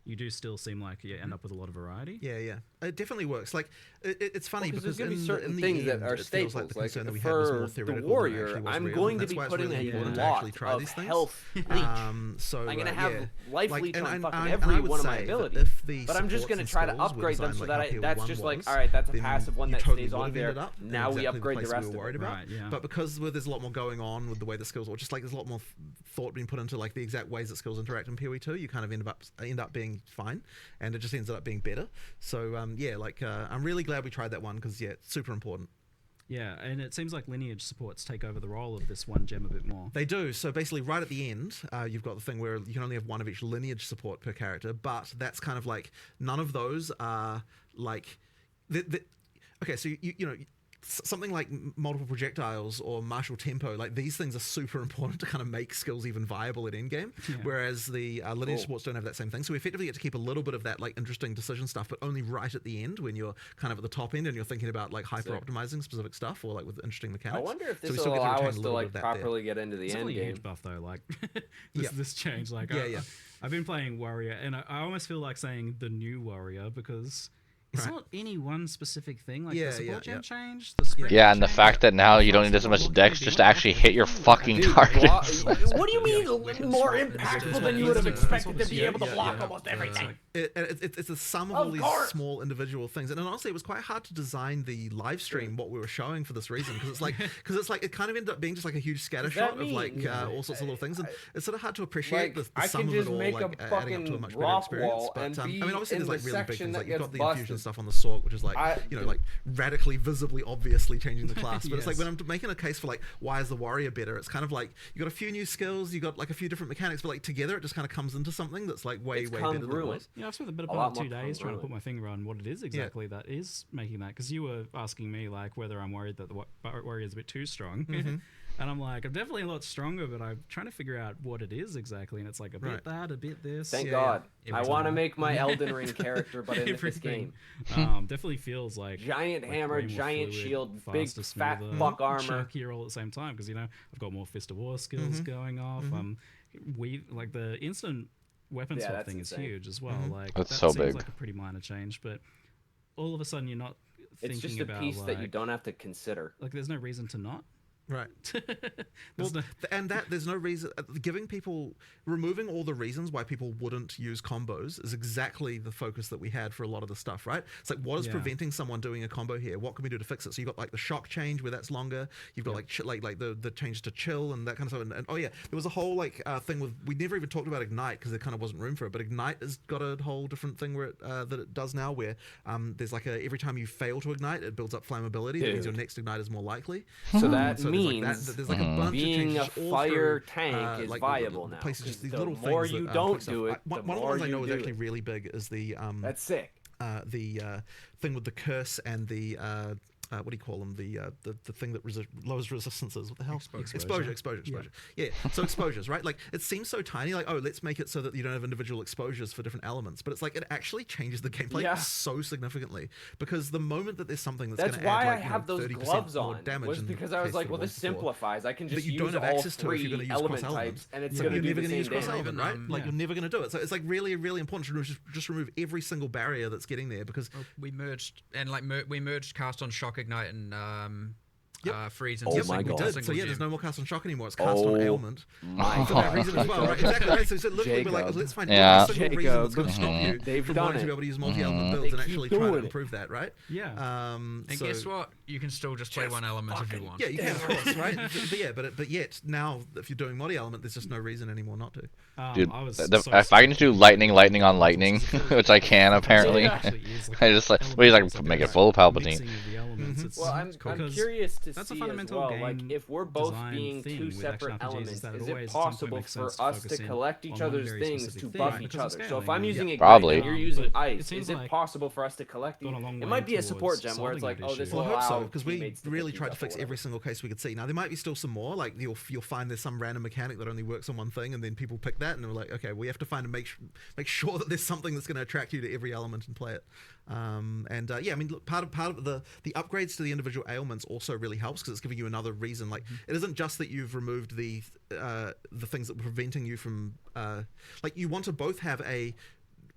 you do still seem like you end up with a lot of variety. Yeah, it definitely works. Like it's funny because there's gonna be in certain the things end, that are it feels staples. like the concern that we had for was more the theoretical than warrior, it actually was I'm real. going And to that's be why it's putting really a important to lot actually try of these things. health leech. So I'm gonna have life like, leech on and fucking I every would one of my say that abilities. if the But I'm just supports gonna and try to skills were upgrade them designed so like that how that's PL1 just like, was, all right, that's a then passive one you that totally stays would on have there. ended up in Now we exactly upgrade the place rest we were of worried them. about. Right, yeah. But because there's a lot more going on with the way the skills, or just like there's a lot more thought being put into like the exact ways that skills interact in PoE2, you kind of end up being fine, and it just ends up being better. So I'm really glad we tried that one because it's super important. Yeah, and it seems like lineage supports take over the role of this one gem a bit more. They do. So basically, right at the end, you've got the thing where you can only have one of each lineage support per character, but that's kind of like none of those are like. Okay, so you know. something like multiple projectiles or martial tempo, like these things are super important to kind of make skills even viable at endgame, whereas the linear sports don't have that same thing. So we effectively get to keep a little bit of that like interesting decision stuff, but only right at the end when you're kind of at the top end and you're thinking about like hyper optimizing specific stuff or like with interesting mechanics. I wonder if this so will allow us to like properly get into the end game. It's a huge buff though, like this change. Like I've been playing Warrior, and I almost feel like saying the new Warrior because it's not any one specific thing. Like the support gen changed, the sprint and the fact that now you don't need as much dex just to actually hit your fucking targets. What do you mean more impactful than you would have expected to be able to block almost everything? It's a sum of all these small individual things, and honestly, it was quite hard to design the live stream what we were showing for this reason because it's like it kind of ended up being just like a huge scattershot of like all sorts of little things, and it's sort of hard to appreciate the sum of it all, like adding up to a much better experience. But I mean, obviously, there's like really big things like you've got the infusion stuff on the Sork, which is like like radically, visibly, obviously changing the class. But it's like when I'm making a case for like why is the Warrior better, it's kind of like you got a few new skills, you got like a few different mechanics, but like together it just kind of comes into something that's like way better than it was. I've spent a bit about 2 days trying to put my finger on what it is exactly that is making that, because you were asking me like whether I'm worried that the Warrior is a bit too strong. And I'm like, I'm definitely a lot stronger, but I'm trying to figure out what it is exactly, and it's like a bit that, a bit this. Thank God. I want to make my Elden Ring character, but in this game. Definitely feels like giant hammer, giant fluid, shield, faster, big fat smoother, fuck armor. Chunkier all at the same time, because I've got more Fist of War skills going off. Like the instant weapon swap thing is huge as well. Like that's that so seems big. like a pretty minor change, but all of a sudden you're not thinking it's just a about piece like, that you don't have to consider. Like there's no reason to not. Right. And that there's no reason removing all the reasons why people wouldn't use combos is exactly the focus that we had for a lot of the stuff, right? It's like what is preventing someone doing a combo here? What can we do to fix it? So you've got like the shock change where that's longer. You've got like the change to chill and that kind of stuff. And there was a whole like thing with, we never even talked about Ignite because there kind of wasn't room for it. But Ignite has got a whole different thing where that it does now, where there's like every time you fail to ignite, it builds up flammability. That means your next ignite is more likely. So that means there's like a bunch being of a fire tank is viable now. Places, just these the little more things you that, don't do it, one of the ones I know is actually really big is the that's sick. The thing with the curse and the what do you call them? The thing that lowers resistances. What the hell? Exposure. Yeah. So exposures, right? Like it seems so tiny. Like let's make it so that you don't have individual exposures for different elements. But it's like it actually changes the gameplay so significantly, because the moment that there's something that's going to add like, I have those gloves on. Damage was because I was like, well, this simplifies. I can just you use don't have all access to it if you're three going to use element cross-element. types, and it's going to do the same cross-element, right? Like you're never going to do it. So it's like really, really important to just remove every single barrier that's getting there, because we merged cast on shock, ignite, and freeze and we did. So there's no more cast on shock anymore. It's cast on ailment for that reason as well, right? Exactly. Right? So literally we're like, let's find every single reason that's going to stop you from wanting to be able to use multi-element builds and actually try to improve that, right? Yeah. And guess what? You can still just play one element if you want. Yeah, you can, of course, right? But yet now, if you're doing multi-element, there's just no reason anymore not to. Dude, if I can just do lightning on lightning, which I can apparently, I just make it full of Palpatine. Well, I'm curious to see as well, like if we're both being two separate elements, is it possible for us to collect each other's things to buff each other? So if I'm using Ignite and you're using Ice, is it possible for us to collect these? It might be a support gem where it's like, oh, this will allow. I hope so, because we really tried to fix every single case we could see. Now there might be still some more, like you'll find there's some random mechanic that only works on one thing, and then people pick that, and we're like, okay, we have to find and make sure that there's something that's going to attract you to every element and play it. I mean, look, part of the upgrades to the individual ailments also really helps, because it's giving you another reason. Like it isn't just that you've removed the things that were preventing you from like you want to both have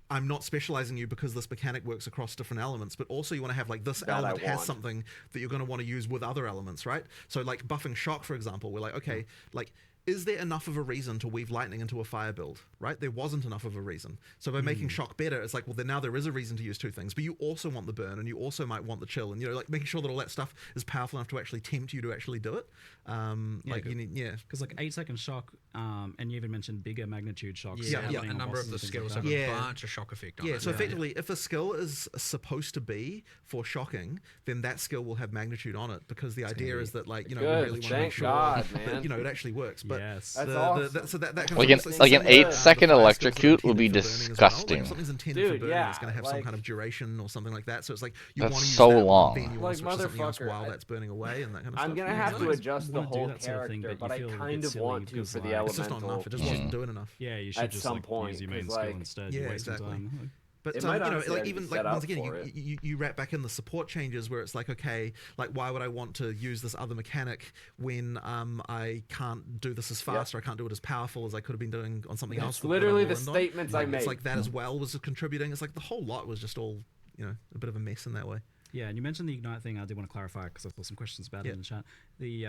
I'm not specializing you because this mechanic works across different elements, but also you want to have like this element has something that you're going to want to use with other elements, right? So like buffing shock, for example, we're like, okay, like is there enough of a reason to weave lightning into a fire build, right? There wasn't enough of a reason. So by making shock better, it's like, well, then now there is a reason to use two things, but you also want the burn and you also might want the chill, and like making sure that all that stuff is powerful enough to actually tempt you to actually do it. Because like 8-second shock, and you even mentioned bigger magnitude shocks. A number of the skills have a bunch of shock effect on it. So effectively, if a skill is supposed to be for shocking, then that skill will have magnitude on it, because the idea is that, like, we really want to make sure that, it actually works. But Yes. That's awesome. so that kind Like of like an 8-second the fire skills that are electrocute would be intended for burning as well. Like, disgusting. if something's intended Dude, for burning, yeah, it's going to have some like- kind of duration or something like that. So it's like you That's want to use so that one, long. then you want to Like, switch to something else motherfucker, while that's burning away and that kind of I'm stuff. gonna have to always adjust the wanna do whole that sort of thing, character, but but you I feel a kind bit of silly want to because, for the like, elemental. It's just not enough. It just wasn't doing enough. Yeah, you should At just some like point, use your main 'cause, skill like- instead. Yeah, You're wasting exactly. time. But It might you know, honestly like be even set like up once again, for it. you wrap back in the support changes where it's like, okay, like why would I want to use this other mechanic when I can't do this as fast or I can't do it as powerful as I could have been doing on something else? It's with literally what the I'm on? statements I made. It's like that as well was contributing. It's like the whole lot was just all, you know, a bit of a mess in that way. Yeah, and you mentioned the ignite thing. I did want to clarify because I saw some questions about it in the chat. The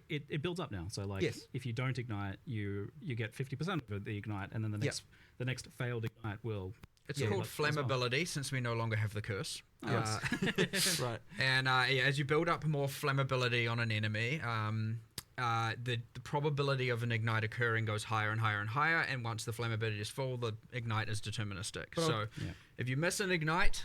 it builds up now. So like, if you don't ignite, you get 50% of the ignite, and then the next failed ignite will. It's called flammability since we no longer have the curse. Right. And as you build up more flammability on an enemy, the probability of an ignite occurring goes higher and higher and higher. And once the flammability is full, the ignite is deterministic. So if you miss an ignite,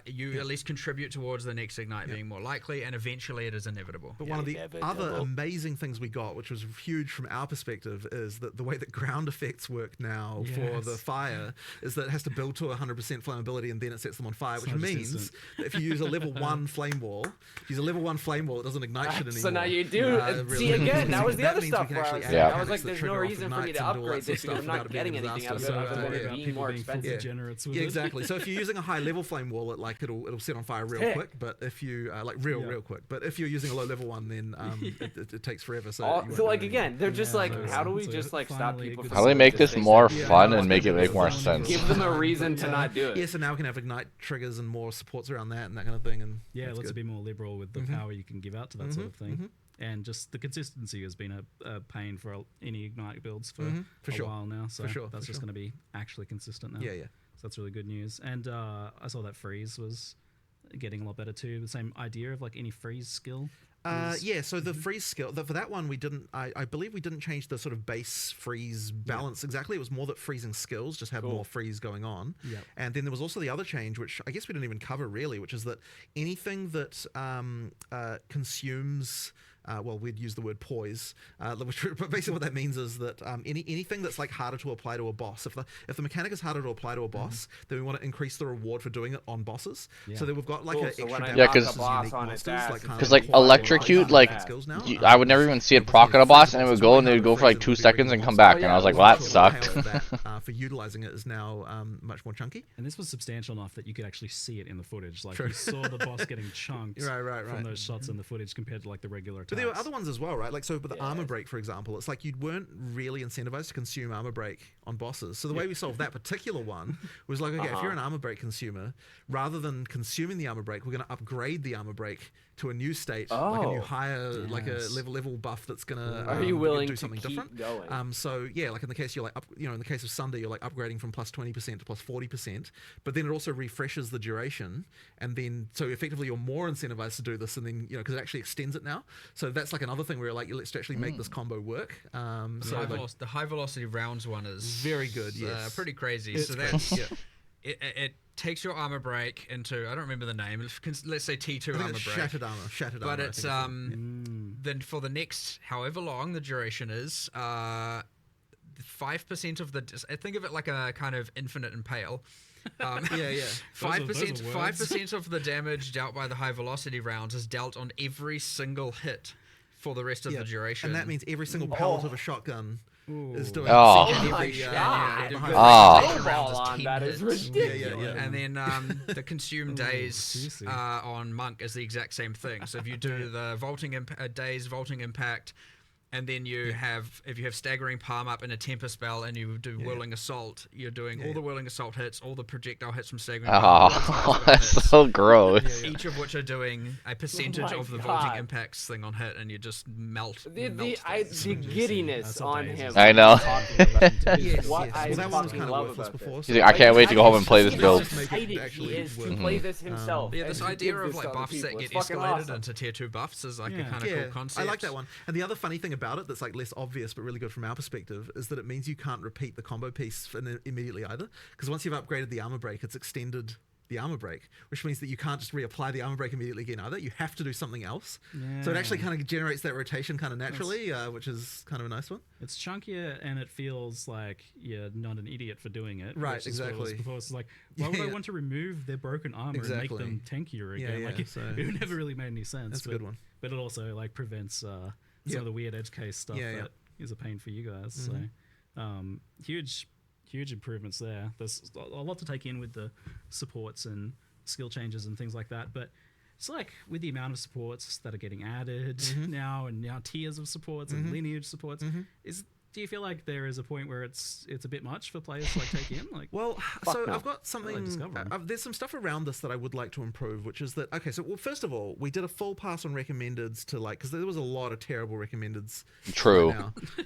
you at least contribute towards the next ignite being more likely, and eventually it is inevitable. But one of the other amazing things we got, which was huge from our perspective, is that the way that ground effects work now for the fire is that it has to build to 100% flammability and then it sets them on fire, which means that if you use a level 1 flame wall, it doesn't ignite shit anymore. So now you do. See, again, that was the other stuff where I was saying, I was like, there's no reason for me to upgrade this because I'm not getting anything out of it other than it being more expensive. Yeah, exactly. So if you're using a high level flame wall, it'll set on fire real quick. But if you real quick. But if you're using a low level one, then it takes forever. So like again, they're just like, how do we just like stop people? How do we make this more fun and make it make more sense? Give them a reason to not do it. Yeah, so now we can have ignite triggers and more supports around that and that kind of thing. And yeah, let's be more liberal with the power you can give out to that sort of thing. And just the consistency has been a pain for any Ignite builds for a while now. So that's just going to be actually consistent now. Yeah. So that's really good news. And I saw that freeze was getting a lot better too. The same idea of like any freeze skill. Yeah, so the freeze skill, for that one we didn't, I believe we didn't change the sort of base freeze balance exactly. It was more that freezing skills just have more freeze going on. Yep. And then there was also the other change, which I guess we didn't even cover really, which is that anything that consumes... well, we'd use the word poise, but basically what that means is that anything that's like harder to apply to a boss, if the mechanic is harder to apply to a boss, then we want to increase the reward for doing it on bosses. So then we've got like an extra because like electrocute, like I would never even see it proc at a boss, and it would go and it would go for like 2 seconds and come back, and I was like, well, that sucked. For utilizing it is now much more chunky. And this was substantial enough that you could actually see it in the footage. Like you saw the boss getting chunked from those shots in the footage compared to like the regular attacks. There were other ones as well, right? Like, so with the armor break, for example, it's like you weren't really incentivized to consume armor break on bosses. So the way we solved that particular one was like, okay, if you're an armor break consumer, rather than consuming the armor break, we're going to upgrade the armor break to a new state, like a new higher, like a level buff that's gonna do something different. Going? So yeah, like in the case you're like in the case of Sunday, you're like upgrading from plus 20% to plus 40%, but then it also refreshes the duration, and then so effectively you're more incentivized to do this, and then because it actually extends it now. So that's like another thing where like let's actually make this combo work. The high velocity rounds one is very good. Yes, pretty crazy. It's so that's it takes your armor break into, I don't remember the name, let's say T2 armor break. Shattered armor. But it's then for the next however long the duration is, 5% of the, I think of it like a kind of infinite impale. 5% of the damage dealt by the high velocity rounds is dealt on every single hit for the rest of the duration. And that means every single pellet of a shotgun is doing my God. That is ridiculous. And then the consume days on Monk is the exact same thing. So if you do the vaulting days, vaulting impact, and then you have, if you have staggering palm up and a temper spell, and you do whirling assault, you're doing all the whirling assault hits, all the projectile hits from staggering palm. Oh, that's so gross. Each of which are doing a percentage of the vaulting impacts thing on hit, and you just melt. The giddiness on him. I know. What I fucking love about before. He's like, I can't wait to go home and play this build. He is to play this himself. Yeah, this idea of like buffs that get escalated into tier 2 buffs is like a kind of cool concept. I like that one. And the other funny thing about it that's like less obvious but really good from our perspective is that it means you can't repeat the combo piece immediately either, because once you've upgraded the armor break, it's extended the armor break, which means that you can't just reapply the armor break immediately again either. You have to do something else. Yeah. So it actually kind of generates that rotation kind of naturally, which is kind of a nice one. It's chunkier and it feels like you're not an idiot for doing it. Right, which is what it was exactly. before. It's like, why would I want to remove their broken armor and make them tankier again? Like, it never really made any sense. That's a good one. But it also like prevents some of the weird edge case stuff that is a pain for you guys. So huge improvements there. There's a lot to take in with the supports and skill changes and things like that. But it's like with the amount of supports that are getting added now, and now tiers of supports and lineage supports, do you feel like there is a point where it's a bit much for players to like take in? Like, well, so I've got something. There's some stuff around this that I would like to improve, which is that first of all, we did a full pass on recommendeds to like because there was a lot of terrible recommendeds. True. Right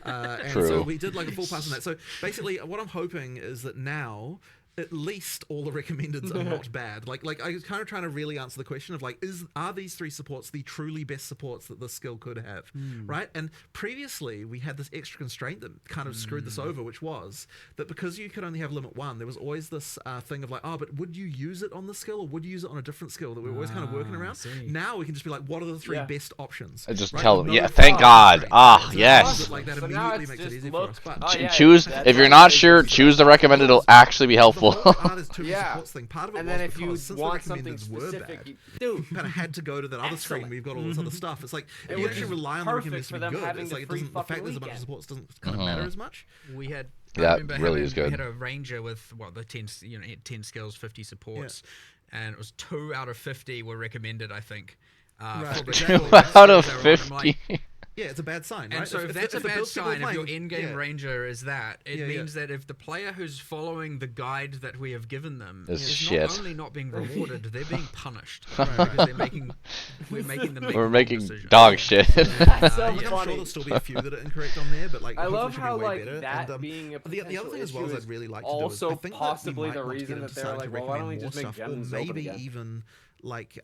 now. And so we did like a full pass on that. So basically, what I'm hoping is that now, at least all the recommendeds are not bad. Like I was kind of trying to really answer the question of like, are these 3 supports the truly best supports that this skill could have, right? And previously we had this extra constraint that kind of screwed this over, which was that because you could only have limit 1, there was always this thing of like, oh, but would you use it on the skill or would you use it on a different skill that we were always kind of working around? Now we can just be like, what are the 3 best options? I just tell them, thank God. Yes. Like that immediately makes it easy for us. But choose if you're not sure, choose the recommended. It'll actually be helpful. Supports thing. Part of it and was then if because you since want the something recommendeds were specific, bad, dude, you kind of had to go to that other screen where you've got all this other stuff. It's like if you actually rely on the recommendeds to be good, it's like the fact there's a bunch of supports doesn't kind of matter as much. We had really is good. We had a ranger with the 10 skills, 50 supports, and it was 2 out of 50 were recommended. I think. 2 out of 50. Yeah, it's a bad sign, right? And so if that's a bad sign, if your in-game ranger is that, it means that if the player who's following the guide that we have given them is not only not being rewarded, they're being punished. Because we're making them make dog shit. So I'm sure there'll still be a few that are incorrect on there, but like I love how like better. that and, being a the other thing as well is I'd really like to do is also I think possibly that the reason that they're like, well, why don't we just make gems open maybe again? even like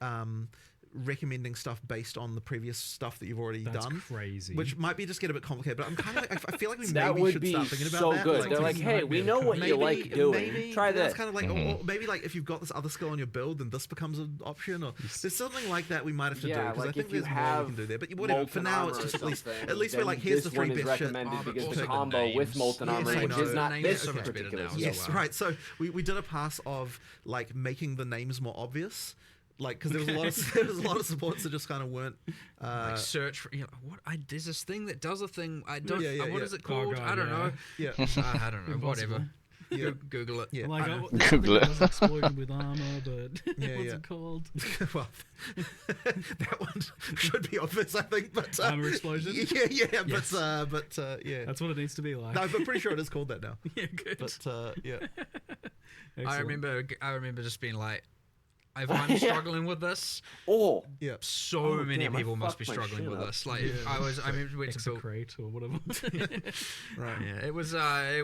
recommending stuff based on the previous stuff that you've already done. Crazy. Which might be just get a bit complicated, but I'm kind of I feel like we that maybe would should be start thinking about so that. good. Like, they're like, hey, we know what you like doing. Try this. It's kind of like, or maybe like if you've got this other skill on your build, then this becomes an option, or there's something like that we might have to do because like I think if you there's more we can do there. But whatever. For now, it's just at least we're like, here's the 3 best shit. Because the combo with molten armor, which is not this particular. Yes, right. So we did a pass of like making the names more obvious. Like, because there was a lot of supports that just kind of weren't. Like search for there's this thing that does a thing. I don't. What is it called? God, I don't know. Yeah. I don't know. Whatever. Yeah. Google it. Yeah. Like, Google it. Exploding with armor, but what's it called? Well, that one should be obvious, I think. But armor explosion. Yeah. Yes. But yeah. That's what it needs to be like. No, I'm pretty sure it is called that now. Yeah, good. But yeah. I remember just being like, if I'm struggling with this, so many people must be struggling with this. Like I remember we went to build crate or whatever. Right. Yeah, it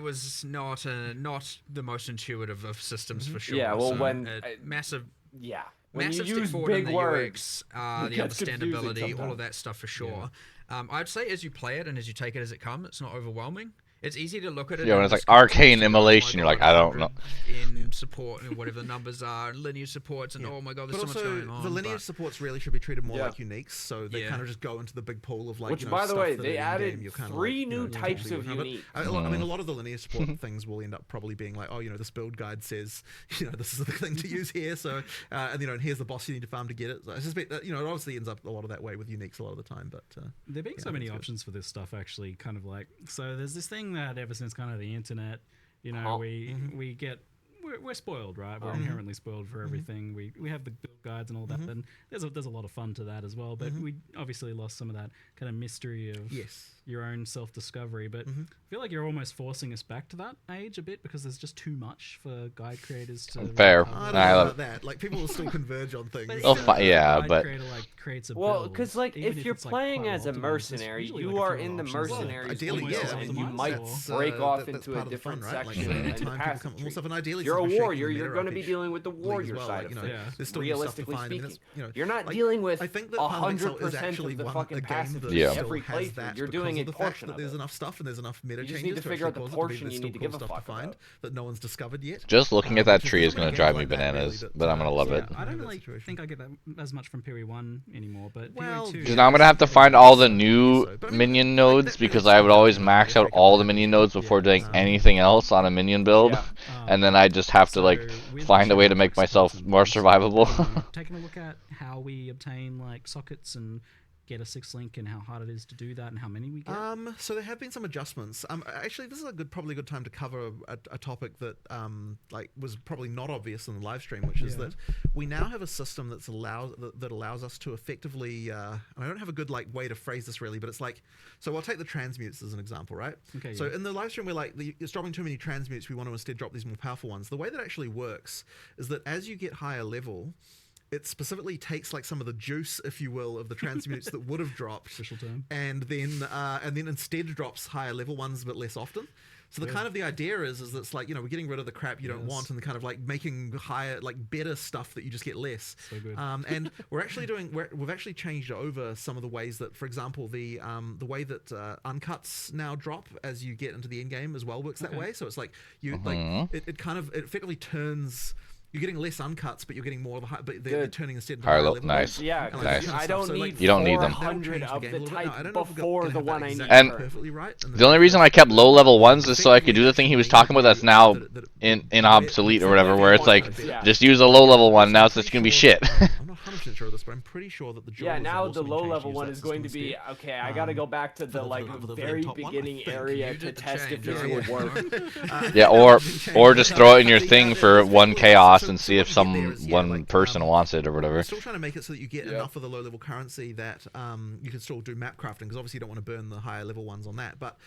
was not the most intuitive of systems for sure. Yeah, well, so when massive. Yeah. When Massive you step use forward in big the words, UX, the understandability, all of that stuff for sure. Yeah. I'd say as you play it and as you take it as it comes, it's not overwhelming. It's easy to look at it. Yeah, when it's like arcane immolation, you're like, I don't know. In support and whatever the numbers are, lineage supports, and oh my god, there's so much going on. The lineage supports really should be treated more like uniques, so they kind of just go into the big pool of like. Which, by the way, they added 3 new types of unique. I mean, a lot of the lineage support things will end up probably being like, oh, this build guide says, this is the thing to use here, so and here's the boss you need to farm to get it. So I suspect that it obviously ends up a lot of that way with uniques a lot of the time, but there being so many options for this stuff, actually, kind of like so. There's this thing that ever since kind of the internet, we get we're spoiled, right? We're inherently spoiled for everything. We have the build guides and all that, and there's a lot of fun to that as well. But we obviously lost some of that kind of mystery of your own self-discovery. But I feel like you're almost forcing us back to that age a bit because there's just too much for guide creators to. Fair. I don't know about that. Like people will still converge on things. Creates a well, because like if you're playing as a mercenary, you are in the mercenary. Ideally, and you might break off into a different section and pass. You're a warrior. You're going to be dealing with the warrior side of things. Realistically speaking, you're not dealing with 100% of the fucking passive every playthrough. You're doing saying of the fact portion that of there's it. enough stuff and there's enough meta You just changes need to to figure actually out the cause it to be portion there's you still need to cool give a stuff to fuck find about. that no one's discovered yet. Just looking at that Which is tree is different going to drive me games like that, bananas, really, but I'm going to love Yeah, it. I don't that really situation. think I get that as much from Piri 1 anymore, but Well, Piri 2... Because now I'm going to have to find all the new but I mean, minion like, nodes that really because I would stands always out max in out every all the couple of minion games. nodes before doing Yeah. anything else on a minion build. Yeah. And then I just have to like with find a way to changes make like myself sockets and more things, survivable. have you taken a look at how we obtain like sockets and get a 6 link and how hard it is to do that and how many we get? So there have been some adjustments. Actually, this is probably a good time to cover a topic that like was probably not obvious in the live stream, which is that we now have a system that allows us to effectively. And I don't have a good like way to phrase this really, but it's like, so I'll take the transmutes as an example, right? Okay. So in the live stream, we're like, it's dropping too many transmutes. We want to instead drop these more powerful ones. The way that actually works is that as you get higher level, it specifically takes like some of the juice, if you will, of the transmutes that would have dropped, Official term. and then instead drops higher level ones but less often. So the kind of the idea is that it's like, you know, we're getting rid of the crap you don't want and kind of like making higher, like better stuff that you just get less. So good. And we're actually we've actually changed over some of the ways that, for example, the way that uncuts now drop as you get into the end game as well works that way. So it's like you like it effectively turns. You're getting less uncuts, but you're getting more of the high, but they're turning instead into Higher higher level, level. nice. Yeah, And Nice. I don't So, need like, You don't need them. 400 of the type I don't know if we're before gonna the have that one I need. exactly And perfectly right. The only reason I kept low level ones is so I could do the thing he was talking about that's now in obsolete or whatever, where it's like, just use a low level one, now it's just going to be shit. I'm not 100% sure of this, but I'm pretty sure that the Yeah, jewels now have the also been low changed level use one that is going to system be, instead. okay, I gotta go back to the like for the very top one, I beginning think. area You to did the test if change, this yeah. would work. Yeah, or just throw it in your thing for one chaos and see if one person wants it or We're whatever. still trying to make it so that you get enough of the low level currency that you can still do map crafting, because obviously you don't want to burn the higher level ones on that. But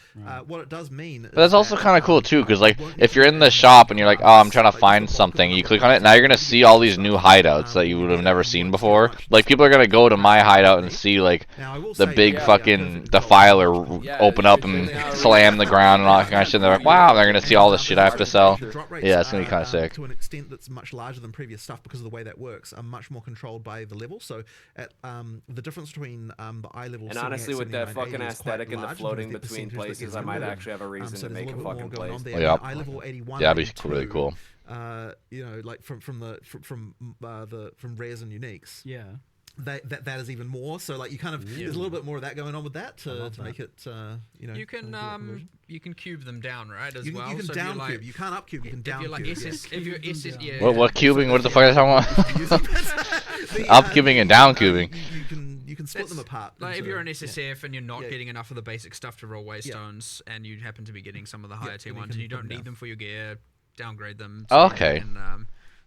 what it does mean is But that's also that, kind of cool too, because like won't if need you're to in the add shop and you're like, oh, I'm trying to like, find just a bulk something, of you the click on it, now you're gonna stuff, see all these new hideouts that you would have never seen before. Like people are gonna go to my hideout and see like Now, I will the say, big yeah, fucking perfect defiler Yeah, open up they and now slam the ground and all that kind of shit. And they're like, wow, they're gonna see all this shit I have to sell. The drop rates Yeah, it's gonna be are, kind of sick. to an extent that's much larger than previous stuff, because of the way that works, are much more controlled by the level. So at the difference between the eye level And honestly, with that fucking aesthetic and the floating between between places, I might actually have a reason to make a fucking place. there. Yep. Eye level 81, Yeah, that'd be 82, really cool. You know, like from rares and uniques. Yeah. That is even more. So like you kind of there's a little bit more of that going on with that to make it you know. You can cube them down, right? As You well. can So if down you're like, cube. You can't up cube. You can down if you're like cube. SS, if you're SS, yeah. What cubing? What the fuck are you talking about? Up cubing and down cubing. You can split them apart. Like if into- you're an SSF and you're not Yeah. getting enough of the basic stuff to roll waystones, and you happen to be getting some of the higher tier ones, and you don't need them for your gear, downgrade them. Oh, okay.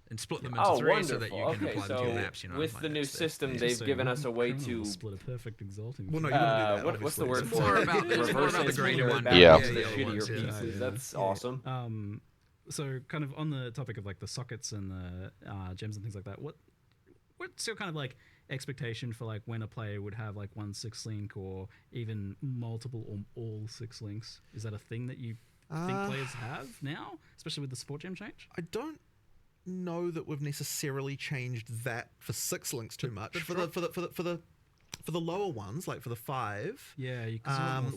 And split them into Oh, three wonderful. so that you can Okay, apply them to your so maps. You know, with like the new that's system, So they've given us a way criminal to split a perfect exalting. Well, no, you wouldn't do that. what's the obviously. word It's for more it? about the- it's more Reverse about the engineer greater it one. back Yeah. into the Yeah, shittier yeah, yeah. pieces. That's awesome. So kind of on the topic of like the sockets and the gems and things like that, what's your kind of like expectation for like when a player would have like one 6 link or even multiple or all 6 links? Is that a thing that you think players have now, especially with the support gem change? I don't know that we've necessarily changed that for 6 links too much. For the lower ones, like for the 5, Yeah,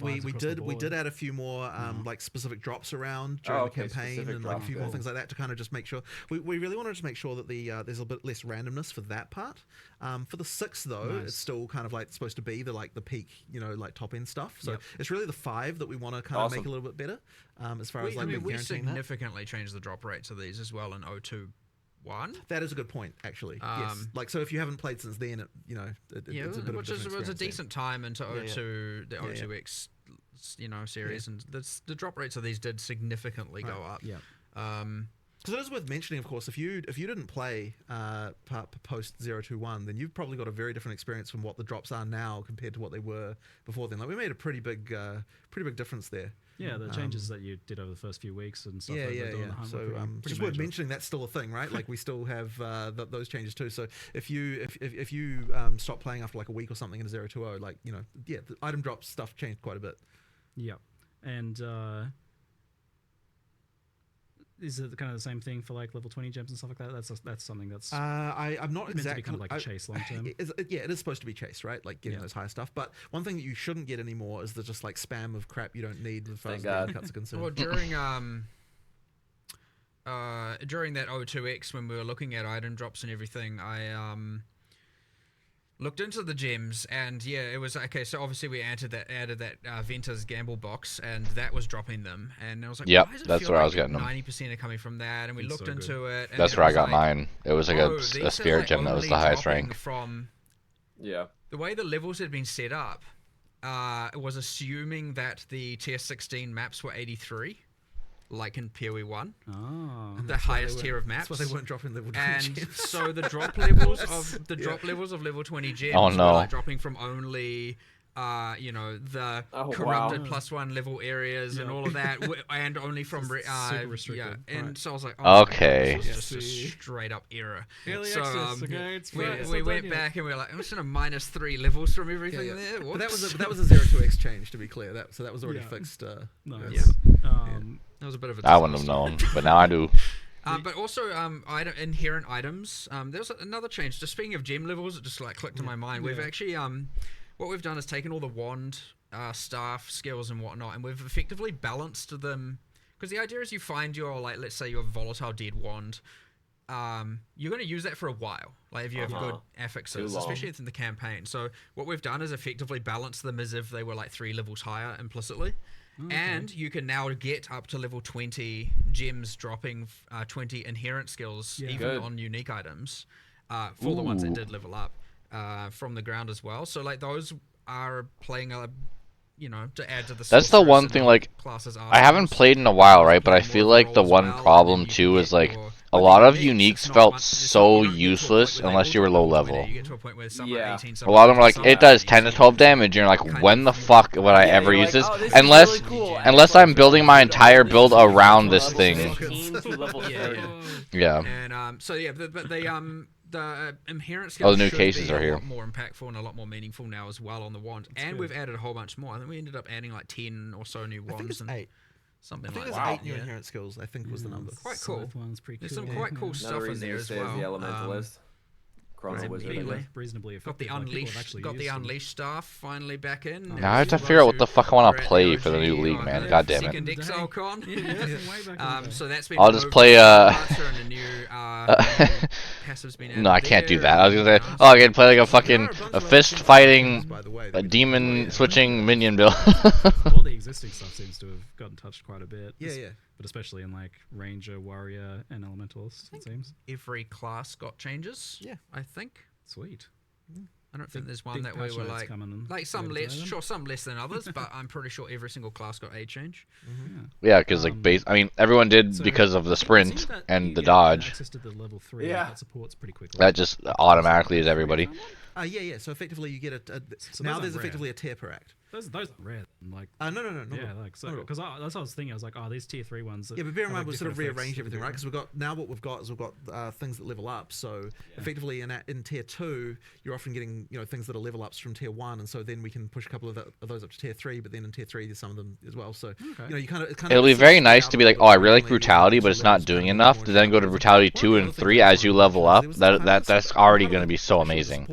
we did add a few more like specific drops around during the campaign, specific and like a few more drops, things like that to kind of just make sure we really wanted to make sure that there's a bit less randomness for that part. For the 6 though, it's still kind of like supposed to be the peak, you know, like top end stuff. So it's really the 5 that we want to kind of make a little bit better as far as like we guaranteeing that. significantly changed the drop rates of these as well in 021. That is a good point, actually. Yes. Like, so if you haven't played since then, it's a bit which of a was a different decent time into Yeah, yeah. 02, the 02X, you know, series, and the drop rates of these did significantly go up. Yeah. Because it is worth mentioning, of course, if you didn't play post 021, then you've probably got a very different experience from what the drops are now compared to what they were before then. Like, we made a pretty big difference there. Yeah, the changes that you did over the first few weeks and stuff. Yeah. The hunt So were pretty just worth major. mentioning that's still a thing, right? Like we still have those changes too. So if you stop playing after like a week or something in a 020, like the item drop stuff changed quite a bit. Yeah, and is it kind of the same thing for like level 20 gems and stuff like that? That's something that's I'm not meant exactly to be kind of like a chase long term. Yeah, it is supposed to be chase, right? Like getting those higher stuff. But one thing that you shouldn't get anymore is the just like spam of crap you don't need as far as the cuts are concerned. Well, during that O2X when we were looking at item drops and everything, I looked into the gems, and yeah, it was okay. So obviously we added that Venter's gamble box, and that was dropping them. And I was like, yep, why does it that's feel where like I was getting them. 90% are coming from that, and we looked into it. And that's where I got mine. It was like a spirit gem that was the highest rank. From the way the levels had been set up, it was assuming that the tier 16 maps were 83. Like in PoE 1, the highest tier of maps. That's why they weren't dropping level 20 and gems. so the drop levels of level 20 gems were like dropping from only the corrupted +1 level areas and all of that, and only from super restricted. and so I was like, okay, this is just a straight up error. Early So access, okay, it's we went back and we were like, I'm just gonna -3 levels from everything there. But that was a 0-2x change, to be clear. That was already fixed. Nice. That was a bit of a I wouldn't have known, but now I do. But also, inherent items. There's another change. Just speaking of gem levels, it just like clicked in my mind. We've actually what we've done is taken all the wand, staff, skills, and whatnot, and we've effectively balanced them. Because the idea is you find your, like, let's say your volatile dead wand. You're going to use that for a while. Like if you have good affixes, especially in the campaign. So what we've done is effectively balance them as if they were like 3 levels higher implicitly. And you can now get up to level 20 gems dropping 20 inherent skills even on unique items for the ones that did level up from the ground as well. So like those are playing a, to add to the. That's the one thing, like, I haven't played in a while, right? But I feel like the one problem too is like a lot of uniques felt so useless unless you were low level. A lot of them are like, it does 10 to 12 damage, and you're like, when the fuck would I ever use this? Unless I'm building my entire build around this thing. Yeah. And so yeah, but the inherent skills the new cases are a here. lot more impactful and a lot more meaningful now as well on the wand. And we've added a whole bunch more. I think we ended up adding like 10 or so new wands. I think it's 8. Something I think like there's that. 8 new inherent skills, I think was the number. Quite cool. There's some quite cool stuff Another in reason there to as say well. is the Elementalist. Chrono Wizard. Reasonably Got the effective. Unleashed staff finally back in. Now I have to figure out what the fuck I want to play for the new league, man. God damn it. Second Exile Con. So that's been I'll just play no, I can't do that. I was gonna say, I can play like a fucking fist fighting, a demon switching minion build. All the existing stuff seems to have gotten touched quite a bit. Yeah. But especially in like Ranger, Warrior, and Elementalist, it seems. Every class got changes. Yeah. I think. Sweet. I don't think there's one that we were like some less, some less than others, but I'm pretty sure every single class got a change. Yeah, because like everyone did because of the sprint and the dodge. Access to the level 3 that supports pretty quickly. That just automatically is everybody. Yeah. So effectively, you get now there's effectively a tier per act. Those are rare. Like no. Yeah, like so because that's what I was thinking. I was like, these tier 3 ones. Yeah, but bear in mind we've sort of rearranged everything, right? Because we've got we've got things that level up. So effectively in tier 2, you're often getting things that are level ups from tier 1, and so then we can push a couple of those up to tier 3. But then in tier 3, there's some of them as well. So you kind of it'll be very nice to be like, I really like brutality, but it's not doing enough. To then go to brutality 2 and 3 as you level up. That's already going to be so amazing.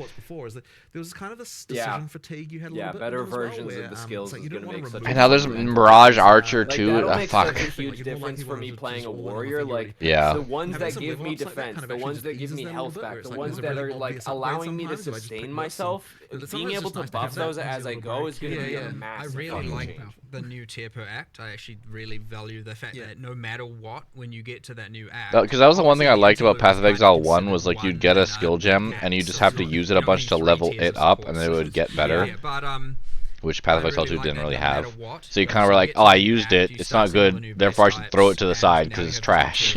There was kind of this decision fatigue you had a little bit. Better versions of the skills is going to make such a And now there's Mirage Archer too. That'll make Fuck. such a huge difference for me playing a warrior. Like the ones that give me defense, the ones that give me health back, the ones that are like allowing me to sustain myself. Being able to buff those as I go is going to be a massive. I really like the new tier per act. I actually really value the fact that no matter what, when you get to that new act, because that was the one thing I liked about Path of Exile 1 was like you'd get a skill gem and you just have to use it a bunch to level it up, and then it would get better. Which Path of Exile 2 didn't really have. So you kind of were like, I used it, it's not good, therefore I should throw it to the side because it's trash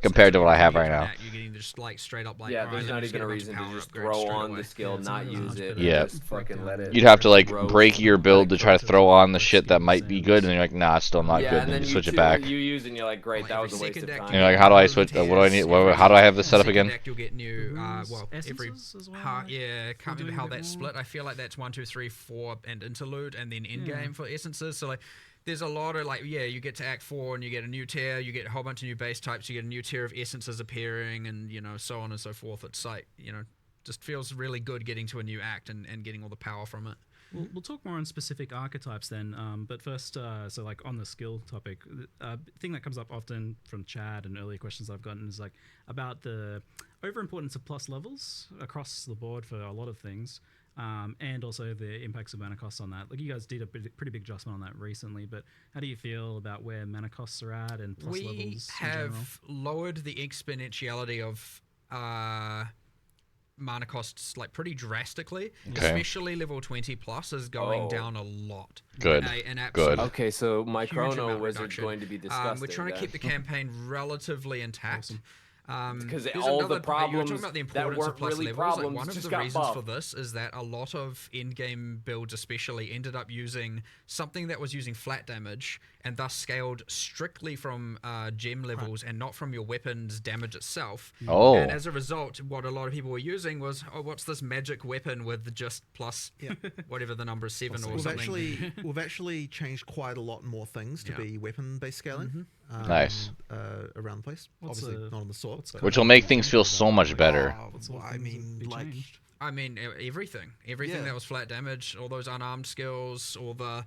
compared to what I have right now. There's not even a reason to just throw on the skill, not use it, just fucking let it. You'd have to like break your build to try to throw on the shit that might be good, and you're like, nah, it's still not good, and then you switch it back. You use it and you're like, great, that was a waste of time. And you're like, how do I switch, what do I need, how do I have this set up again? You'll get new, every can't remember how that's split. I feel like that's 1, 2, 3, 4 and interlude, and then in game for essences. So like there's a lot of you get to Act 4 and you get a new tier, you get a whole bunch of new base types, you get a new tier of essences appearing, and so on and so forth. It's like just feels really good getting to a new act and getting all the power from it. We'll talk more on specific archetypes then, but first, so like on the skill topic, thing that comes up often from Chad and earlier questions I've gotten is like about the overimportance of plus levels across the board for a lot of things, and also the impacts of mana costs on that. Like you guys did a pretty big adjustment on that recently, but how do you feel about where mana costs are at and plus levels in general? We have lowered the exponentiality of mana costs like pretty drastically, especially level 20 plus is going down a lot. Good. Good. Okay, so my chrono wizard going to be disgusting. We're trying to keep the campaign relatively intact. Because all the problems you were talking about the importance that of plus really levels. problems One of the reasons for this is that a lot of in-game builds especially ended up using something that was using flat damage and thus scaled strictly from gem levels and not from your weapon's damage itself. Oh. And as a result, what a lot of people were using was, what's this magic weapon with just plus whatever the number is, 7 or something. We've actually changed quite a lot more things to be weapon-based scaling. Nice. Around the place. Obviously not on the sword. Which will make things feel so much better. I mean, everything that was flat damage, all those unarmed skills, all the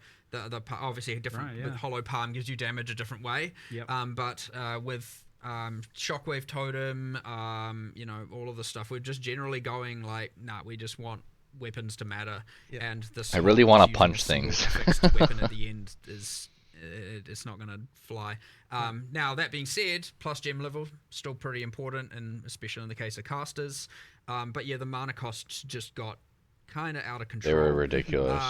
obviously different with hollow palm gives you damage a different way. But with shockwave totem, all of the stuff, we're just generally going like, we just want weapons to matter. And the I really want to punch things. Fixed weapon at the end is. It's not going to fly. Now, that being said, plus gem level, still pretty important, and especially in the case of casters. But yeah, the mana costs just got kind of out of control. They were ridiculous.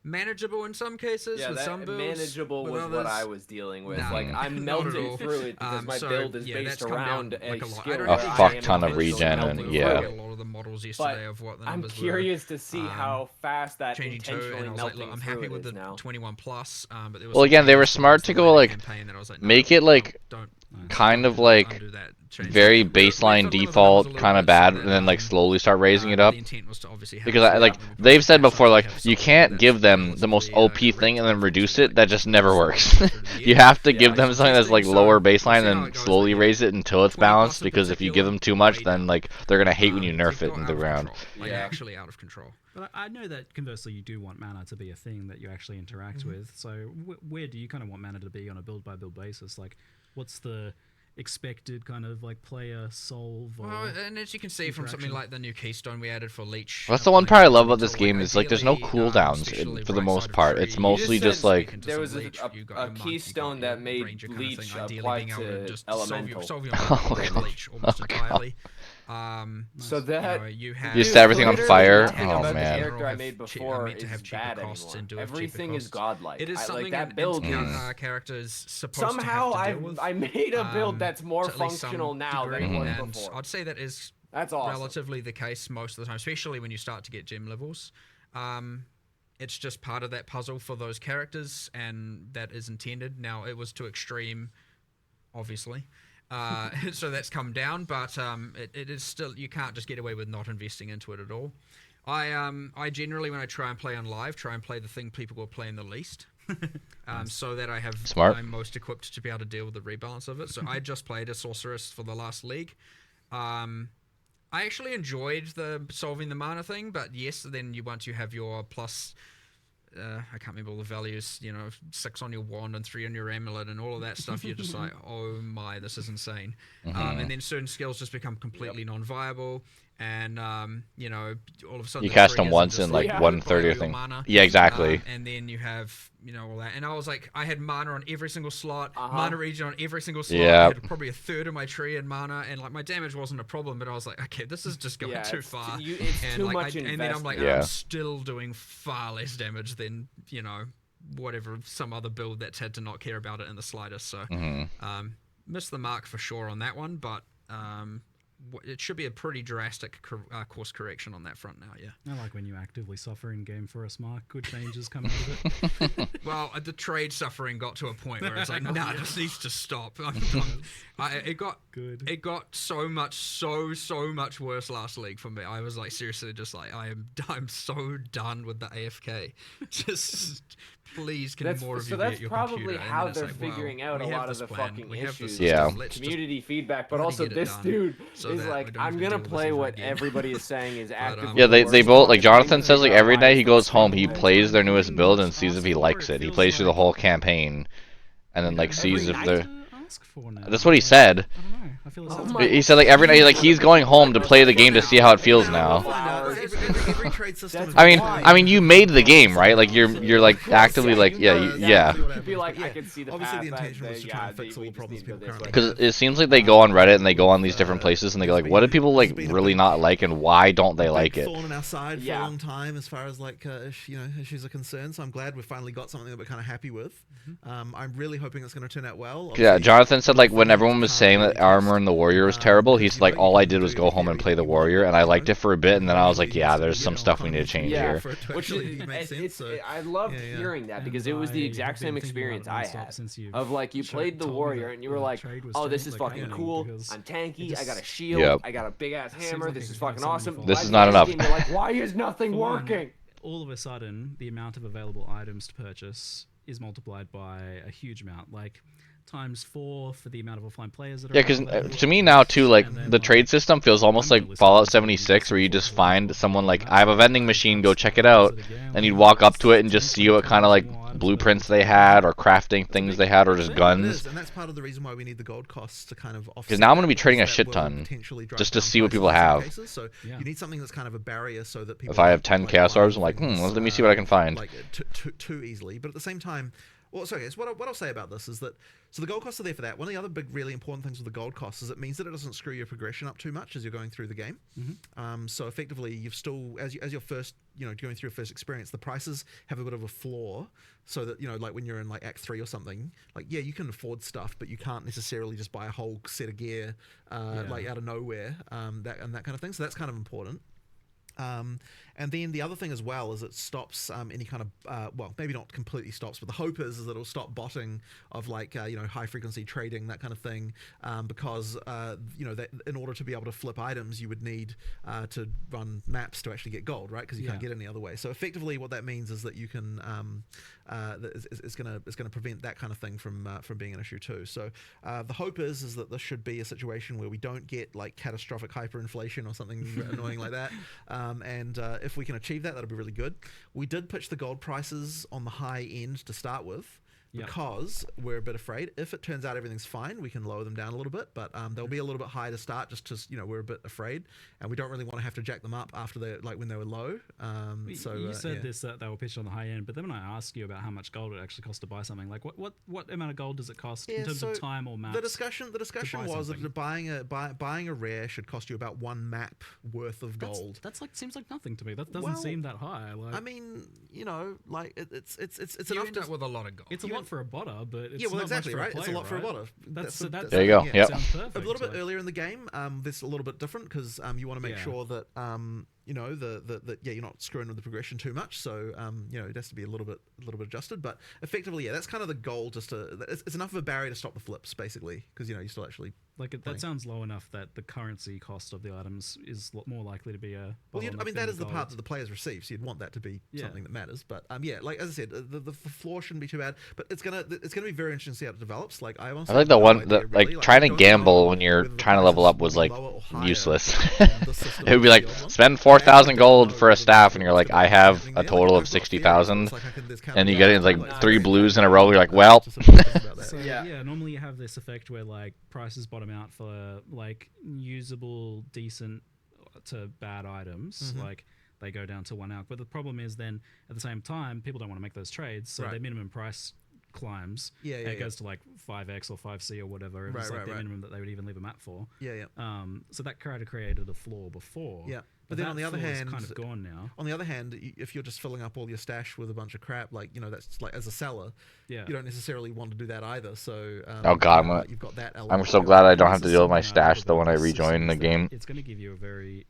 Manageable in some cases with some builds. Manageable was others, what I was dealing with. No, like, I'm melting through it because my build is based around a skill. A fuck ton of regen and a lot of the models yesterday of what the numbers I'm curious to see how fast that intentionally and melting I'm happy with the now. 21 plus. But there was well, again, they were smart to go like make it like don't kind of like very baseline default kind of bad, and then like slowly start raising it up. Because they've said before, like you can't give them the most OP thing and then reduce it. That just never works. You have to give them something that's like lower baseline and slowly raise it until it's balanced. Because if you give them too much, then like they're gonna hate when you nerf it in the ground. Actually out of control. But I know that conversely, you do want mana to be a thing that you actually interact with. So where do you kind of want mana to be on a build by build basis? Like, what's the expected kind of like player solve? Well, and as you can see from something like the new keystone we added for Leech. That's the one part I love about this game is like there's no cooldowns for the most part. It's mostly just like there was a keystone that made Leech apply to elemental. So that you set everything on fire. Oh man! The character I made before is bad anymore. Everything is godlike. It is something like that build. Characters supposed somehow to have to deal with. I made a build that's more functional now than it was and before. I'd say that's awesome. Relatively the case most of the time, especially when you start to get gem levels. It's just part of that puzzle for those characters, and that is intended. Now, it was to extreme, obviously. So that's come down, but it is still, you can't just get away with not investing into it at all. I generally, when I try and play on live, try and play the thing people will play in the least. So that I'm most equipped to be able to deal with the rebalance of it. So I just played a sorceress for the last league. I actually enjoyed the solving the mana thing, but yes, then once you have your plus I can't remember all the values, 6 on your wand and 3 on your amulet and all of that stuff, you're just like, oh my, this is insane. And then certain skills just become completely non-viable. And, all of a sudden... You cast them once in like 1/3 or thing. Yeah, exactly. And then you have, all that. And I was like, I had mana on every single slot, mana regen on every single slot. I had probably a third of my tree in mana, and like my damage wasn't a problem, but I was like, okay, this is just going too far. It's too much and then I'm like, I'm still doing far less damage than, whatever, some other build that's had to not care about it in the slightest. So, missed the mark for sure on that one, but... it should be a pretty drastic course correction on that front now, I like when you actively suffer in game for us, Mark. Good changes come out of it. Well, the trade suffering got to a point where it's like, nah, this needs to stop. It got so much worse last league for me. I was like, seriously, just like, I'm so done with the AFK. Just please, can more of you that's be at your probably computer? how And they're like, figuring well, out a we have lot of this the plan, fucking we have the issues. system, let's just Community feedback, but bloody also get it this done dude so is that we like, don't have I'm to gonna deal with this play ever what again. everybody is saying is actively Yeah, the they worst. both, like, He's trying Jonathan to says, like, figure out every why night it's he the goes home, he same way. plays their I newest wouldn't build much and sees ask if he for likes it. it. He Feels plays through the like- whole campaign, and then, like, Every sees if night? they're... Ask for now. That's what he Like, said. I don't know. I feel it's Oh something- my He said, like, every night, like, he's going home to play the game to see how it feels now. Every trade system is I mean, you made the game, right? Like, you're like actively, like, yeah. You'd be like, I can see the Obviously, path. the intention was to try and fix all we the just problems need to go people this way. currently Because it seems like they go on Reddit and they go on these different places and they go like, what do people like really not like and why don't they like it? Thorn in our side for a Yeah. long time as far as like issues are concerned. So I'm glad we've finally got something that we're kind of happy with. I'm really hoping it's going to turn out well. Yeah, Obviously, Jonathan said like when things everyone was can't saying really that Armor test, and the Warrior was terrible, because, he's like, you all I can did do was go home and everything play the you want, Warrior, and I you liked know? it for a bit, and then I was like, Eventually, yeah, it's there's gonna some be stuff we on need to change easy here. for it to Which actually is, make sense. So, I loved yeah. hearing that And because it was the I exact have same been thinking about experience it I nonstop had. since you've Of like you played the told me Warrior that and you were the like, trade was oh, this changed, is like, fucking happening cool. because I'm tanky. it I got a just- shield. Yep. I got a big ass seems hammer. like This it is could have fucking something awesome. for This By is the not end of enough. the game, you're like, why is nothing For one, working? all of a sudden, the amount of available items to purchase is multiplied by a huge amount, like times 4 for the amount of offline players that are Yeah, because available. to me now too, like And then, the trade system feels almost I'm like really Fallout surprised 76, where you people just just find don't someone like, know I have a vending that. machine, go That's check it the out, opposite again. and Like, you'd walk up to it and it's just see what kind of 20 like more items blueprints available they to had play. or crafting things they had or just thing. It guns. is, and that's part of the reason why we need the gold costs to kind of offset. Because now I'm that, gonna be trading a because that shit will ton potentially drive just to down see what prices people in some have. cases. So Yeah. you need something that's kind of a barrier so that people. If I have don't, 10 like, Chaos buy Orbs, I'm like, things, let me see what I can find. Like too easily. But at the same time, well, so yes, what I'll say about this is that so the gold costs are there for that. One of the other big, really important things with the gold costs is it means that it doesn't screw your progression up too much as you're going through the game. So effectively, you've still as your first, going through your first experience, the prices have a bit of a floor, so that like when you're in like Act 3 or something, like you can afford stuff, but you can't necessarily just buy a whole set of gear like out of nowhere, that kind of thing. So that's kind of important. And then the other thing as well is it stops any kind of well, maybe not completely stops, but the hope is that it'll stop botting of like high frequency trading, that kind of thing, because that in order to be able to flip items you would need to run maps to actually get gold, right? Because you can't get it any other way. So effectively what that means is that you can it's going to prevent that kind of thing from being an issue too. So the hope is that this should be a situation where we don't get like catastrophic hyperinflation or something annoying like that. And if we can achieve that, that'll be really good. We did pitch the gold prices on the high end to start with, because we're a bit afraid. If it turns out everything's fine, we can lower them down a little bit, but they'll be a little bit high to start, just because we're a bit afraid, and we don't really want to have to jack them up after they when they were low. So you said this that they were pitched on the high end, but then when I ask you about how much gold it actually costs to buy something, like what amount of gold does it cost in terms of time or maps? The discussion was that buying a rare should cost you about 1 map worth of gold. That's like seems like nothing to me. That doesn't seem that high. Like, I mean, like it's You enough end up with a lot of gold. it's a lot for a botter, but it's well, not exactly, much for right? a It's a lot for a player, botter. That's There you go. Yep. Sounds perfect. A little bit earlier in the game, this a little bit different because you want to make sure that you're not screwing with the progression too much. So it has to be a little bit adjusted. But effectively, that's kind of the goal. It's enough of a barrier to stop the flips, basically, because you still actually. That sounds low enough that the currency cost of the items is more likely to be a. Well, I mean that is the gold. part that the players receive, so you'd want that to be something that matters. But like as I said, the floor shouldn't be too bad. But it's gonna be very interesting to see how it develops. Like I like the one that like trying to gamble when you're trying to level up was like useless. It would be like spend 4,000 gold for a staff, and you're like, I have a total of 60,000, and you get it like 3 blues in a row. You're like, well. So, normally you have this effect where like prices bottom out for like usable, decent to bad items. Like they go down to 1 out. But the problem is then at the same time, people don't want to make those trades, so their minimum price climbs. It goes to like 5x or 5c or whatever. It was like the minimum that they would even leave a map for. So that created a floor before. But then on the other hand, kind of gone now. On the other hand, if you're just filling up all your stash with a bunch of crap, like that's like as a seller, you don't necessarily want to do that either. So oh god, you've got that I'm so glad I don't have to deal with my stash though when I rejoin the game. It's going to give you a very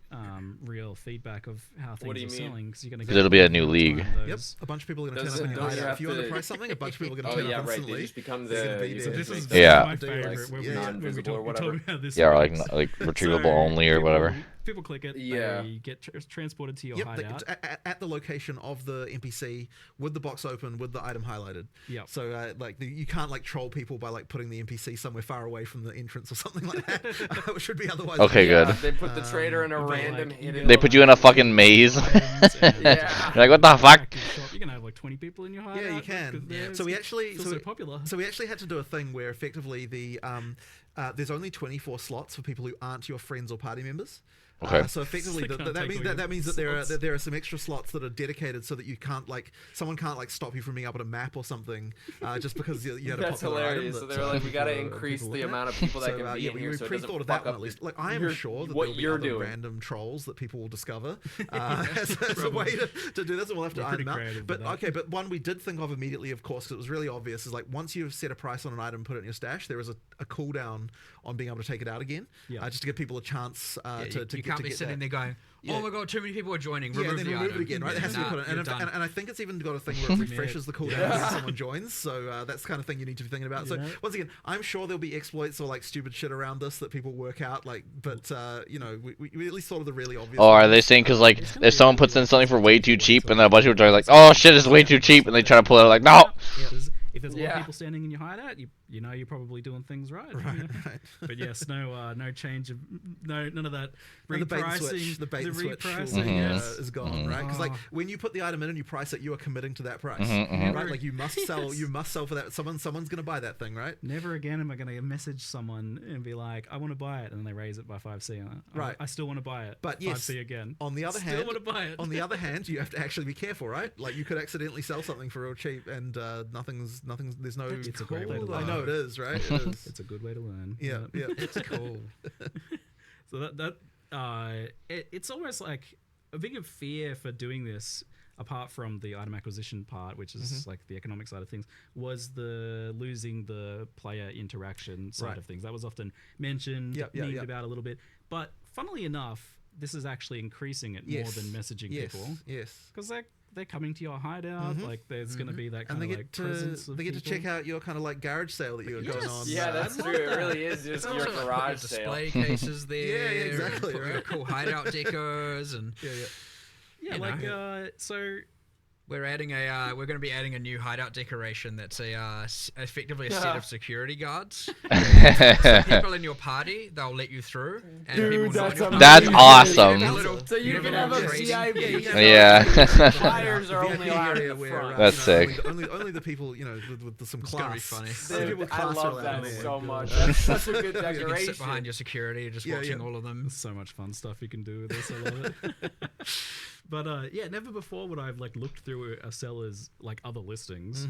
real feedback of how things are selling because it'll be a new league. Yep, a bunch of people are going to turn up and if you want to price something, a bunch of people are going to turn up instantly. They just become This is Yeah. my favorite. non-visible or whatever. Or like retrievable only or whatever. people click it. Yeah. They get transported to your hideout. At the location of the NPC with the box open with the item highlighted. Yeah. So you can't like troll people by like putting the NPC somewhere far away from the entrance or something like that. It should be otherwise. Okay, good. They put the trader in a random hidden. They put you in a fucking maze. Yeah. You're like, what the fuck? You can have like 20 people in your hideout. Yeah, you can. Yeah. So we actually so popular. So we actually had to do a thing where effectively there's only 24 slots for people who aren't your friends or party members. Okay. So effectively, So that means that there are some extra slots that are dedicated so that you can't someone can't stop you from being able to map or something just because you had a That's popular hilarious. item. So they're like, we got to increase the amount of people that can be in we here, so it pre-thought doesn't of that fuck one up at least. Like I am sure that what there'll be you're other doing. random trolls that people will discover as a way to do this, and we'll have to iron them out. But okay, but one we did think of immediately, of course, because it was really obvious, is like once you've set a price on an item, put it in your stash, there is a cooldown on being able to take it out again, just to give people a chance you can't be sitting there going, oh my god, too many people are joining. Remove the it item. again, right? It has to be put in. And I think it's even got a thing where it refreshes the cooldown when someone joins. So that's the kind of thing you need to be thinking about. So once again, I'm sure there'll be exploits or like stupid shit around this that people work out. Like, but we at least thought of the really obvious. Oh, are they saying because like if someone puts in something for way too cheap and then a bunch of people are like, oh shit, it's way too cheap, and they try to pull it out like, no. If there's a lot of people standing in your hideout, you know you're probably doing things right. Right. But yes, no change of none of that repricing. The bait and switch is gone, right? Because like when you put the item in and you price it, you are committing to that price, right? Like you must sell for that. Someone's gonna buy that thing, right? Never again am I gonna message someone and be like, I want to buy it, and then they raise it by 5C. Right. I still want to buy it. But 5C again. On the other hand, still want to buy it. On the other hand, you have to actually be careful, right? Like you could accidentally sell something for real cheap, and nothing's. There's no. It's a great way to learn. I know it is, right? It is. It's a good way to learn. Yeah. It's cool. So it's almost like a big fear for doing this, apart from the item acquisition part, which is like the economic side of things, was the losing the player interaction side of things. That was often mentioned, memed about a little bit. But funnily enough, this is actually increasing it more than messaging people. Yes. Because they're coming to your hideout. Like there's going to be that kind of like presence of they get to check out your kind of like garage sale that you're going on. Yeah, that's true. It really is just your garage sale. Display cases there. Yeah, exactly. Right. Cool hideout decos and so. We're going to be adding a new hideout decoration that's effectively a set of security guards. So people in your party, they'll let you through. And Dude, that's awesome. So you can have a VIP. Yeah. Flyers are only allowed in the front. That's sick. Only the people, with some class. It's going to be funny. Dude, I love that so much. That's such a good decoration. You can sit behind your security, just watching all of them. So much fun stuff you can do with this. I love it. But never before would I have like looked through a seller's like other listings.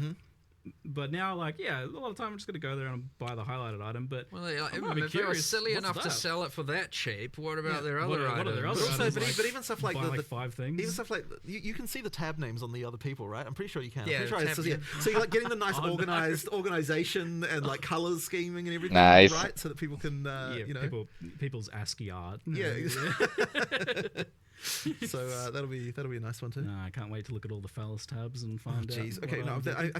But now, like, a lot of time I'm just gonna go there and buy the highlighted item. But if they were silly enough to sell it for that cheap, what about their other items? What are their other also, items? but even stuff like the 5 things. Even stuff like you can see the tab names on the other people, right? I'm pretty sure you can. Yeah, so you're like getting the nice organization and like colors scheming and everything, nice. right? So that people can, people's ASCII art. So that'll be a nice one too. No, I can't wait to look at all the Phallus tabs and find out. Jeez. Okay, no, I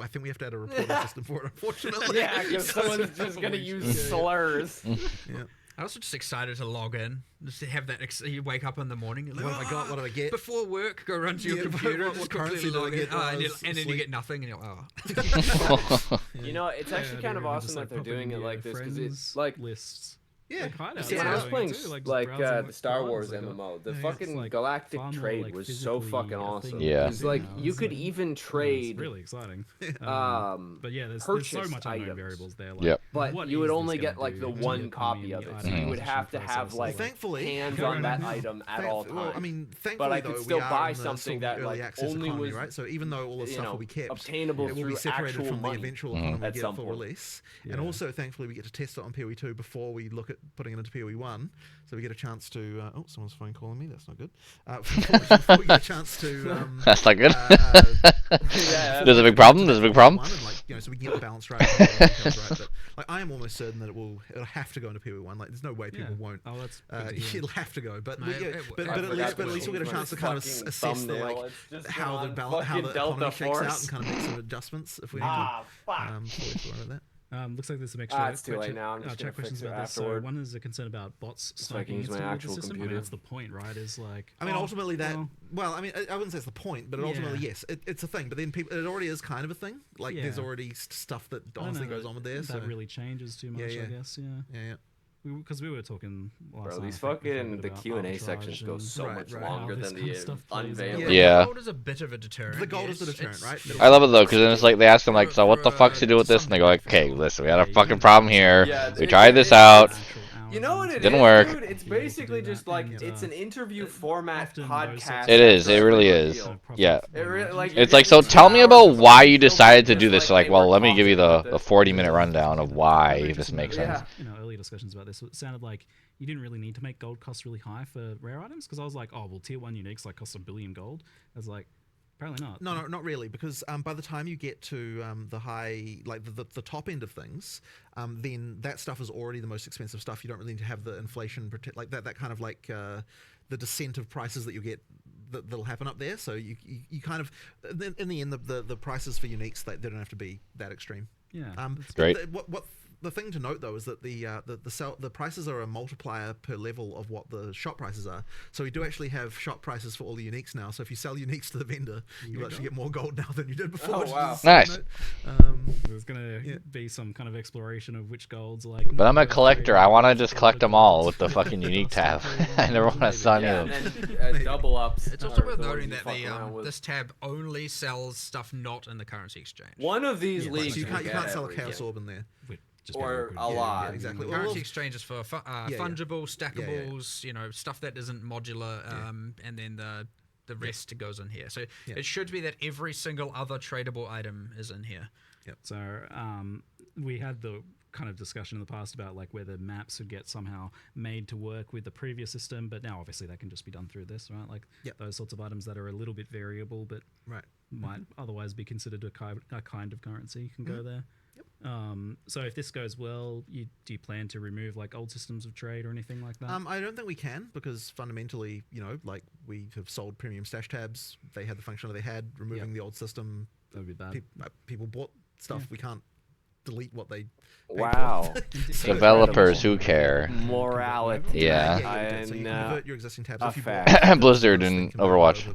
think we have to add a reporting system for it. Unfortunately, because someone's just gonna use slurs. Yeah. I'm also just excited to log in, just to have that. You wake up in the what have I got? What do I get? Before work, go run to your computer, what currency do I get? And then you get nothing, and you're it's actually kind of awesome that they're doing it like this, because it's like lists. Yeah, when I was playing the Star Wars MMO, the fucking galactic trade was so fucking awesome. Yeah, it's like you could even trade. It's really exciting. But yeah, there's so much unknown variables there. Like, but you would only get like the one copy of it, so you would have to have like hands on that item at all times. Well, I mean, thankfully, but I could still buy something that like only was right. So even though all the stuff will be kept, obtainable it will be separated from the eventual economy we get for release. And also, thankfully, we get to test it on PoE 2 before we look at putting it into PoE 1, so we get a chance to. Someone's phone calling me. That's not good. Before we get a chance to. That's not good. There's a big problem. There's a big problem. And, so we can get the balance right. But like, I am almost certain that it'll have to go into PoE 1. Like, there's no way people won't. Oh, that's it'll have to go. But but at least we'll get a chance to kind of assess how the economy shakes out and kind of make some adjustments if we need to. Fuck. Sorry about that. Looks like there's some extra. It's too late now. I'm just gonna fix it about this. afterward. So one is a concern about bots so I can sniping use my into the actual system. computer. That's the point, right? Is like. I mean, ultimately that. Well, I mean, I wouldn't say it's the point, but ultimately yes, it's a thing. But then people, it already is kind of a thing. Like there's already stuff that honestly goes on with there. That really changes too much, I guess. Yeah. Because we were talking last Bro, night. these fucking the Q&A sections go so much longer than the unveiling. Yeah. The gold is a bit of a deterrent. The gold is the deterrent, right? I love it though, because then it's like they ask them like, so what the fuck's to do with this? And they go like, okay, listen, we had a fucking problem here. We tried this out. You know what it Didn't is, work. dude? It's basically just like it's an interview format podcast. It is. It really is. Yeah. It's like, so tell me about why you decided to do this. Like, well, let me give you the 40-minute rundown of why this makes sense. Earlier discussions about this, it sounded like you didn't really need to make gold cost really high for rare items, because I was like, oh, well, tier 1 uniques like cost 1 billion gold. I was like, apparently not. No, not really, because by the time you get to the high, like the top end of things, then that stuff is already the most expensive stuff. You don't really need to have the inflation like that kind of like the descent of prices that you get that'll happen up there. So you kind of in the end the prices for uniques they don't have to be that extreme. Yeah, great. What the thing to note though is that the prices are a multiplier per level of what the shop prices are. So we do actually have shop prices for all the uniques now. So if you sell uniques to the vendor, you actually get more gold now than you did before. Oh wow, nice. There's gonna be some kind of exploration of which golds like. But I'm a collector. I want to just collect them all with the fucking unique tab. I never want to sign them. And then double ups. It's also worth noting that this tab only sells stuff not in the currency exchange. One of these leagues, so you can't sell a chaos orb in there. Or a lot. Yeah, exactly. Currency exchange is for fungible, stackables, stuff that isn't modular, and then the rest goes in here. So it should be that every single other tradable item is in here. Yep. So we had the kind of discussion in the past about like whether maps would get somehow made to work with the previous system, but now obviously that can just be done through this, right? Like those sorts of items that are a little bit variable, but might otherwise be considered a kind of currency can go there. So if this goes well, do you plan to remove like old systems of trade or anything like that? I don't think we can, because fundamentally, like we have sold premium stash tabs. They had the functionality they had. Removing the old system, that would be bad. People bought stuff. We can't delete what they. Wow. Developers who care. Morality. Yeah. So you can convert your existing tabs. If you fact. Blizzard and Overwatch.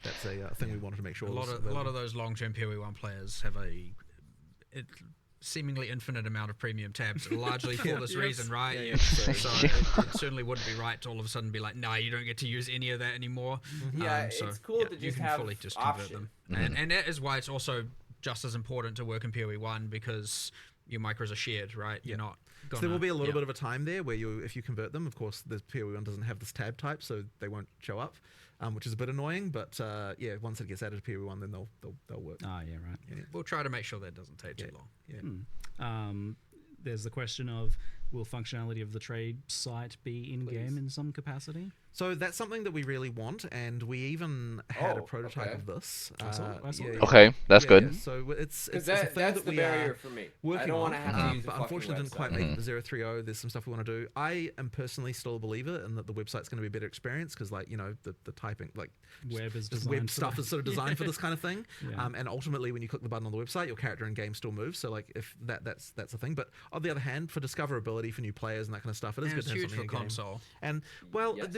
That's a thing we wanted to make sure. A lot of those long-term PoE1 players have a seemingly infinite amount of premium tabs, largely for this reason, right? So it certainly wouldn't be right to all of a sudden be like, nah, you don't get to use any of that anymore. So it's cool to you just can have fully just option. convert them, and that is why it's also just as important to work in PoE1, because your micros are shared, right? You're not. So there will be a little bit of a time there where if you convert them, of course, the PoE1 doesn't have this tab type, so they won't show up, which is a bit annoying. But once it gets added to PoE1, then they'll work. Ah, yeah, right. Yeah. We'll try to make sure that doesn't take too long. Yeah. There's the question of, will functionality of the trade site be in-game in some capacity? So that's something that we really want, and we even had a prototype of this. I saw it. Okay, that's good. Yeah. So it's a thing that's that the we barrier are for me. working I don't want to on, have to use but unfortunately didn't quite make it to 030. There's some stuff we want to do. I am personally still a believer in that the website's going to be a better experience, because the typing, like web stuff is sort of designed for this kind of thing. And ultimately, when you click the button on the website, your character in game still moves. So like if that's a thing. But on the other hand, for discoverability for new players and that kind of stuff, it is good to have huge something for in console. And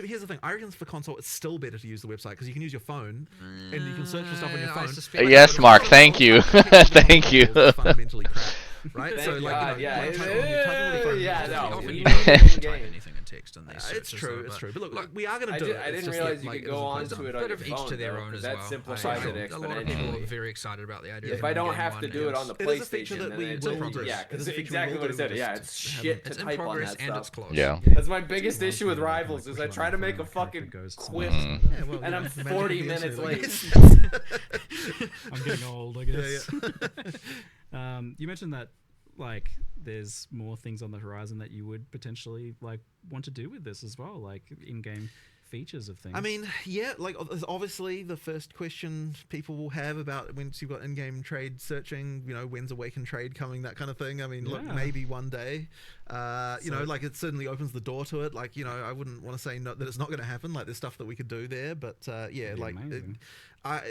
here's the thing. I reckon for console, it's still better to use the website, because you can use your phone and you can search for stuff on your phone. Yes, Mark. Thank you. Thank you. Fundamentally crap, right? Thank So God, anything in text in these. It's true. But look, we are going to do it. I didn't realize you could go on to it on your phone. Each to their own as well. That simplifies it exponentially. A lot of people are very excited about the idea. If I don't have to do it on the PlayStation, it is a feature that we will do. Yeah, because exactly what I said. Yeah, it's shit to type on that and it's stuff. close. Yeah. That's my biggest issue with Rivals is I try to make a fucking quip, and I'm 40 minutes late. I'm getting old, I guess. You mentioned that like there's more things on the horizon that you would potentially like want to do with this as well, like in-game features of things. I mean, yeah, like obviously the first question people will have about once you've got in-game trade searching, when's Awaken Trade coming, that kind of thing. I mean, look, maybe one day. You know, like it certainly opens the door to it. Like, you know, I wouldn't want to say that it's not going to happen. Like, there's stuff that we could do there, but yeah, like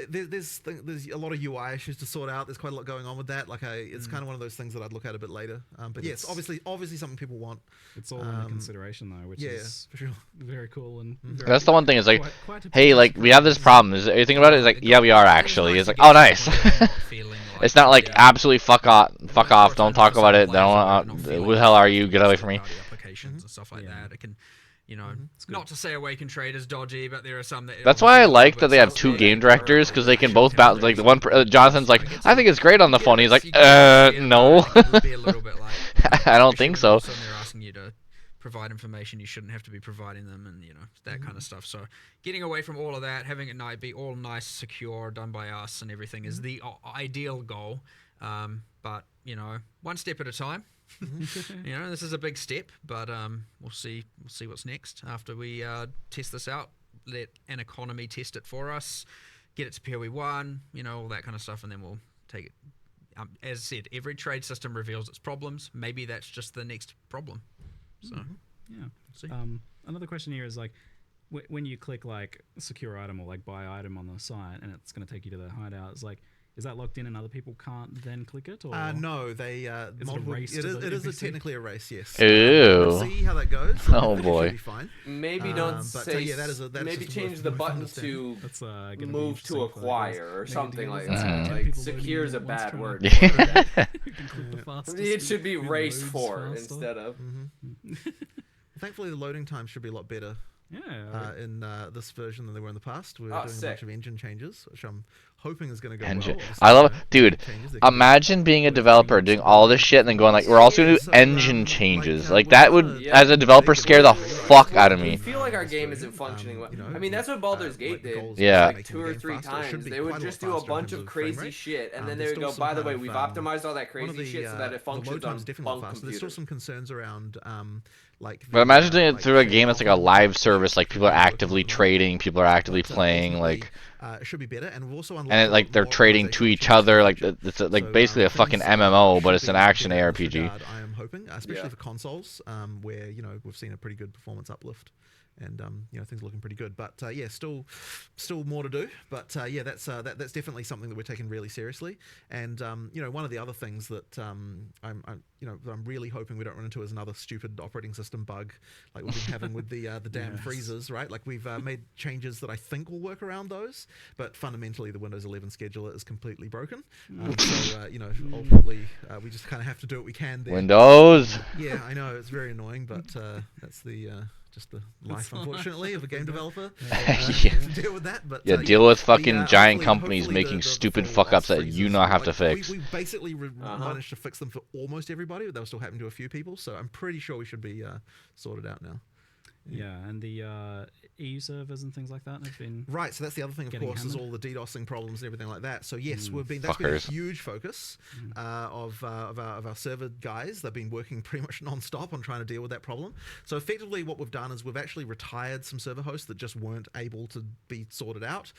there's a lot of UI issues to sort out. There's quite a lot going on with that. Like, it's kind of one of those things that I'd look at a bit later. But yes, obviously something people want. It's all under consideration though, which is for sure very cool and. That's the one thing. Is like, hey, like we have this problem. Is you think about it? It's like, yeah, we are actually. It's like, oh, nice. It's not like absolutely fuck off. Don't talk about it. Who the hell are you? Get away from me. Applications and stuff like that. It can, you know, not to say Awaken Trade is dodgy, but there are some that. That's why I like that they have two game directors, because they can both bounce. Like the one, Jonathan's like, I think it's great on the phone. He's like, no. I don't think so. They're asking you to provide information you shouldn't have to be providing them, and you know that kind of stuff. So getting away from all of that, having it be all nice, secure, done by us, and everything is the ideal goal. But you know, one step at a time. You know, this is a big step, but we'll see what's next after we test this out. Let an economy test it for us, get it to PoE1, you know, all that kind of stuff, and then we'll take it. As I said, every trade system reveals its problems. Maybe that's just the next problem. So yeah. See. Another question here is like, when you click like secure item or like buy item on the site, and it's going to take you to the hideout, it's like, is that locked in and other people can't then click it? Or no, they it is technically a race, yes. Ew. We'll see how that goes. Oh boy. Fine. Maybe don't say. Yeah, that is maybe change the button to move to acquire or something like that. Like secure is a bad word. It should be race for instead of. Thankfully, the loading time should be a lot better. Yeah. In this version than they were in the past. We're doing a bunch of engine changes, which I'm hoping is going to go well. I love it. Dude, imagine being a developer doing all this shit and then going like, we're also going to do engine changes. Like, that would, as a developer, scare the fuck out of me. I feel like our game isn't functioning well. I mean, that's what Baldur's Gate did. Yeah. Like 2 or 3 times. They would just do a bunch of crazy shit, and then they would go, by the way, we've optimized all that crazy shit so that it functions on bunk computers. There's still some concerns around... But imagine doing it through a game that's like a live service, like people are actively trading, people are actively playing, like it should be better, and we've also and like they're trading to each other, like it's like basically a fucking MMO, but it's an action ARPG. I am hoping, especially for consoles, where you know we've seen a pretty good performance uplift. And you know, things are looking pretty good, but yeah, still more to do. But yeah, that's definitely something that we're taking really seriously. And you know, one of the other things that I'm really hoping we don't run into is another stupid operating system bug like we've been having with the damn freezers, right? Like we've made changes that I think will work around those, but fundamentally the Windows 11 scheduler is completely broken. So you know, ultimately we just kind of have to do what we can there. Windows. Yeah, I know it's very annoying, but that's the just the life, unfortunately, of a game developer. To deal with that, but deal with fucking giant companies making stupid fuck ups that you not have to fix. We basically managed to fix them for almost everybody, but they were still happening to a few people. So I'm pretty sure we should be sorted out now. Yeah, and the EU servers and things like that have been right. So that's the other thing, of course, is all the DDoSing problems and everything like that. So yes, that's been a huge focus of our server guys. They've been working pretty much non-stop on trying to deal with that problem. So effectively, what we've done is we've actually retired some server hosts that just weren't able to be sorted out.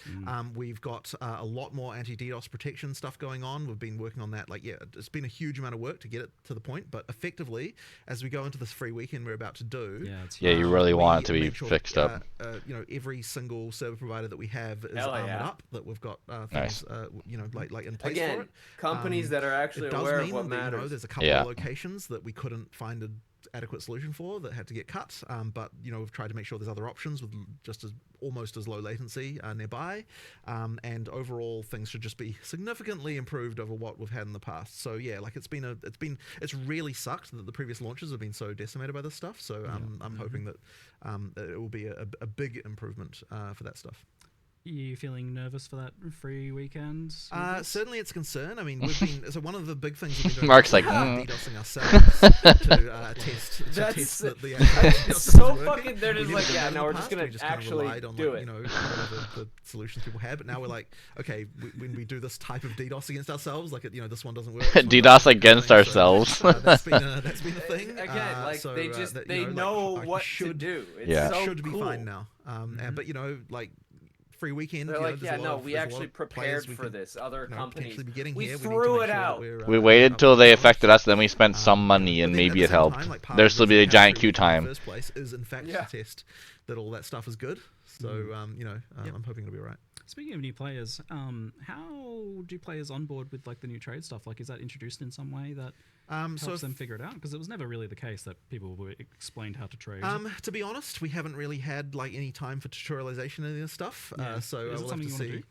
We've got a lot more anti-DDoS protection stuff going on. We've been working on that. Like, yeah, it's been a huge amount of work to get it to the point. But effectively, as we go into this free weekend we're about to do, you really want it to be fixed up. You know, every single server provider that we have is armored up. That we've got things, you know, like in place for it. Companies that are actually aware of what matters. You know, there's a couple of locations that we couldn't find an adequate solution for that had to get cut. But you know, we've tried to make sure there's other options with just almost as low latency nearby. And overall, things should just be significantly improved over what we've had in the past. So yeah, like it's really sucked that the previous launches have been so decimated by this stuff. So I'm hoping that it will be a big improvement for that stuff. Are you feeling nervous for that free weekend? Certainly it's a concern. I mean, we've been... So one of the big things we've been doing... Mark's like... DDoSing ourselves to test that the... It's so fucking... They're just like, yeah, no, we're just going to actually do it. You know, whatever the solutions people had. But now we're like, okay, when we do this type of DDoS against ourselves, like, you know, this one doesn't work. DDoS against ourselves. That's been a thing. Again, like, they know what to do. It should be fine now. But, you know, like... free weekend. They're like, yeah, no, we actually prepared for this. Other companies, we threw it out. We waited till they affected us, then we spent some money, and maybe it helped. There's still be a giant queue time. In the first place is in fact to test that all that stuff is good. So I'm hoping it'll be alright. Speaking of new players, how do players onboard with like the new trade stuff? Like, is that introduced in some way that helps them figure it out? Because it was never really the case that people were explained how to trade. To be honest, we haven't really had like any time for tutorialization of this stuff. So is it something you want to do?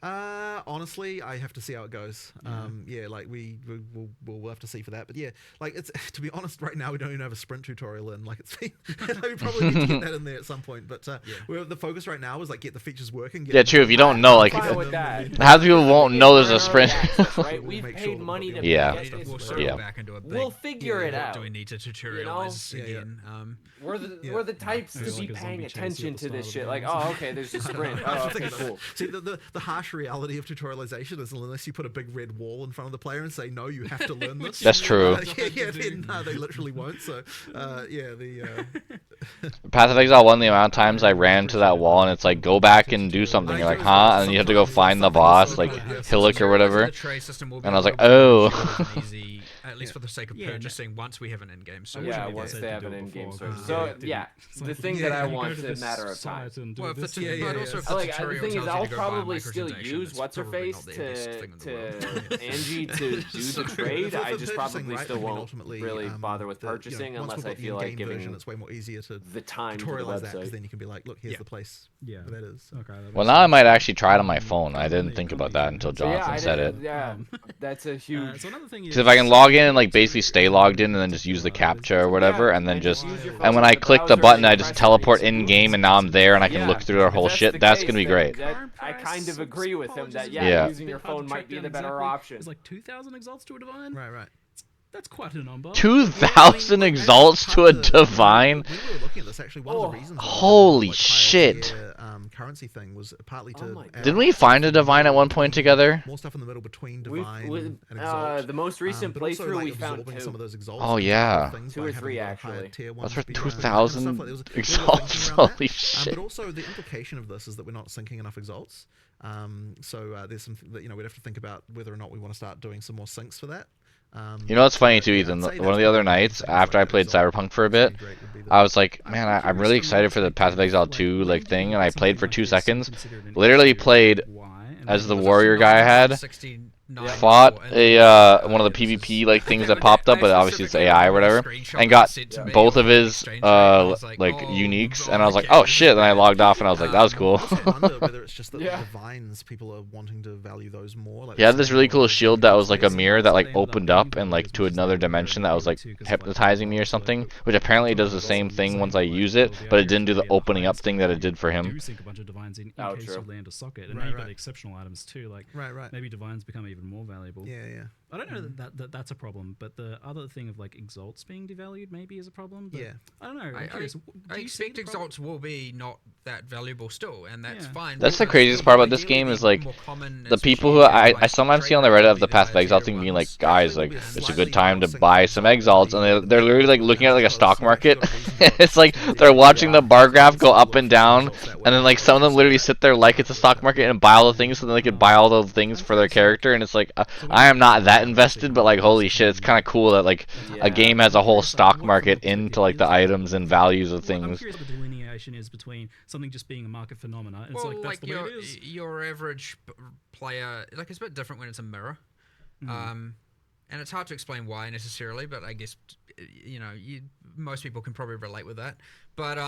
Honestly, I have to see how it goes. Like we'll have to see for that. But yeah, like it's to be honest, right now we don't even have a sprint tutorial in. Like it's been, we probably need to get that in there at some point. But the focus right now is like get the features working. True. If you don't know, like half people won't know there's a sprint. Right? We've paid money to get this. We'll figure it out. Do we need to tutorialize again? We're the types to be paying attention to this shit. Like, oh, okay, there's a sprint. Oh, okay, cool. See, the harsh reality of tutorialization is unless you put a big red wall in front of the player and say, no, you have to learn this. That's true. Then they literally won't. So, Path of Exile 1, the amount of times I ran to that wall and it's like, go back and do something. You're like, huh? And then you have to go find the boss, like Hillock or whatever. And I was like, oh. At least for the sake of purchasing, once we have an in-game search. Yeah, once they have an in-game search. So, the thing that I want is a matter of time. Well, but also the thing is, I'll probably still use What's-Her-Face to Angie to do the trade. I just probably still won't really bother with purchasing unless I feel like giving it's way more easier to the time to the tutorialize that, website. because then you can be like, look, here's the place where that is. Okay. Well, now I might actually try it on my phone. I didn't think about that until Jonathan said it. Yeah, that's a huge... So another thing is... Because if I can log in and like basically stay logged in and then just use the captcha or whatever, and then just... And when I click the button, I just teleport in-game and now I'm there and I can look through our whole shit. That's going to be great. I kind of agree with him that, using your phone might be the better option. It's like 2,000 exalts to a divine? Right. That's quite a number. 2,000 exalts to a divine? We were looking at this actually. One of the reasons holy shit. Currency thing was partly to... Didn't we find a divine at one point together? More stuff in the middle between divine and exalt. The most recent playthrough we found some of those exalts. Oh yeah. 2 or 3 actually. That's for 2,000 exalts. Holy shit. But also the implication of this is that we're not sinking enough exalts. There's some that we'd have to think about whether or not we want to start doing some more syncs for that. You know what's funny too, Ethan? One of the other nights, after I played Cyberpunk for a bit, I was like, man, I'm really excited for the Path of Exile 2 thing, and I played for 2 seconds. Literally played as the warrior guy I had. Fought a one of the PvP things that popped up, but obviously it's AI or whatever, and got both of his uniques, and I was like, oh shit! Then I logged off, and I was like, that was cool. I wonder whether it's just that the divines, people are wanting to value those more. He had this really cool shield that was like a mirror that like opened up and like to another dimension that was like hypnotizing me or something, which apparently does the same thing once I use it, but it didn't do the opening up thing that it did for him. You sink a bunch of divines in case you land a socket, and now you've got exceptional items too. Like maybe divines become even more valuable. Yeah. I don't know that's a problem, but the other thing of like exalts being devalued maybe is a problem. But I don't know. I expect exalts will be not that valuable still, and that's fine. That's the craziest part about this game is like the people who I sometimes see on the Reddit of the Path of Exile thing being like, guys, like it's a good time to buy some exalts, and they're literally like looking at it like a stock market. It's like they're watching the bar graph go up and down, and then like some of them literally sit there like it's a stock market and buy all the things so then they could buy all those things for their character, and it's like I am not that invested, but like holy shit, it's kind of cool that like a game has a whole stock market into like the items and values of things. I'm curious what the delineation is between something just being a market phenomena. It's well, like that's the way it is. Your average player, like it's a bit different when it's a mirror, and it's hard to explain why necessarily, but I guess most people can probably relate with that. But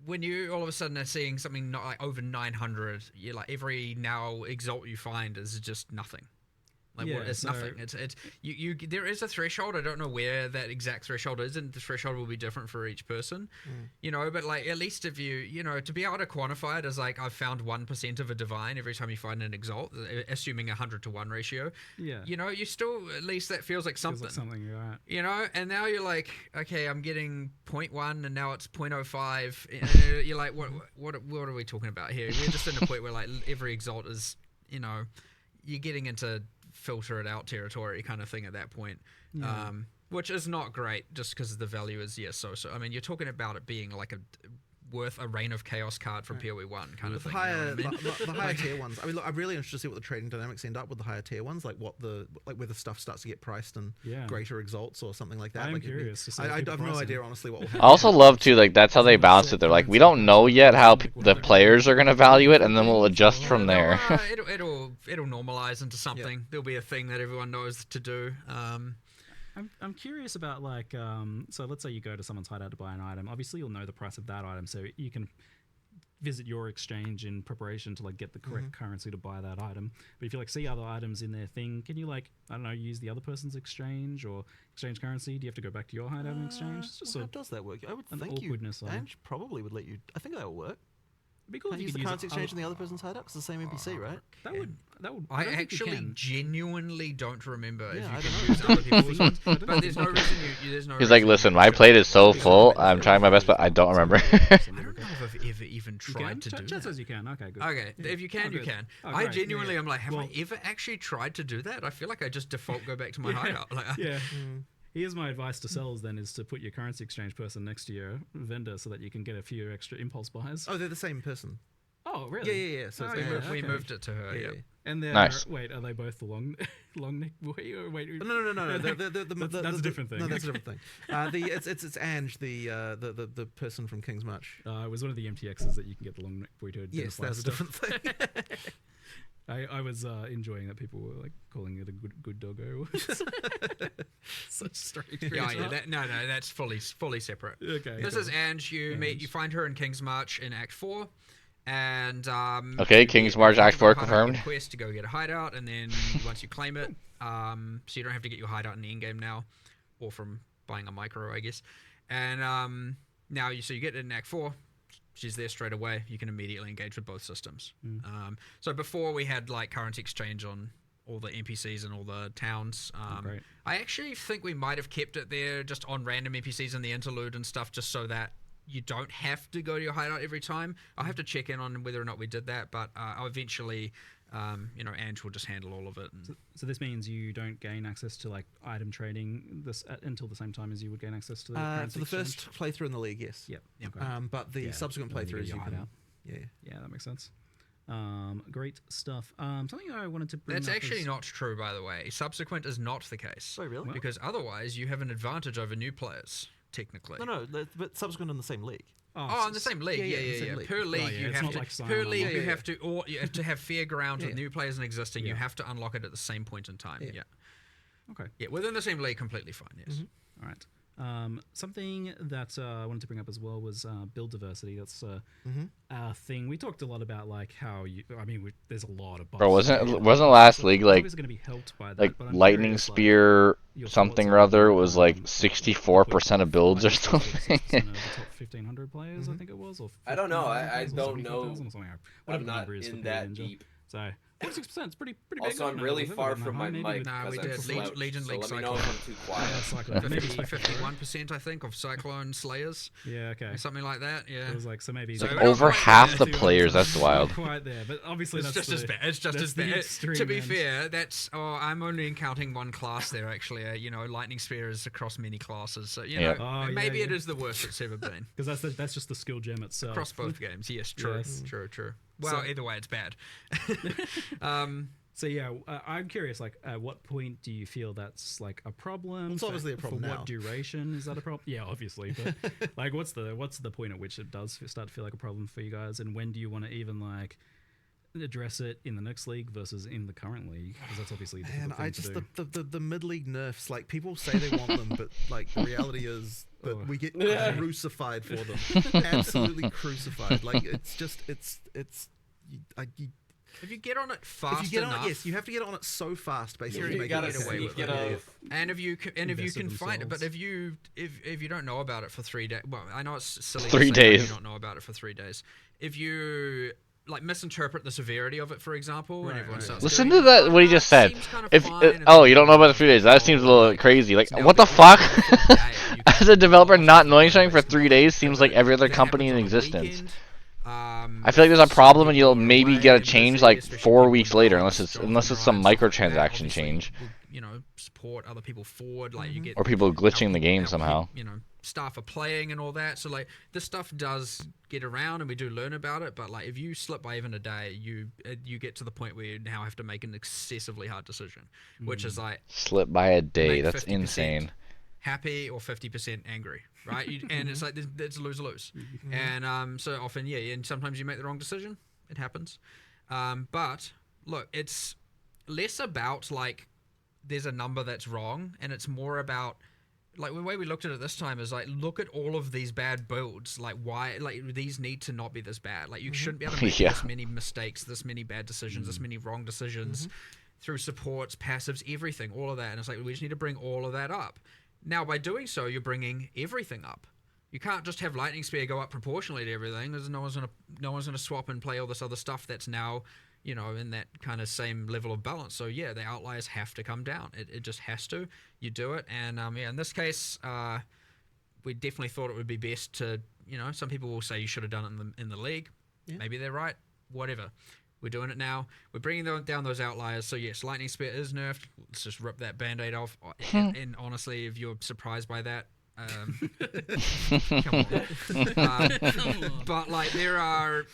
when you all of a sudden are seeing something not like over 900, you're like every now exalt you find is just nothing. Like it's nothing. It's you. There is a threshold. I don't know where that exact threshold is, and the threshold will be different for each person. But like at least if you to be able to quantify it as like I've found 1% of a divine every time you find an exalt, assuming 100-to-1 ratio. Yeah. You still at least that feels like something. You're right. And now you're like, okay, I'm getting 0.1, and now it's 0.05. You're like, what are we talking about here? We're just in a point where like every exalt is, you're getting into filter it out territory kind of thing at that point, which is not great just because the value is so. I mean, you're talking about it being like worth a Reign of Chaos card from PoE 1 kind of thing. The higher, you know what I mean? the higher tier ones. I mean, look, I'm really interested to see what the trading dynamics end up with the higher tier ones, like whether stuff starts to get priced in greater exalts or something like that. I'm like, curious to see I have no idea honestly what will happen. I also love too, like that's how they balance it. They're like, we don't know yet how the players are gonna value it, and then we'll adjust from there. It'll normalize into something. There'll be a thing that everyone knows to do. I'm curious about like so let's say you go to someone's hideout to buy an item. Obviously you'll know the price of that item, so you can visit your exchange in preparation to like get the correct currency to buy that item. But if you like see other items in their thing, can you like, I don't know, use the other person's exchange or exchange currency? Do you have to go back to your hideout and exchange? It's just how does that work? I would an think awkwardness of it. Ange probably would let you. I think that will work. It'd be cool if you use could the use currency exchange in the other person's hideout. It's the same NPC, right? That would. I don't think you actually can. genuinely don't remember if Yeah, you I can use other people's ones. But there's no reason there's no He's like, reason listen, my plate is so full. I'm trying my best, but I don't remember. I don't know if I've ever even You can? tried to do Chat that. says you can. Okay, good. Okay, if you can, you good. can. Oh, I great. genuinely Yeah. am like, have Well- I ever actually tried to do that? I feel like I just default go back to my hideout. Like, Yeah. Here's my advice to sellers then is to put your currency exchange person next to your vendor so that you can get a few extra impulse buys. Oh, they're the same person. Oh, really? Yeah. So Oh, it's yeah. we okay. moved it to her. Yeah. And they're Nice. wait, are they both the long neck boy or wait? No. That's a different thing. No, that's a different thing. It's Ange, the person from King's March. It was one of the MTXs that you can get the long neck boy to identify Yes, that's a stuff. different thing. I was enjoying that people were like calling it a good doggo. Such strange. Yeah. No, that's fully separate. Okay. This is Ange. You find her in King's March in Act 4. And Okay, you King's get- March you Act have 4 a hideout confirmed. Quest to go get a hideout, and then once you claim it, so you don't have to get your hideout in the in-game now, or from buying a micro, I guess. And now you get it in Act 4. She's there straight away. You can immediately engage with both systems. So before we had like currency exchange on all the NPCs and all the towns. Great. I actually think we might have kept it there just on random NPCs in the interlude and stuff, just so that you don't have to go to your hideout every time. I'll have to check in on whether or not we did that, but I'll eventually, Ange will just handle all of it. So this means you don't gain access to like item trading until the same time as you would gain access to the currency For the exchange? first playthrough in the league, yes. Yep. Yep. Okay. But the Yeah, subsequent and then you playthroughs, get your you can. hideout. Yeah. Yeah, that makes sense. Great stuff. Something I wanted to bring That's up actually is- not true, by the way. Subsequent is not the case. Oh, really? Because otherwise, you have an advantage over new players, technically. No, but subsequent in the same league. Oh, in the same league. Yeah, Yeah, in the yeah, same yeah. league. Per league, yeah, you it's have not to. like sign Per on. league, Yeah, you yeah, have to, or you have to have fair ground with Yeah. new players and existing. You Yeah. have to unlock it at the same point in time. Yeah. Yeah. Okay. Yeah, within the same league, completely fine. Yes. All right. Something that I wanted to bring up as well was build diversity. That's a thing. We talked a lot about like how there's a lot of buffs. Bro, wasn't last league like going to be helped by that, like but I'm lightning curious, like, spear your something thoughts or on, other was like 64% of builds or like, something. the top 1,500 players, I think it was, or I don't know. 1,500 I players, or don't know. 75,000 or something. Whatever I'm the not number is for in PoE that Ninja. deep. So 46%, it's pretty big. Also, I'm number. really Was it far that from high? my Maybe mic Nah, we because did I'm slouched, Legion so League let me know if I'm too quiet. Cyclone. Maybe it's like 51%, I think, of Cyclone Slayers. Yeah, okay. Or something like that. Yeah. It was like, so maybe So like, we're not Over quite half there. the players, that's wild. Not quite there, but obviously It's that's just as bad. It's just that's as the bad. extreme To be end. fair, that's. Oh, I'm only encountering one class there. Actually, Lightning Spear is across many classes. So Yeah. Oh, maybe yeah, it yeah. is the worst it's ever been. Because that's just the skill gem itself. Across both games, yes, true, Yes. true. Well, So- either way, it's bad. So yeah, I'm curious. Like, at what point do you feel that's like a problem? It's obviously a problem For now. what duration is that a problem? Yeah, obviously. But like, what's the point at which it does start to feel like a problem for you guys? And when do you want to even like address it in the next league versus in the current league? Because that's obviously a difficult And thing to do. the mid league nerfs, like people say they want them, but like the reality is that Oh. we get crucified for them, absolutely crucified. Like it's If you get on it fast if you get enough, on it, yes, you have to get on it so fast, basically. You to make gotta it get away work. with it. And if you Invested can find it, but themselves. if you don't know about it for 3 days, well, I know it's silly. 3 to say days. you don't know about it for 3 days. If you like misinterpret the severity of it, for example, and everyone starts Listen doing to that. What he "Oh, just it said. seems kind of If fine," and oh, then you don't know about the 3 days. That seems a little crazy. Like, what the fuck? As a developer, not knowing something for 3 days seems like every other company in existence. I feel like there's a problem, and you'll maybe get a change like 4 weeks later, unless it's some microtransaction change, Support other people forward, like you get or people glitching the game somehow. staff are playing and all that. So like this stuff does get around and we do learn about it, but like if you slip by even a day, you get to the point where you now have to make an excessively hard decision, which is like slip by a day. That's insane. Happy or 50% angry, right? And it's like it's lose-lose. And so often, and sometimes you make the wrong decision. It happens. But look, it's less about like there's a number that's wrong, and it's more about like the way we looked at it this time is like look at all of these bad builds. Like why? Like these need to not be this bad. Like you shouldn't be able to make this many mistakes, this many bad decisions, this many wrong decisions through supports, passives, everything, all of that. And it's like we just need to bring all of that up. Now, by doing so, you're bringing everything up. You can't just have Lightning Spear go up proportionally to everything. There's no one's gonna swap and play all this other stuff that's now, in that kind of same level of balance. So yeah, the outliers have to come down. It just has to. You do it, and in this case, we definitely thought it would be best to, some people will say you should have done it in the league. Yeah. Maybe they're right. Whatever. We're doing it now. We're bringing down those outliers. So yes, Lightning Spear is nerfed. Let's just rip that Band-Aid off. And honestly, if you're surprised by that, come on. But like there are,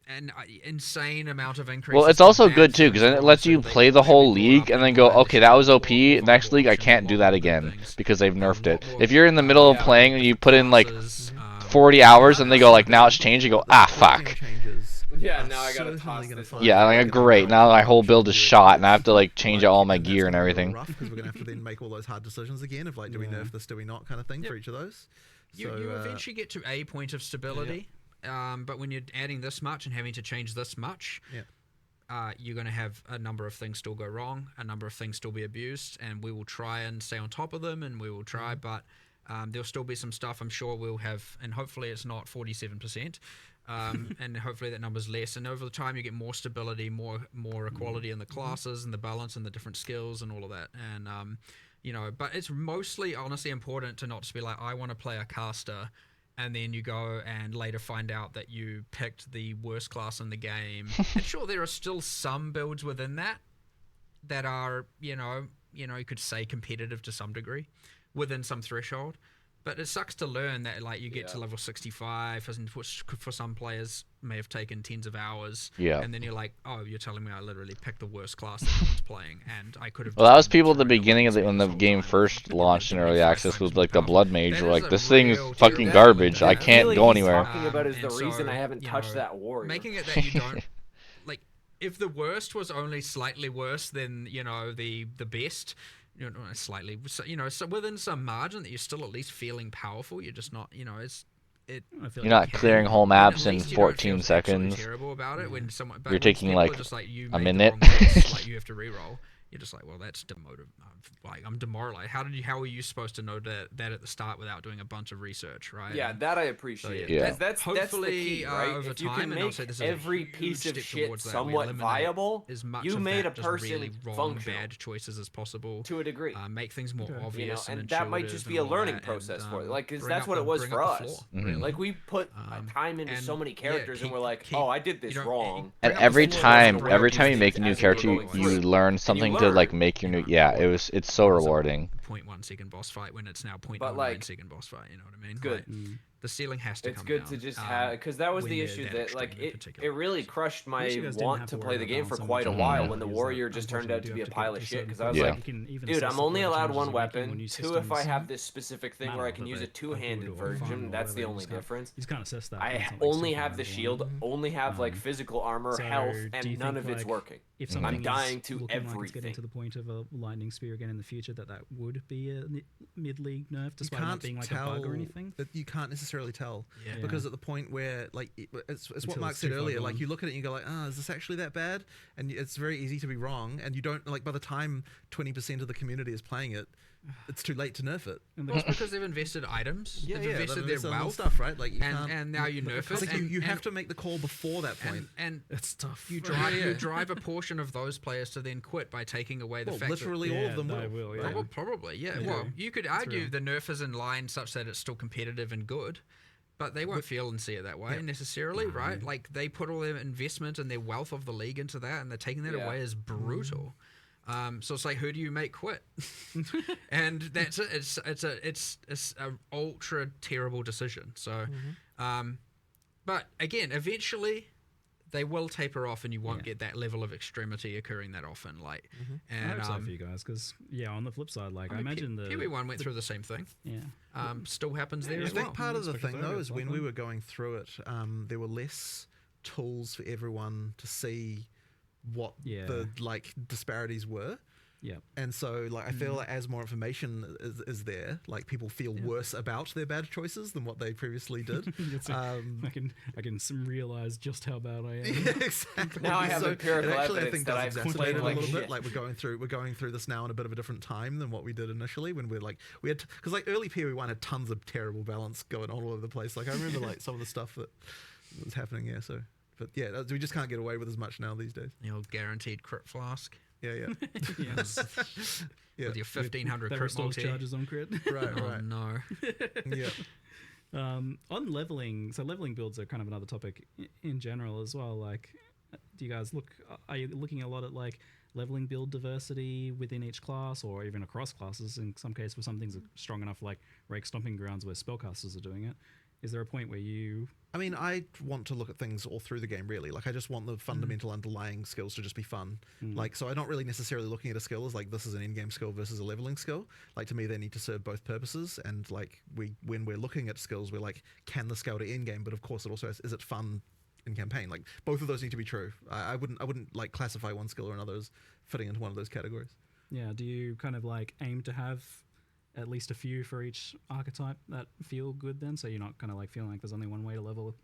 an insane amount of increase. Well, it's also good too because then it lets you play the whole league and then go, okay, that was OP. Next league, I can't do that again because they've nerfed it. If you're in the middle of playing and you put in like 40 hours and they go like, now it's changed, you go, ah, fuck. Yeah, now I gotta toss this. Yeah, like great. Now my whole build is shot, and I have to like change out all my gear and everything. Because we're gonna have to then make all those hard decisions again of like, do we nerf this, do we not, kind of thing for each of those. You eventually get to a point of stability, but when you're adding this much and having to change this much, you're gonna have a number of things still go wrong, a number of things still be abused, and we will try and stay on top of them, and we will try, but there'll still be some stuff I'm sure we'll have, and hopefully it's not 47%. And hopefully that number's less, and over the time you get more stability, more equality in the classes and the balance and the different skills and all of that. And but it's mostly honestly important to not just be like, I want to play a caster, and then you go and later find out that you picked the worst class in the game. And sure, there are still some builds within that are you could say competitive to some degree within some threshold. But it sucks to learn that like you get to level 65, which for some players may have taken tens of hours. Yeah. And then you're like, oh, you're telling me I literally picked the worst class that I was playing, and I could have. Well, that was people at the beginning of when the game first launched in early access with like the Blood Mage. Were like, this thing is fucking garbage. I can't go anywhere. Talking about is the reason I haven't touched that warrior. Making it that you don't like. If the worst was only slightly worse than the best. Slightly, so within some margin that you're still at least feeling powerful. You're just not, you're not clearing whole maps in 14 seconds. Terrible about it when someone, you're taking like you a minute. Like you have to reroll. You're just like, well, that's demotive. Like I'm demoralized. How are you supposed to know that at the start without doing a bunch of research, right? Yeah, that I appreciate. So, yeah. That's hopefully the key, right? Over if you time, can and I'll say make this is every piece of shit somewhat viable, you made a person really wrong, functional. Bad choices as possible to a degree. Make things more obvious, and that might just be a learning process for it. Like, cause that's what it was for us. Like we put time into so many characters, and we're like, oh, I did this wrong. And every time you make a new character, you learn something to like make your new. Yeah, it's so rewarding. 0.1 second boss fight when it's now 0.9 second boss fight. You know what I mean? Good. The ceiling has to come down. It's good to just have, because that was the issue that like it really crushed my want to play the game for quite a while when the warrior just turned out to be a pile of shit. Because I was like, dude, I'm only allowed one weapon. Two, if I have this specific thing where I can use a two-handed version, that's the only difference. He's kind of assessed that. I only have the shield, only have like physical armor, health, and none of it's working. I'm dying to everything. Getting to the point of a lightning spear again in the future, that would be a mid-league nerf, despite not being like a bug or anything. You can't necessarily tell. Because at the point where like it's what Mark said earlier, like you look at it and you go like, is this actually that bad? And it's very easy to be wrong, and you don't like by the time 20% of the community is playing it, it's too late to nerf it. Well, it's because they've invested items, they've invested their wealth stuff, right? Like and now you nerf it. Like you have to make the call before that point, and it's tough. You drive a portion of those players to then quit by taking away the fact literally all of them will. Right? Probably, yeah. Well, you could argue the nerf is in line such that it's still competitive and good. But they won't feel and see it that way necessarily, right? Like they put all their investment and their wealth of the league into that, and they're taking that away as brutal. So it's like, who do you make quit? And that's it. It's a ultra terrible decision. So, but again, eventually they will taper off, and you won't get that level of extremity occurring that often. Like, and I hope so for you guys, because on the flip side, like I imagine the PB1 went through the same thing. Still happens there. I as think well. part of the thing though is when we were going through it, there were less tools for everyone to see what the like disparities were. Yeah. And so like I feel like as more information is there, like people feel worse about their bad choices than what they previously did. I can realize just how bad I am. Yeah, exactly. Now I have empirical actually, I evidence think that does I've exacerbate played it a like little shit. bit. Like we're going through this now in a bit of a different time than what we did initially when we had because like early PoE1 had tons of terrible balance going on all over the place. Like I remember like some of the stuff that was happening here. So, but yeah, we just can't get away with as much now these days. The old guaranteed crit flask. Yeah. With your 1500 that crit restores multi. charges on crit. Right. Oh no. Yeah. On leveling, so leveling builds are kind of another topic in general as well. Like, do you guys are you looking a lot at like leveling build diversity within each class or even across classes? In some cases, where some things are strong enough, like Rake Stomping Grounds, where spellcasters are doing it. Is there a point where you... I mean, I want to look at things all through the game, really. Like, I just want the fundamental underlying skills to just be fun. Like, so I'm not really necessarily looking at a skill as, like, this is an in-game skill versus a leveling skill. Like, to me, they need to serve both purposes. And, like, when we're looking at skills, we're like, can the skill to in-game? But, of course, it also has, is it fun in campaign? Like, both of those need to be true. I wouldn't, like, classify one skill or another as fitting into one of those categories. Yeah, do you kind of, like, aim to have at least a few for each archetype that feel good then, so you're not kind of like feeling like there's only one way to level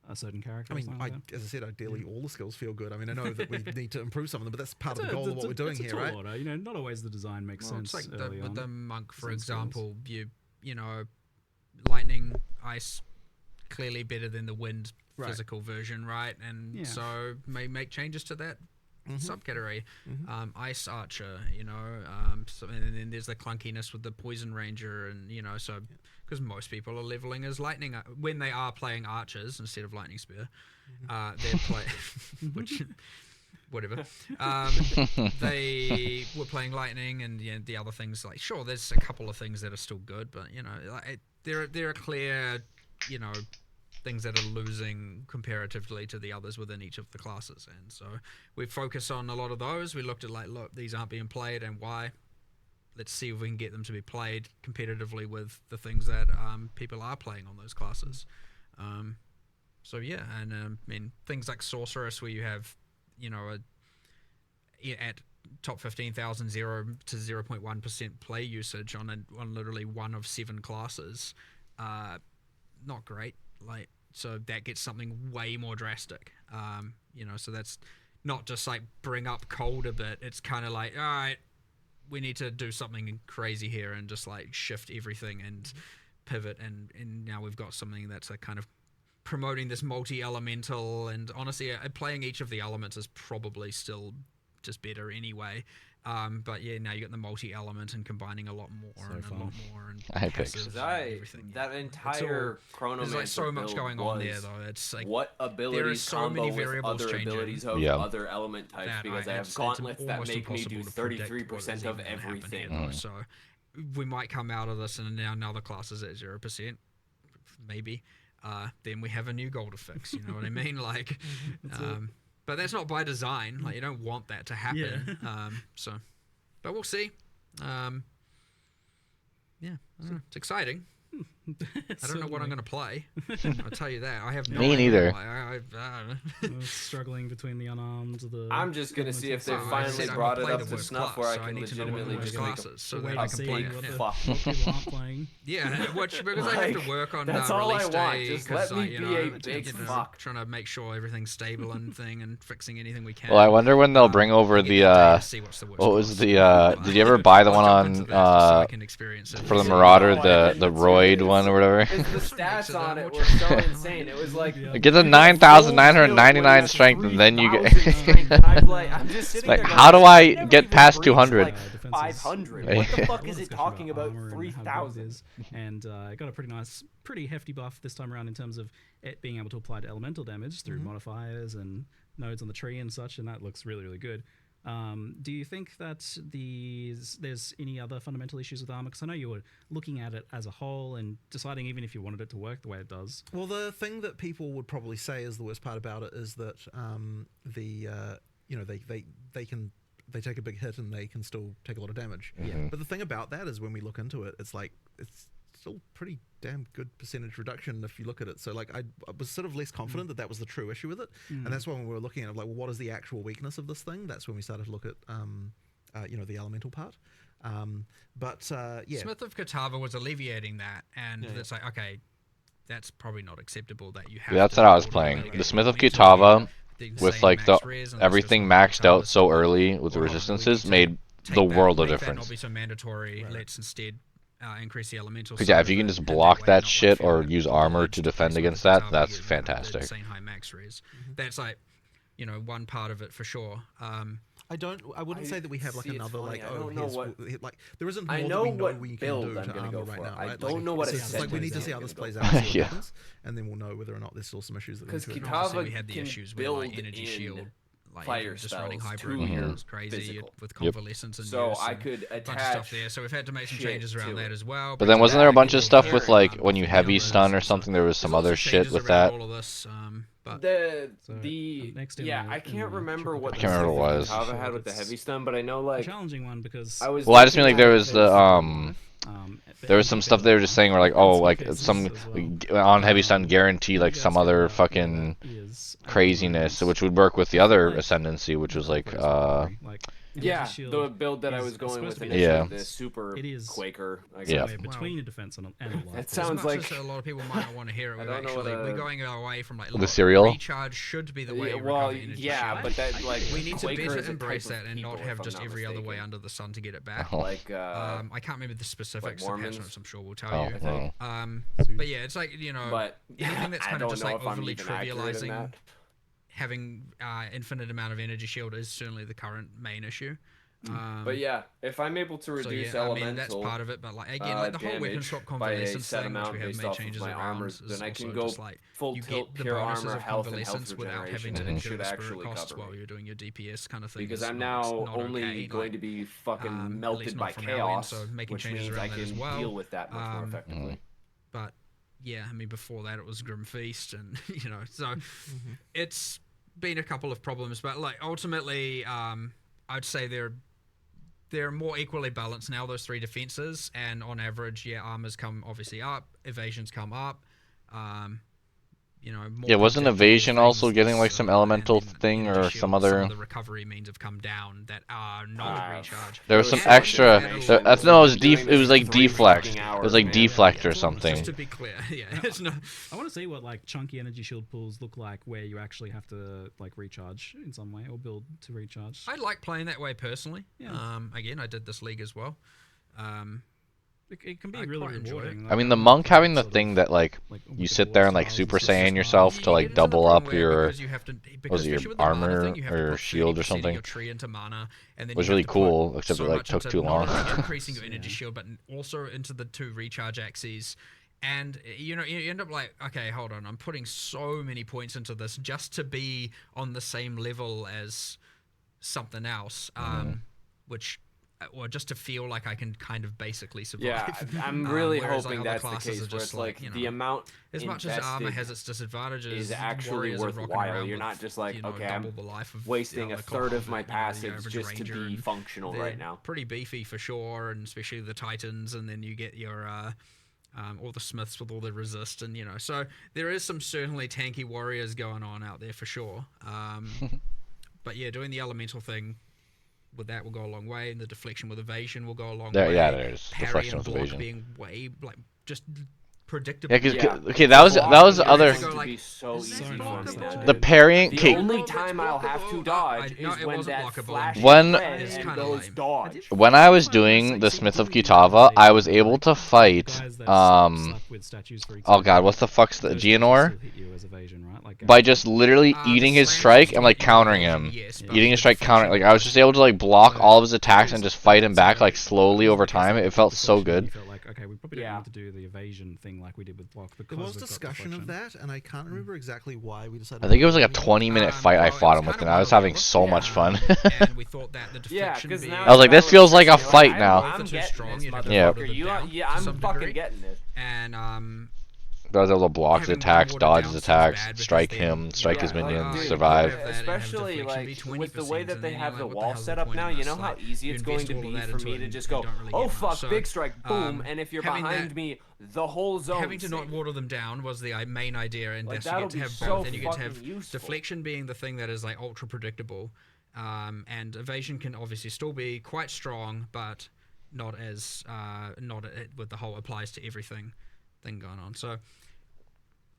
a certain character? I mean, as I said, ideally all the skills feel good. I mean, I know that we need to improve some of them, but that's part of the goal of what we're doing here, right? Order. Not always the design makes sense. It's like early with on. the monk, for example. You know, lightning, ice, clearly better than the wind physical version, right? And so may make changes to that subcategory. Ice archer, and then there's the clunkiness with the poison ranger, and so because most people are leveling as lightning when they are playing archers instead of lightning spear, they're playing which whatever. They were playing lightning, and the other things, like, sure, there's a couple of things that are still good, but there are clear things that are losing comparatively to the others within each of the classes. And so we focused on a lot of those. We looked at, like, look, these aren't being played, and why. Let's see if we can get them to be played competitively with the things that people are playing on those classes. So yeah, and I mean, things like Sorceress, where you have, at top 15,000, 0 to 0.1% play usage on literally one of 7 classes, not great. Like, so that gets something way more drastic. So that's not just like bring up cold a bit. It's kind of like, all right, we need to do something crazy here and just like shift everything and pivot. And now we've got something that's a kind of promoting this multi-elemental, and honestly, playing each of the elements is probably still just better anyway. But yeah, now you got the multi-element and combining a lot more and a lot more and passives and everything. That entire Chronomancer there's like so much going on there, though. It's like what abilities so many combo with variables other changing. abilities of other element types, because I have gauntlets that make me do 33% of everything. Here, so we might come out of this and now another class is at 0%, maybe. Then we have a new goal to fix. You know what I mean? Like. But that's not by design. Like, you don't want that to happen. But we'll see. It's exciting. I don't know what I'm going to play. I'll tell you that. I have no Me idea. neither. I struggling between the unarmed. I'm just going to see if they finally brought it up to snuff where I can legitimately just make classes so that I I can play it. What people aren't playing. Yeah, because I have to work on that's all release I want. day. Just let me be a big fuck. Trying to make sure everything's stable and fixing anything we can. Well, I wonder when they'll bring over the what was the did you ever buy the one on for the Marauder, the Roid one or whatever? The stats on it were so insane. It was like it gets a 9,999 strength, and then you get I'm just sitting like, there how do going, I it get never past even 200? breached, like, 500. What the fuck is it talking about 3,000? And it got a pretty hefty buff this time around in terms of it being able to apply to elemental damage through modifiers and nodes on the tree and such, and that looks really, really good. Do you think that there's any other fundamental issues with armor? Because I know you were looking at it as a whole and deciding even if you wanted it to work the way it does. Well, the thing that people would probably say is the worst part about it is that they take a big hit and they can still take a lot of damage. Mm-hmm. But the thing about that is when we look into it, it's like it's still pretty damn good percentage reduction if you look at it. So like I was sort of less confident that was the true issue with it, and that's why when we were looking at it, like, well, what is the actual weakness of this thing? That's when we started to look at the elemental part. Smith of Catava was alleviating that, and it's like, okay, that's probably not acceptable that you have. Yeah, that's what I was playing. The Smith of Catava with like everything maxed out so early with the resistances made the world of difference. Not be so mandatory. Let's instead increase the elemental. Because if you can just block that shit or use armor to defend against that, that's fantastic. High max res. That's like, one part of it for sure. I wouldn't say that we have like another funny. like I don't know what like there isn't more I that know we know what we can build do I'm to gonna armor go right for. now. I Right? don't know what it's like we need to see how this plays out, see what happens, and then we'll know whether or not there's still some issues that we need Because to address. Kitava we had the can issues with build like energy shield, like fire just running spells hybrid to your was crazy physical. with convalescence and So use I and could a bunch of attach stuff there. So we've had to make some shit changes around to that it. as well. But then wasn't there a bunch of stuff with Karen, like when you heavy stun or something? There was some other shit with that. All of this, but I can't remember what I can't remember what it was. Kitava had with the heavy stun, but I know A like challenging one because Well, I just mean like there was the there was some stuff they were just saying where like, oh, like some on heavy stun guarantee like some other fucking craziness, which would work with the other ascendancy, which was like the build that I was going with initially, Yeah. the super Quaker. I Yeah. guess. between a defense and a life. That as sounds much like as a lot of people might not want to hear it, I don't know what we're going away from like The cereal? recharge should be the way you well, recover energy yeah, shield. but that like we need to Quaker better is a embrace type of that and not people, have if I'm just not every other way mistaken. under the sun to get it back. Like I can't remember the specifics. The Mormons? patch notes, I'm sure will tell Oh, you. oh. But yeah, it's like but anything that's I kind of don't just know like if I'm overly even accurate in trivializing that. having infinite amount of energy shield is certainly the current main issue. But yeah, if I'm able to reduce I elemental, mean that's part of it. But like again, like the whole weapon damage swap by a convalescence set thing, which amount we have based made off of changes my around, armor, is then I can also go just like full you tilt get the pure bonuses armor, of health, and health convalescence without having to regeneration, incur should the actually spirit costs cover while me. you're doing your DPS kind of thing. Because is I'm not- now not only okay. going Like, to be fucking at least melted not by from our end, chaos, so making which changes means I around that as can well. deal with that much more effectively. But yeah, I mean before that it was Grim Feast, and so it's been a couple of problems, but like ultimately, I'd say they're more equally balanced now, those three defenses, and on average, armors come obviously up, evasions come up. More Yeah, wasn't predictable evasion also things, getting like some elemental and then thing energy or shield, some Some other? of the recovery means have come down that are not recharge. There was some There was extra. information. No, it was Doing it this was for like 3 deflect. fucking It was hours, like man. deflect or Just something. to be clear, it's not. I want to see what like chunky energy shield pools look like, where you actually have to like recharge in some way or build to recharge. I like playing that way personally. Yeah. Again, I did this league as well. It can be I really quite enjoy it. rewarding. I mean, Like, the I monk like having the sort of, thing that like like, you with sit the there and like styles Super and stuff. Saiyan yourself to like double up your because you have to, was it your especially with the mana armor thing, you have to or put shield or 30% of something? your tree into mana, and then Was you really have to cool, put except so it, like, much took into too long. not only increasing your energy shield, but also into the 2 recharge axes. And you end up like, okay, hold on, I'm putting so many points into this just to be on the same level as something else, which. Or just to feel like I can kind of basically survive. Yeah, I'm really whereas, hoping like, other that's the classes case, are where just it's like like, the amount as much as armor invested has its disadvantages, is actually warriors are rocking worthwhile. around You're with, not just like, okay, double I'm the life of, wasting a the third of my the passage average just to ranger, be and functional they're right now. pretty beefy for sure, and especially the Titans, and then you get your all the Smiths with all the resist, and so there is some certainly tanky warriors going on out there for sure. But yeah, doing the elemental thing with that will go a long way, and the deflection with evasion will go a long way. Yeah, there's Parry deflection and with block evasion. being way like just predictable. Yeah, because okay, that was other. Going to be so easy for me now, The dude. parrying. The Okay, only time I'll have to dodge no, is it when wasn't that blockable. flash When- is and kinda goes lame. dodge. when I was doing the Smith of Kitava, I was able to fight oh god, what's the fuck's the Geonor? By just literally eating his strike and like countering him. Eating his strike, countering. Like I was just able to like block all of his attacks and just fight him back like slowly over time. It felt so good. like, okay, we probably don't need to do the evasion thing like we did with block. Because there was discussion of that, and I can't remember exactly why we decided. I think it was like a 20-minute fight I fought him with, and I was having so much fun. And we thought that the deflection being... I was like, this feels like a fight now. I'm getting this, Yeah. I'm fucking getting it. And I was able to block his attacks, dodge his attacks, strike him, strike his minions, survive. Especially like with the way that they have the wall set up now, you know how easy it's going to be for me to just go, oh fuck, big strike, boom, and if you're behind me, the whole zone. Having to not water them down was the main idea, and like, you get to have both, and you get to have useful. deflection being the thing that is like ultra predictable, and evasion can obviously still be quite strong, but not as not with the whole applies to everything thing going on. So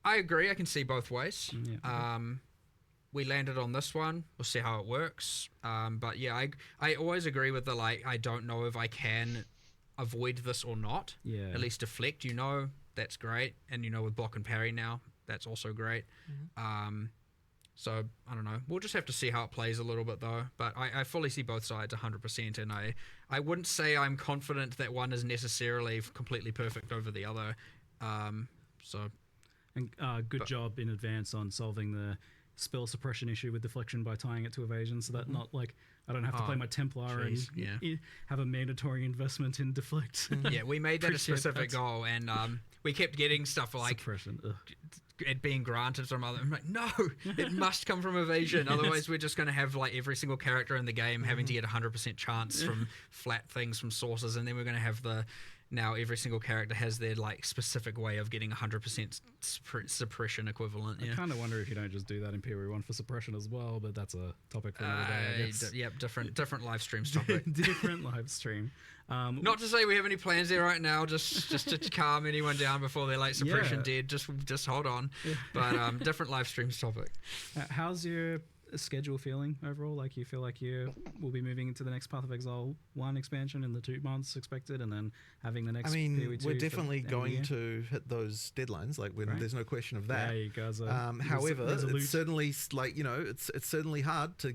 I agree. I can see both ways. We landed on this one. We'll see how it works. But yeah, I always agree with the like. I don't know if I can avoid this or not. Yeah. At least deflect. You know, that's great. And you know, with block and parry now, that's also great. So I don't know. We'll just have to see how it plays a little bit though. But I fully see both sides 100%, and I wouldn't say I'm confident that one is necessarily completely perfect over the other. So. And good job in advance on solving the spell suppression issue with deflection by tying it to evasion, so that not like I don't have to play my Templar and have a mandatory investment in deflect. Yeah, we made that a specific goal, and we kept getting stuff like suppression. It being granted from other. I'm like, no, it must come from evasion. Otherwise, we're just going to have like every single character in the game having to get 100% chance from flat things from sources, and then we're going to have now every single character has their like specific way of getting 100% suppression equivalent. I kind of wonder if you don't just do that in PoE1 for suppression as well, but that's a topic for another day, I guess. Yep, different live streams topic. Different live stream. Not to say we have any plans there right now, just to calm anyone down before they're like suppression dead. Just hold on. But different live streams topic. How's your schedule feeling overall? Like, you feel like you will be moving into the next Path of Exile 1 expansion in the 2 months expected, and then having the next PoE2 we're definitely going to hit those deadlines, like there's no question of that. Yeah, you guys are however, it's certainly like, you know, it's certainly hard to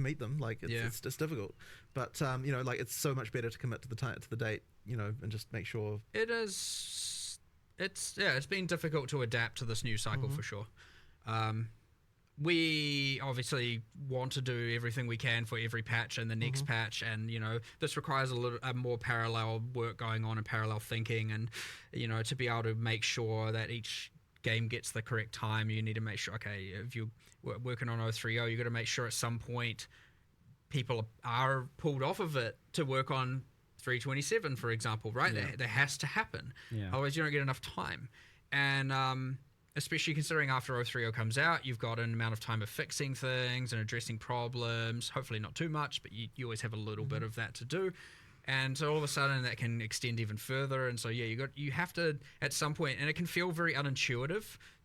meet them. Like it's difficult, but you know, like it's so much better to commit to the date, you know, and just make sure. It is. It's been difficult to adapt to this new cycle for sure. We obviously want to do everything we can for every patch and the next patch, and you know, this requires a more parallel work going on and parallel thinking, and you know, to be able to make sure that each game gets the correct time, you need to make sure, okay, if you're working on 030, you got to make sure at some point people are pulled off of it to work on 327, for example, right? That has to happen. Otherwise you don't get enough time. And especially considering after 030 comes out, you've got an amount of time of fixing things and addressing problems. Hopefully not too much, but you always have a little bit of that to do. And so all of a sudden that can extend even further. And so, yeah, you have to, at some point, and it can feel very unintuitive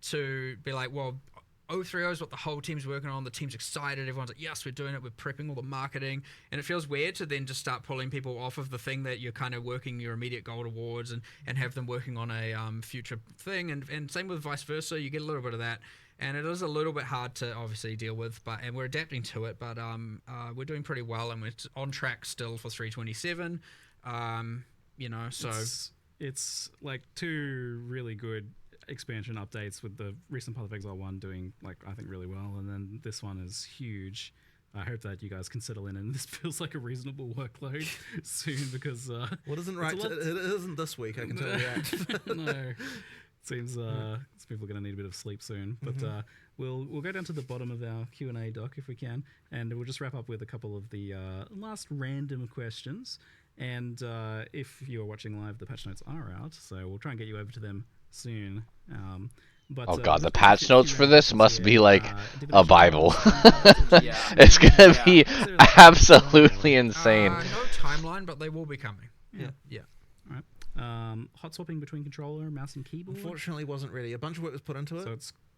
to be like, well, 030 is what the whole team's working on. The team's excited. Everyone's like, yes, we're doing it. We're prepping all the marketing. And it feels weird to then just start pulling people off of the thing that you're kind of working your immediate goal towards, and have them working on a future thing. And same with vice versa. You get a little bit of that. And it is a little bit hard to obviously deal with, and we're adapting to it. But we're doing pretty well, and we're on track still for 327. You know, so it's like 2 really good expansion updates, with the recent Path of Exile 1 doing, like, I think really well, and then this one is huge. I hope that you guys can settle in, and this feels like a reasonable workload soon, because what isn't right? It isn't this week, I can tell you that. No, it seems people are going to need a bit of sleep soon. But we'll go down to the bottom of our Q&A doc if we can, and we'll just wrap up with a couple of the last random questions. And if you're watching live, the patch notes are out, so we'll try and get you over to them soon. But, oh god, the patch notes for this must be like a Bible. It's gonna be absolutely insane. No timeline, but they will be coming. Yeah. All right. Hot swapping between controller, mouse, and keyboard. Unfortunately, wasn't really. A bunch of work was put into it. So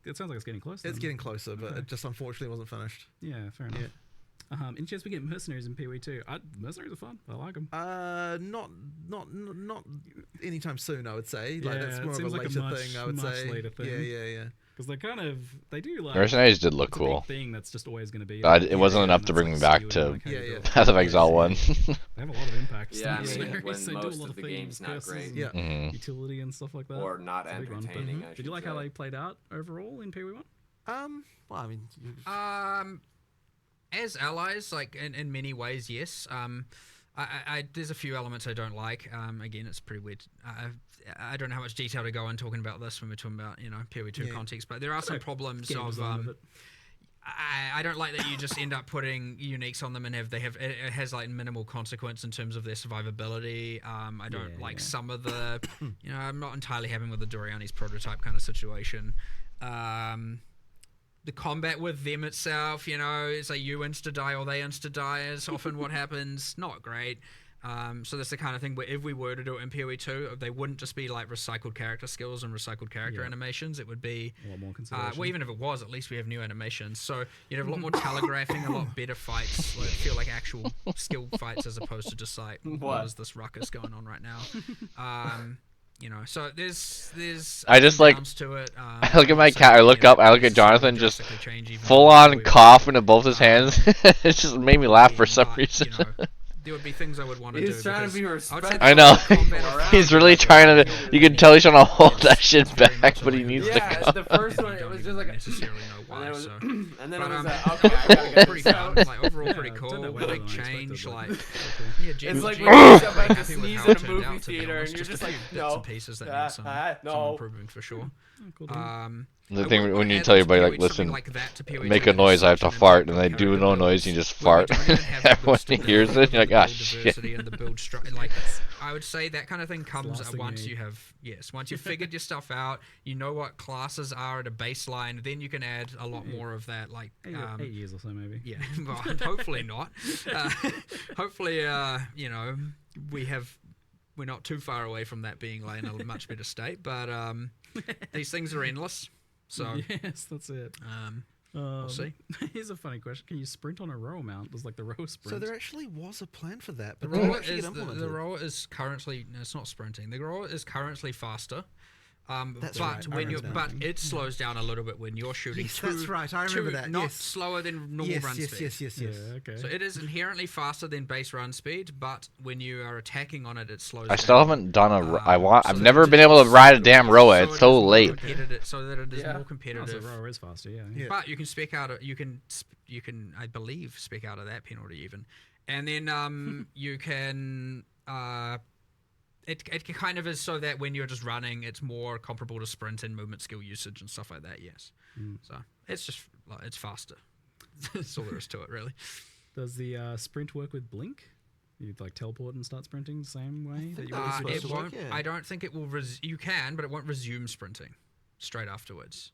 it sounds like it's getting close. It's getting closer, but it just unfortunately wasn't finished. Yeah, fair enough. Any chance we get mercenaries in PoE2? Mercenaries are fun. I like them. Not anytime soon, I would say. Like, that's more of a like later thing, I would say. Later thing. Yeah. Because they do like... Mercenaries did look it's a cool. big thing that's just always going to be... It wasn't enough to bring me back to Path of Exile 1. They have a lot of impacts. Yeah, I in mean, the when series. They do a most lot of the things, game's not curses great. and Yeah. utility and stuff like that. Or not It's a big one. entertaining, I Did should you like how say. they played out overall in PoE1? Well, I mean, As allies, like in many ways, yes. There's a few elements I don't like. Again, it's pretty weird. I don't know how much detail to go in talking about this when we're talking about PoE2 context, but there are some problems of. I don't like that you just end up putting uniques on them and it has like minimal consequence in terms of their survivability. I don't like some of the, I'm not entirely happy with the Doriani's prototype kind of situation. The combat with them itself, it's like you insta-die or they insta-die is often what happens. Not great. So that's the kind of thing where if we were to do it in PoE2, they wouldn't just be like recycled character skills and recycled character animations. It would be a lot more consideration. well, even if it was, at least we have new animations. So you'd have a lot more telegraphing, a lot better fights. Where it feel like actual skill fights as opposed to just like what is this ruckus going on right now. So there's I just like to it. I look at my cat. I look up. I look at Jonathan just full on cough into both his hands. It just made me laugh for some reason. There would be things I would want to do. He's trying to be respectful. I know. He's really trying to. You can tell he's trying to hold that shit back, but he needs to go. The first one, it was just like necessarily know why. And then it was but, okay, I gotta get pretty this fun. out. Like overall, pretty Yeah, cool. turned out better Big than I change. expected, Like It's like genuinely when you jump back to happy with sneeze how in it a turned movie out, to be theater, honest. and you're just a like, few no. bits and pieces that need some No. improvement for sure. Cool, dude. The thing when you tell everybody like, listen, make a noise, I have to fart, and they do no noise, you just fart. Everyone hears it, you're like, ah, shit. Like, I would say that kind of thing comes last thing once you you have, once you've figured your stuff out, you know what classes are at a baseline, then you can add a lot more of that, like 8 years or so, maybe. Yeah, well, hopefully not. Hopefully, we're not too far away from that being like in a much better state, but these things are endless. So yes, that's it. We'll see. Here's a funny question: can you sprint on a row mount? Does like the row sprint? so there actually was a plan for that, The but they roll actually is get the implemented. roll is currently it's not sprinting. The roll is currently faster. That's but right, I when you remember but that. it slows down a little bit when you're shooting. Yes, that's right, I remember that, Not yes. slower than normal run speed. Yes. Yeah, okay. So it is inherently faster than base run speed, but when you are attacking on it, it slows. I still down. haven't done a. So I've that never it been is able to ride a damn so Roa. it It's is so more late. competitive- So that it is more Oh, so competitive. row is faster, yeah. Yeah. But you can spec out. You can I believe spec out of that penalty even, and then you can. It kind of is so that when you're just running, it's more comparable to sprint and movement skill usage and stuff like that. Yes, so it's just it's faster. That's all there is to it, really. Does the sprint work with blink? You like teleport and start sprinting the same way that you that was always supposed It to work, won't. yeah. I don't think it will. You can, but it won't resume sprinting straight afterwards.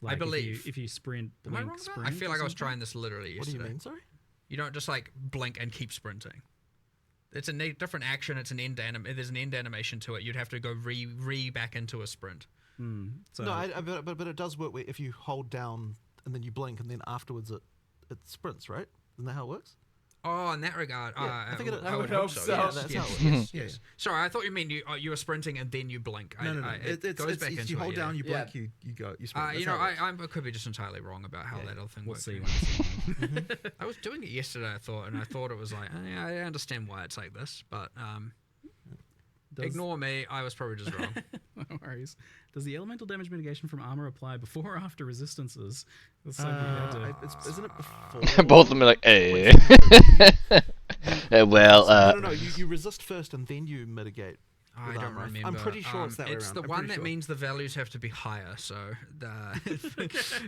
Like believe. if you sprint, Am I blink, wrong about sprint. that? I feel or like I was something? trying this literally What do yesterday. you mean, sorry? You don't just like blink and keep sprinting. It's a different action. It's an end there's an end animation to it. You'd have to go re back into a sprint. So No, but it does work where if you hold down and then you blink and then afterwards it sprints, right? Isn't that how it works? Oh, in that regard, I think I would hope so. Yeah, Yes, that's yes, how it yes, works. yes. Sorry, I thought you meant you were sprinting and then you blink. No. It goes back into you it, hold yeah. down, you Yeah. blink, you go, you sprint. You That's know, how it works. I could be just entirely wrong about how that other thing we'll works. see when it's on. I was doing it yesterday, I thought it was like, yeah, I understand why it's like this, but ignore me. I was probably just wrong. No worries. Does the elemental damage mitigation from armor apply before or after resistances? That's something you had to- Isn't it before? Both of them are like, eh. Well, No. You resist first and then you mitigate. I with don't armor. remember. I'm pretty sure it's that way It's around. the I'm one pretty that sure. means the values have to be higher, so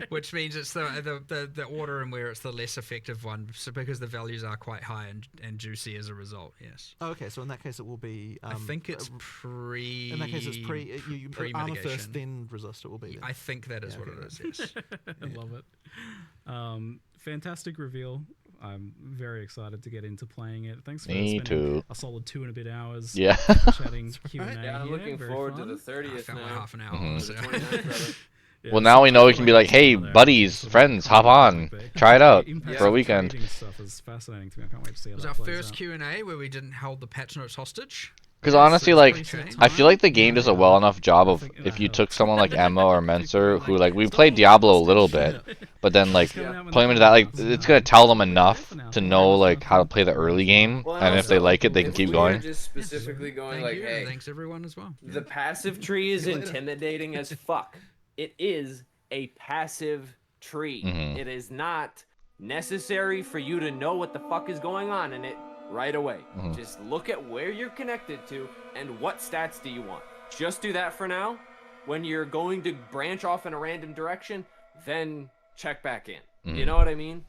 which means it's the order in where it's the less effective one, so because the values are quite high and juicy as a result. Yes. Oh, okay, so in that case it will be. I think it's pre. In that case, it's you armor pre-mitigation. first, then resist. It will be. Then. I think that is Yeah, what okay, it is. Yes. I love it. Fantastic reveal. I'm very excited to get into playing it. Thanks for Me spending too. a solid 2 and a bit hours Yeah. chatting Q&A Yeah, I'm here. looking Very forward fun. to the 30th I felt like now. half an hour. Mhm. honestly. The 29th, rather. Yeah, Well, now we know we can be like, hey, another buddies, sort of friends, hop on, topic. try it out Impact for a of weekend. trading stuff is fascinating to me. I can't wait to see how It was that our plays first out. Q&A where we didn't hold the patch notes hostage. Because honestly, like, I feel like the game does a well enough job of if you took someone like Emma or Menser, who, like, we played Diablo a little bit, but then, like, playing into that, like, it's going to tell them enough to know, like, how to play the early game, Well, and if they like it, they can if keep we going. are just specifically going like, hey, thanks everyone as well. the passive tree is intimidating as fuck. It is a passive tree. It is not necessary for you to know what the fuck is going on in it right away. Just look at where you're connected to and what stats do you want. Just do that for now. When you're going to branch off in a random direction, then check back in. You know what I mean?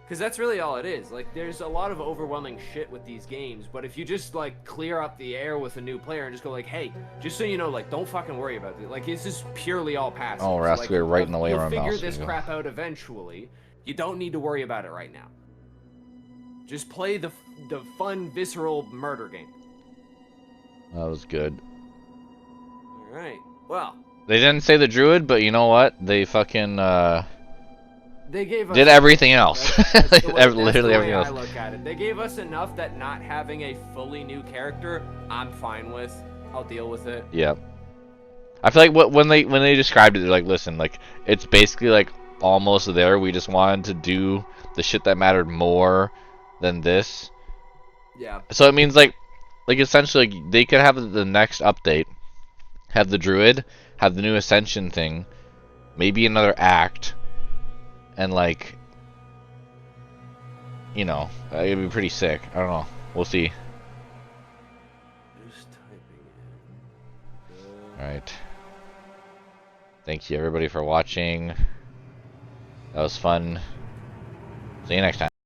Because that's really all it is. Like, there's a lot of overwhelming shit with these games, but if you just, like, clear up the air with a new player and just go like, hey, just so you know, like, don't fucking worry about it. Like, it's just purely all passive. Oh, Like, we're right in the way you'll around figure mouse. this crap out eventually. You don't need to worry about it right now. Just play the fun, visceral murder game. That was good. Alright, well. They didn't say the druid, but you know what? They fucking, they gave us did everything else. That's Literally everything else. I look at it. They gave us enough that not having a fully new character, I'm fine with. I'll deal with it. Yep. I feel like when they described it, they're like, listen, like, it's basically like almost there. We just wanted to do the shit that mattered more than this. Yeah. So it means like essentially, like, they could have the next update, have the druid, have the new ascension thing, maybe another act, and, like, you know, it'd be pretty sick. I don't know. We'll see. Just typing in. Alright. Thank you everybody for watching. That was fun. See you next time.